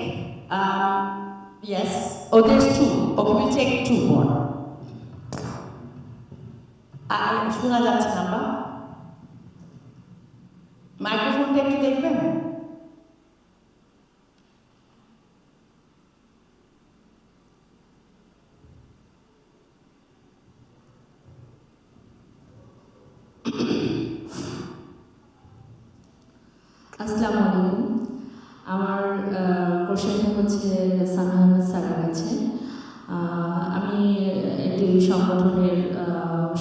A: Yes. Oh, there's two. Okay, we'll take two more. শোনা যাচ্ছে না বা মাইক্রোফোনটা একটু দেখবেন
M: আসসালামু আলাইকুম আমার কোশ্চেনটা হচ্ছে সানা আহমেদ স্যারের কাছে আমি একটি সংগঠনের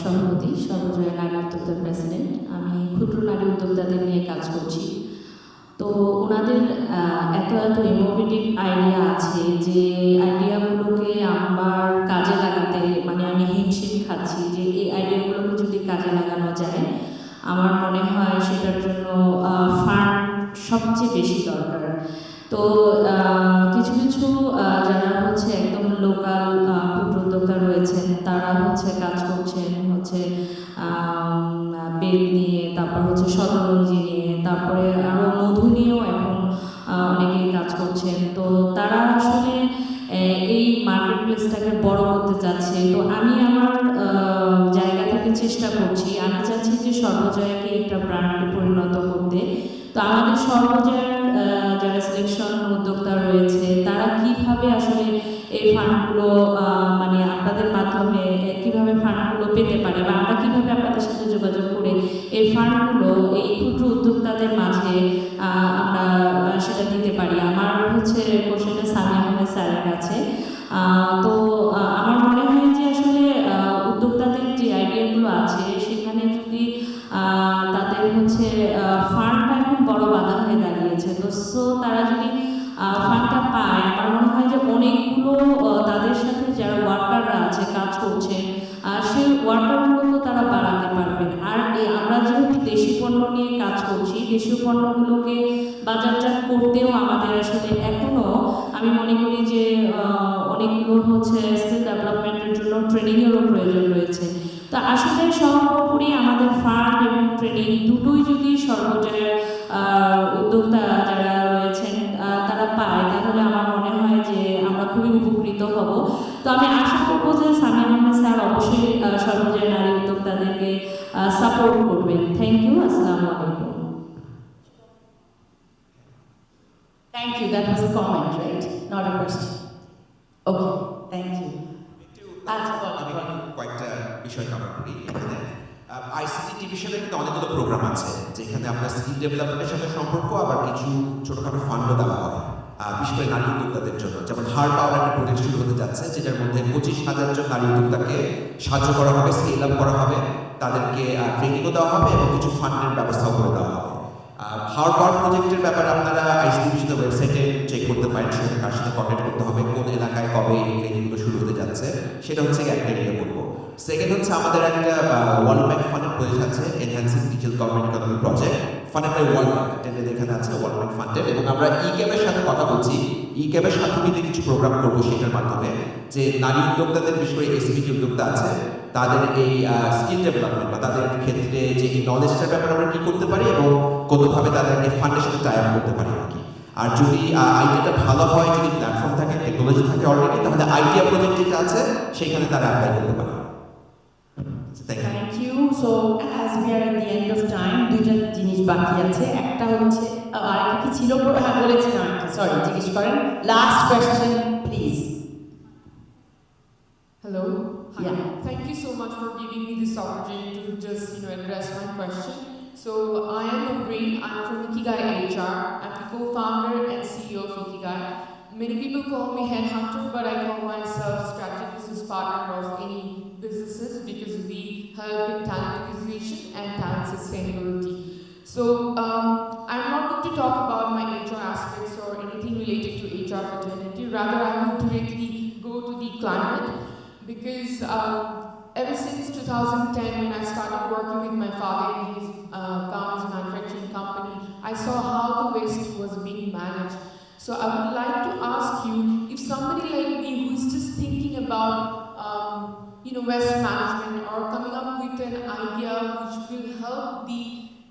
M: সভাপতি সর্বজয়া নারী উদ্যোক্তার প্রেসিডেন্ট আমি ক্ষুদ্র নারী উদ্যোক্তাদের নিয়ে কাজ করছি তো ওনাদের এত ইনোভেটিভ আইডিয়া আছে যে আইডিয়াগুলোকে আমার কাজে লাগাতে মানে আমি হিমশিম খাচ্ছি যে এই আইডিয়াগুলোকে যদি কাজে লাগানো যায় আমার মনে হয় সেটার জন্য ফান্ড সবচেয়ে বেশি দরকার তো কিছু কিছু যারা হচ্ছে একদম লোকাল ক্ষুদ্র উদ্যোক্তা রয়েছেন তারা হচ্ছে কাজ করছেন হচ্ছে বেড নিয়ে তারপর হচ্ছে শতরঞ্জি নিয়ে তারপরে আরও মধু নিয়েও এখন অনেকেই কাজ করছেন তো তারা আসলে এই মার্কেট প্লেসটাকে বড় করতে চাচ্ছে তো আমি আমার জায়গা থেকে চেষ্টা করছি আমি চাচ্ছি যে সর্বজয়াকে একটা ব্র্যান্ডে পরিণত করতে তো আমাদের সর্বজয়ার যারা সিলেকশন উদ্যোক্তা রয়েছে তারা কিভাবে আসলে এই ফান্ডগুলো মানে আপনাদের মাধ্যমে কিভাবে ফান্ডগুলো পেতে পারে বা আমরা কিভাবে আপনাদের সাথে যোগাযোগ করে এই ফান্ডগুলো এই ক্ষুদ্র উদ্যোক্তাদের মাঝে আমরা সেটা দিতে পারি আমার হচ্ছে কোশ্চেনটা সামি আহমেদ স্যারের কাছে তো আমার মনে হয় যে আসলে উদ্যোক্তাদের যে আইডিয়াগুলো আছে সেখানে যদি তাদের হচ্ছে ফান্ডটা এখন বড় বাধা হয়ে দাঁড়িয়েছে তো সো তারা যদি ফান্ডটা পায় আমার মনে হয় যে অনেকগুলো তাদের সাথে যারা ওয়ার্কাররা আছে কাজ করছে সেই ওয়ার্কারগুলো তারা বাড়াতে পারবেন আর আমরা যেহেতু দেশি পণ্য নিয়ে কাজ করছি দেশীয় পণ্যগুলোকে বাজারজাত করতেও আমাদের আসলে এখনও আমি মনে করি যে অনেকগুলো হচ্ছে স্কিল ডেভেলপমেন্টের জন্য ট্রেনিংয়েরও প্রয়োজন রয়েছে তো আসলে সর্বোপরি আমাদের ফান্ড এবং ট্রেনিং দুটোই যদি সর্বজনের উদ্যোক্তা যারা রয়েছেন তারা পায়, তাহলে আমার মনে হয় যে আমরা খুবই উপকৃত হব। তো আমি আশা করবো যে সামিয়া আহমেদ স্যার অবশ্যই সর্বজনীন নারী উদ্যোক্তাদেরকে সাপোর্ট করবেন। Thank you. আসসালামু আলাইকুম।
A: Thank you. That was a comment, right? Not a question. Okay. Thank you.
D: কয়েকটা বিষয় কভার করি এখানে। আইসিটি ডিভিশনের কিন্তু অনেকগুলো প্রোগ্রাম আছে যেখানে আপনার স্কিল ডেভেলপমেন্টের সাথে সম্পর্ক, আবার কিছু ছোটখাটো ফান্ডও দেওয়া হয় বিশেষ করে নারী উদ্যোক্তাদের জন্য। যেমন হার্ড পাওয়ার একটা প্রজেক্ট শুরু হতে যাচ্ছে, যেটার মধ্যে 25,000 জন নারী উদ্যোক্তাকে সাহায্য করা হবে, স্কেল আপ করা হবে, তাদেরকে ট্রেনিংও দেওয়া হবে এবং কিছু ফান্ডের ব্যবস্থাও করে দেওয়া হবে। হার্ড পাওয়ার প্রজেক্টের ব্যাপারে আপনারা আইসিটি ডিভিশনের ওয়েবসাইটে চেক করতে পারেন, সেখানে কার সাথে কন্ট্যাক্ট করতে হবে, কোন এলাকায় কবে এই ট্রেনিংগুলো শুরু হতে যাচ্ছে, সেটা হচ্ছে একটা এরিয়া বলবো। সেকেন্ড হচ্ছে আমাদের একটা ওয়ার্ল্ড ব্যাংক ফান্ডের প্রজেক্ট আছে, enhancing digital government economy project, funded by World Bank, tended এখানে আছে ওয়ার্ল্ড ব্যাংক ফান্ডেড। এবং আমরা ইক্যাবের সাথে কথা বলছি, ইক্যাবের সাথে মিলে কিছু প্রোগ্রাম করবো সেটার মাধ্যমে, যে নারী উদ্যোক্তাদের বিশেষ করে এসপিজি উদ্যোক্তা আছে তাদের এই স্কিল ডেভেলপমেন্ট বা তাদের ক্ষেত্রে যে এই নলেজটার ব্যাপারে আমরা কী করতে পারি এবং কোনোভাবে তাদেরকে ফান্ডের সাথে টাই আপ করতে পারি নাকি। আর যদি আইডিয়াটা ভালো হয়, যদি প্ল্যাটফর্ম থাকে, টেকনোলজি থাকে অলরেডি, তাহলে আইডিয়া প্রজেক্ট যেটা আছে সেখানে তারা অ্যাপ্লাই করতে পারে।
A: Thank you. So as we are at the end of time, দুইটা জিনিস বাকি আছে। একটা হচ্ছে আরেকটা কি ছিল, হ্যাঁ বলেছিলাম, সরি জিজ্ঞেস করেন। Last question please.
L: Hello.
A: Yeah.
L: Thank you so much for giving me this opportunity to just address my question. So I am Umbreen. I'm from Ikigai HR. I'm the co-founder and CEO of Ikigai. Many people call me headhunter, but I call myself strategic business partner of any businesses because we help in talent acquisition and talent sustainability. So I'm not going to talk about my HR aspects or anything related to HR fraternity. Rather, I will directly go to the climate because ever since 2010, when I started working with my father in his garments manufacturing company, I saw how the waste was being managed. So I would like to ask you, if somebody like me who is just thinking about waste management or coming up with an idea which will help the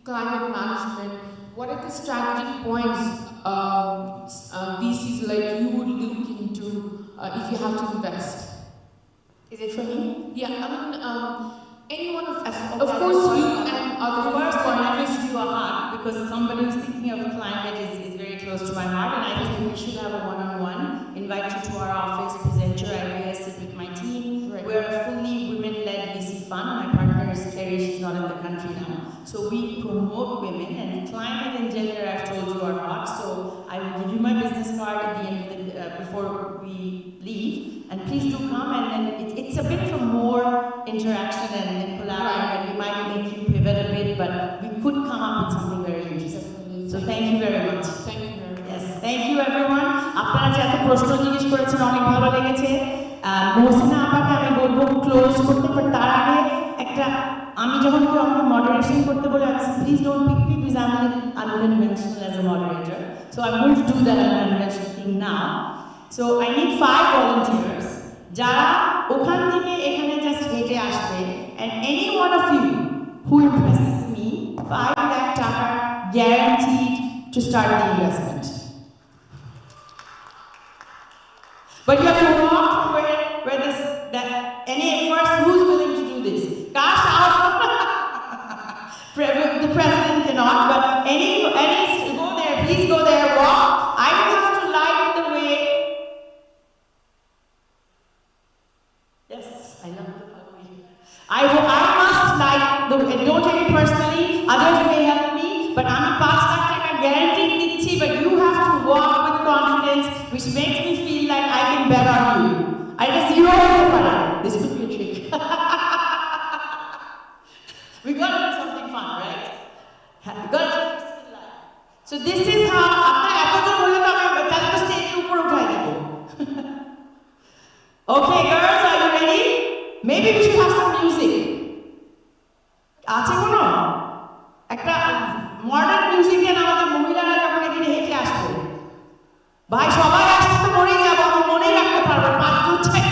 L: climate management, what are the strategic points VCs like you would look into if you have to invest?
A: Is it for me?
L: Yeah, I mean, anyone of course you and other
A: first one I wish you a heart, because somebody who's thinking of climate is very close to my heart, and I think we should have a one-on-one, invite you to our office, present your ideas, sit with my team. Right. We're a fully women-led VC fund. My partner is Terry, she's not in the country now. So we promote women, and climate and gender, I've told you, are hot. So I will give you my business card at the end of the, before we leave, and please do come, and then it's a bit for more interaction and collaboration, and we might make you pivot a bit, but we could come up with something very interesting. So thank you very much.
L: Thank you very much.
A: Yes, thank you everyone. আপনারা যে এত প্রশ্ন জিজ্ঞেস করেছেন অনেক ভালো লেগেছে। মহসিনা আপাকে আমি বলবো ক্লোজ করতে, বাট তার আগে একটা, আমি যখন কেউ আমাকে মডারেশন করতে বলে, please don't pick me because I am unconventional as a moderator. So I'm going to do that unconventional thing now. So I need 5 volunteers. যারা ওখান থেকে এখানে জাস্ট হেঁটে আসবে, and any one of you who impresses me, 5 lakh টাকা guaranteed to start the investment. But you have to walk where this, that, any first, who's willing to do this? Gosh, the president cannot, but any, go there, please go there, walk. I will have to light the way. Yes, I love the poetry. I must light the way. Don't take it personally, others may help me, but I'm a 5 lakh taka guaranteed ditchi, but you have to walk with confidence, which makes me feel like I can bet on you. I just zero over. This could be a trick. We gotta do something fun, right? We gotta do something live. So this is how, আপনার এতজন হলে তো আমি তাহলে তো স্টেজের উপর উঠাই দেব। Okay, girls, are you ready? Maybe we should have some music. আছে কোনো? একটা মডার্ন মিউজিক এর আমাদের মহিলারা যখন এখানে হেঁটে আসবে, ভাই সবাই আসতে তো মরেই যাবো, আমি মনেই রাখতে পারবো 5 2 6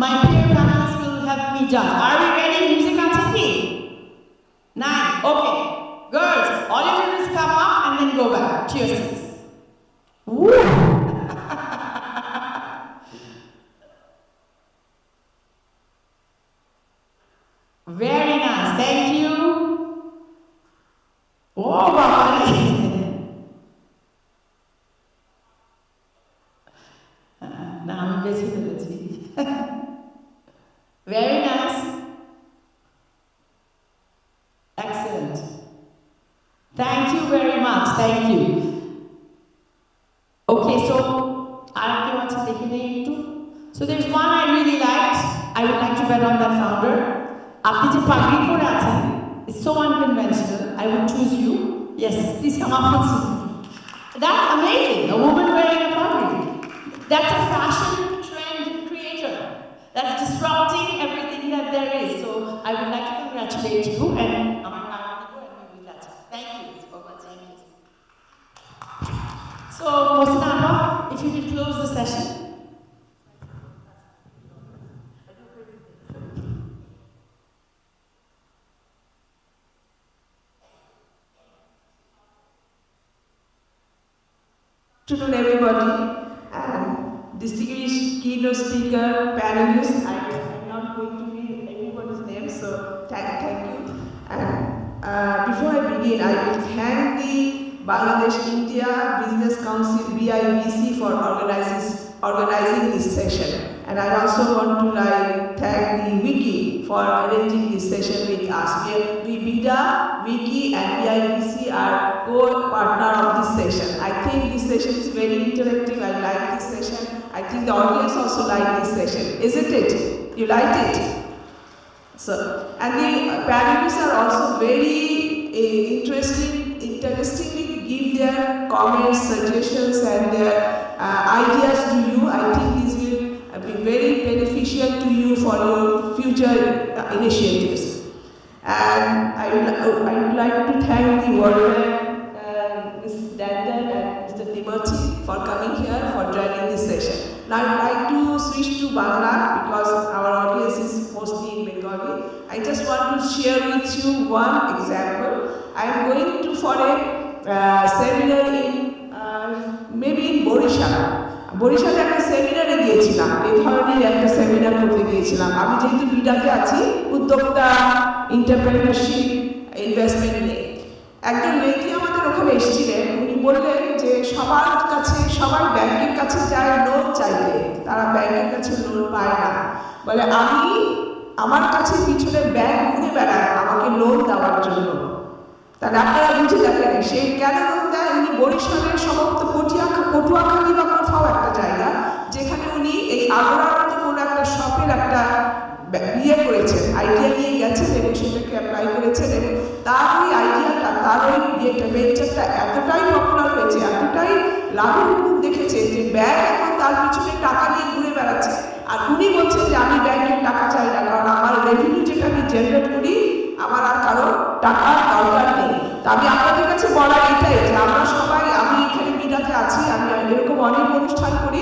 A: my peer panelists will help me judge. Are we ready? Music on TV? 9. Okay. Girls, all you do is come up and then go back to your seats. Woo! Very nice. Thank you. Oh, now I'm visibility. Very nice. Excellent. Thank you very much. Thank you. Okay, so so there's one I really liked. I would like to bet on that founder. It's so unconventional. I would choose you. Yes, please come up and see. That's amazing. A woman wearing a puggy. That's a fashion trend creator. That's disrupting everything that there is. So I would like to congratulate you and thank you so much. Thank you. So Mosinapa, if you could close the session.
K: Good afternoon, everybody, and distinguished keynote speaker, panelists. I'm not going to read everybody's name, so thank you. And before I begin, I will thank the Bangladesh India Business Council (BIBC) for organizing this session, and I also want to thank the Wiki for arranging this session with us. BIDA, Wiki, and BIBC are co-partner of this session. I think this session is very interactive. I like this session. I think the audience also like this session, isn't it? You liked it? So, and the panelists are also very interestingly give their comments, suggestions, and their ideas to you. I think this will be very beneficial to you for your future initiatives. And I would like to thank the world, Ms. Dandan and Mr. Timothy for coming here for joining this session. Now I would like to switch to Bangla because our audience is mostly in Bengali. I just want to share with you one example. I am going to for a seminar in maybe in বরিশালে একটা সেমিনারে গিয়েছিলাম, এই ধরনের একটা seminar করতে গিয়েছিলাম। আমি যেহেতু বিডাতে আছি, উদ্যোক্তা এন্টারপ্রেনারশিপ ইনভেস্টমেন্ট নিয়ে একজন ব্যক্তি আমাদের ওখানে এসেছিলেন। উনি বললেন যে সবাই ব্যাংকের কাছে যায় লোন চাইতে, তারা ব্যাংকের কাছে লোন পায় না। বলে আমার কাছে পিছনে ব্যাংক ঘুরে বেড়ায় আমাকে লোন দেওয়ার জন্য। তাহলে আপনারা বুঝে দেখেন সে কেন লোন দেয়। উনি বরিশালের সমস্ত পটুয়াখালী বা কোথাও একটা জায়গা যেখানে উনি এই আগ্রার মতো কোনো একটা শপের একটা বিয়ে করেছেন, আইডিয়া নিয়ে গেছেন এবং সেটাকে অ্যাপ্লাই করেছেন এবং তার ওই আইডিয়াটা, তার ওই ভেঞ্চারটা এতটাই পপুলার হয়েছে, এতটাই লাভের মুখ দেখেছে যে ব্যাংক এখন তার পিছনে টাকা নিয়ে ঘুরে বেড়াচ্ছে। আর উনি বলছেন যে আমি ব্যাংকের টাকা চাই না, কারণ আমার রেভিনিউ যেটা আমি জেনারেট করি আমার আর কারো টাকার দরকার নেই। তো আমি আপনাদের কাছে বলা এটাই যে আমরা সবাই, আমি এখানে বিডাতে আছি, আমি এরকম অনেক অনুষ্ঠান করি।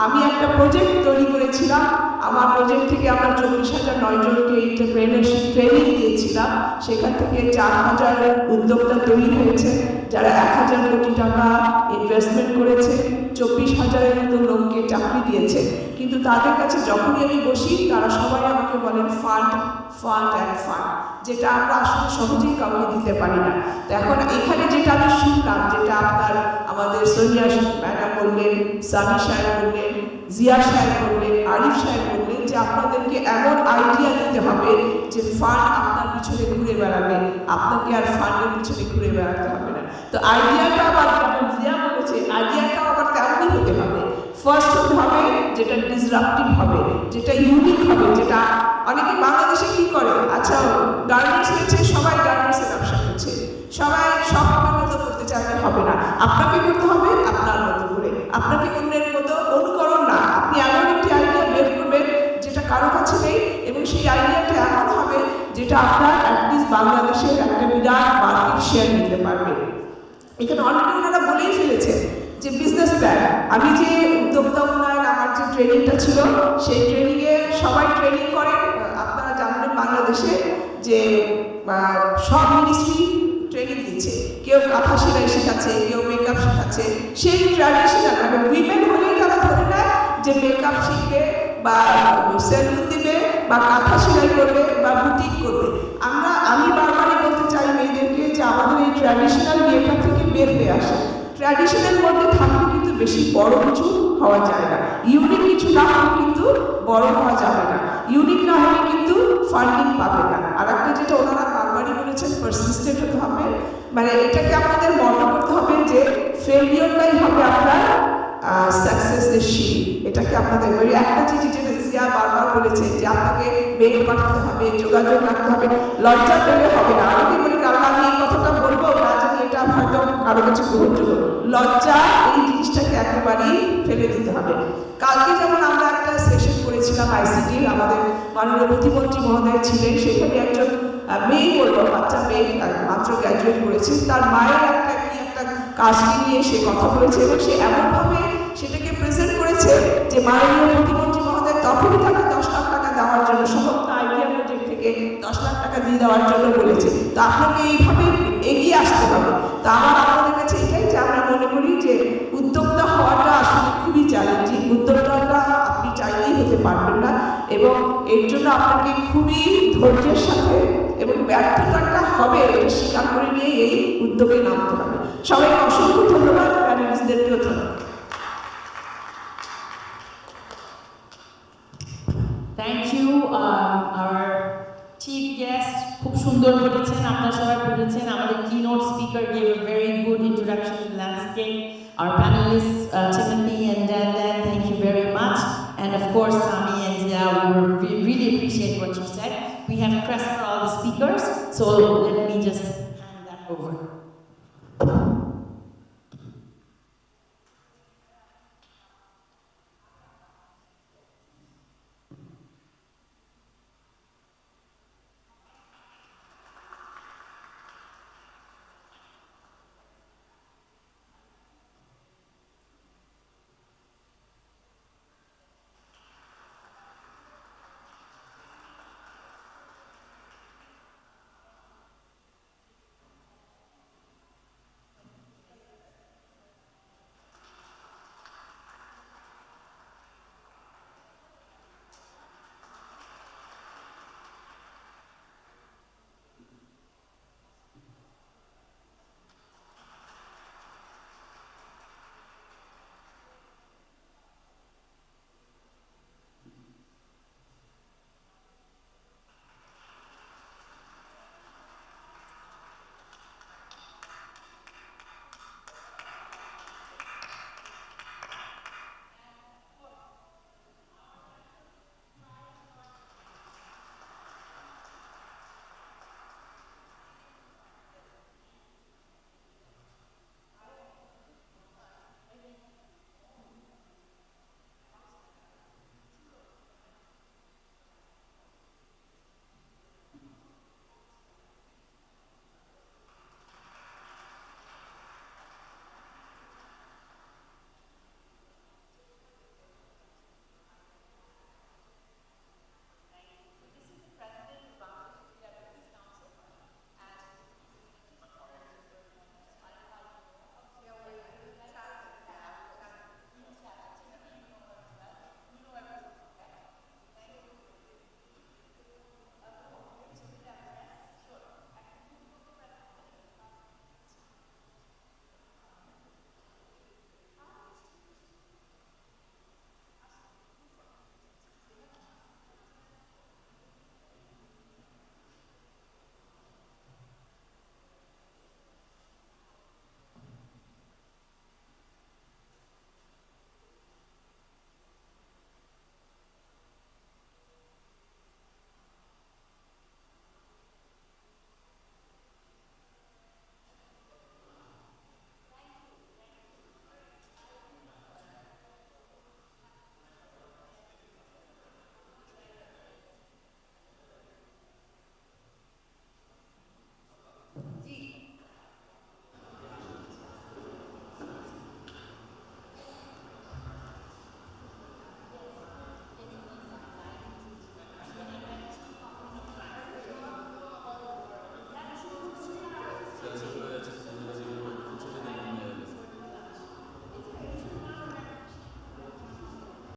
K: আমি একটা প্রজেক্ট তৈরি করেছিলাম, আমার প্রজেক্ট থেকে আমরা 24,009 জনকে এন্টারপ্রেনারশিপ ট্রেনিং দিয়েছিলাম। সেখান থেকে 4,000 উদ্যোক্তা তৈরি হয়েছে যারা 1,000 কোটি টাকা ইনভেস্টমেন্ট করেছে, 24,000-এর মতো লোককে চাকরি দিয়েছে। কিন্তু তাদের কাছে যখনই আমি বসি তারা সবাই আমাকে বলেন ফান্ড, যেটা আমরা আসলে সহজেই কাউকে দিতে পারি না। তো এখন এখানে যেটা আমি শুনলাম, যেটা আমাদের সোনিয়া ম্যাডাম বললেন, সামি সাহেব বললেন, জিয়া সাহেব বললেন, আরিফ সাহেব বললেন যে আপনাদেরকে এমন আইডিয়া দিতে হবে যে ফান্ড আপনার পিছনে ঘুরে বেড়াবে, আপনাকে আর ফান্ডের পিছনে ঘুরে বেড়াতে হবে না। তো আইডিয়াটা আবার জিয়া বলেছে, আইডিয়াটাও আবার তেমনই হতে হবে। ফার্স্ট হতে হবে যেটা ডিসরাপটিভ হবে, যেটা ইউনিক হবে, যেটা অনেকে বাংলাদেশে কি করে, আচ্ছা গার্মেন্টস হয়েছে, সবাই গার্মেন্টসের ব্যবসা করছে, সবাই সব আমার মতো করতে চাইলে হবে না, আপনাকে করতে হবে আপনার মতো করে, আপনাকে অন্যের মতো অনুকরণ না। আপনি এমন একটি আইডিয়া বের করবেন যেটা কারো কাছে নেই এবং সেই আইডিয়াটা এমন হবে যেটা আপনার অ্যাটলিস্ট বাংলাদেশের একটা বিরাট মার্কেট শেয়ার নিতে পারবে। এখানে অলরেডি ওনারা বলেই ফেলেছে যে বিজনেস প্ল্যান। আমি যে উদ্যোক্তা উন্নয়ন আমার যে ট্রেনিংটা ছিল সেই ট্রেনিংয়ে সবাই ট্রেনিং করেন। আপনারা জানেন বাংলাদেশে যে সব মিনিস্ট্রি ট্রেনিং দিচ্ছে, কেউ কাঁথা সেলাই শেখাচ্ছে, কেউ মেকআপ শেখাচ্ছে। সেই ট্র্যাডিশনাল মানে উইমেন হলেই তারা ধরে নেয় যে মেকআপ শিখবে বা সেলুন দিবে বা কাঁথা সেলাই করবে বা বুটিক করবে। আমি বারবারই বলতে চাই মেয়েদেরকে যে আমাদের এই ট্র্যাডিশনাল ইয়েটা থেকে বের হয়ে আসে। ট্র্যাডিশনাল মধ্যে থাকলে কিন্তু বেশি বড় কিছু হওয়া যায় না, ইউনিক কিছু না হলে কিন্তু বড় হওয়া যাবে না, ইউনিক না হলে কিন্তু ফান্ডিং পাবে না। আর একটা যেটা ওনারা বারবারই বলেছেন, পারসিস্টেন্ট হতে হবে, মানে এটাকে আপনাদের মনে করতে হবে যে ফেলিওরটাই হবে আপনার সাকসেসের সিঁড়ি। এটাকে আপনাদের একটা জিনিস যেটা জিয়া বারবার বলেছে যে আপনাকে মেল পাঠাতে হবে, যোগাযোগ রাখতে হবে, লজ্জা পেলে হবে না। অনেকে বলি কারণ আমি এই কথাটা বলবো না জানি এটা হয়তো কারো কাছে গ্রহণযোগ্য, লজ্জা এই জিনিসটাকে একেবারেই ফেলে দিতে হবে। কালকে যেমন আমরা একটা সেশন করেছিলাম আইসিটির, আমাদের মাননীয় প্রতিমন্ত্রী মহোদয় ছিলেন, সেখানে একজন মেয়ে বলবো, বাচ্চা মেয়ে মাত্র গ্র্যাজুয়েট করেছে, তার মায়ের একটা কাজটি নিয়ে সে কথা বলেছে এবং সে এমনভাবে সেটাকে প্রেজেন্ট করেছে যে মাননীয় প্রতিমন্ত্রী মহোদয় তখনই তাকে 10 লাখ টাকা দেওয়ার জন্য, সমস্ত আইডিয়া প্রজেক্ট থেকে 10 লাখ টাকা দিয়ে দেওয়ার জন্য বলেছে। তো আপনাকে এইভাবে এগিয়ে আসতে হবে। তো আমার আপনাদের কাছে এটাই যে আমরা মনে করি যে উদ্যোক্তা হওয়াটা আসলে খুবই চ্যালেঞ্জিং। উদ্যোক্তাটা আপনি চাইলেই হতে পারবেন না এবং এর জন্য আপনাকে খুবই ধৈর্যের সাথে এবং ব্যর্থতাটা হবে স্বীকার করে নিয়ে এই উদ্যোগে নামতে হবে। সবাইকে অসংখ্য ধন্যবাদ, প্যানেলিস্টদেরকেও ধন্যবাদ।
A: Thank you, our chief guest. খুব সুন্দর বলেছেন, আপনারা সবাই বলেছেন। আমাদের keynote speaker gave a very good introduction to landscape. Our panelists, Timothy and Dan, thank you very much. And of course, Sami and Zia, we really appreciate what you said. We have press for all the speakers, so let me just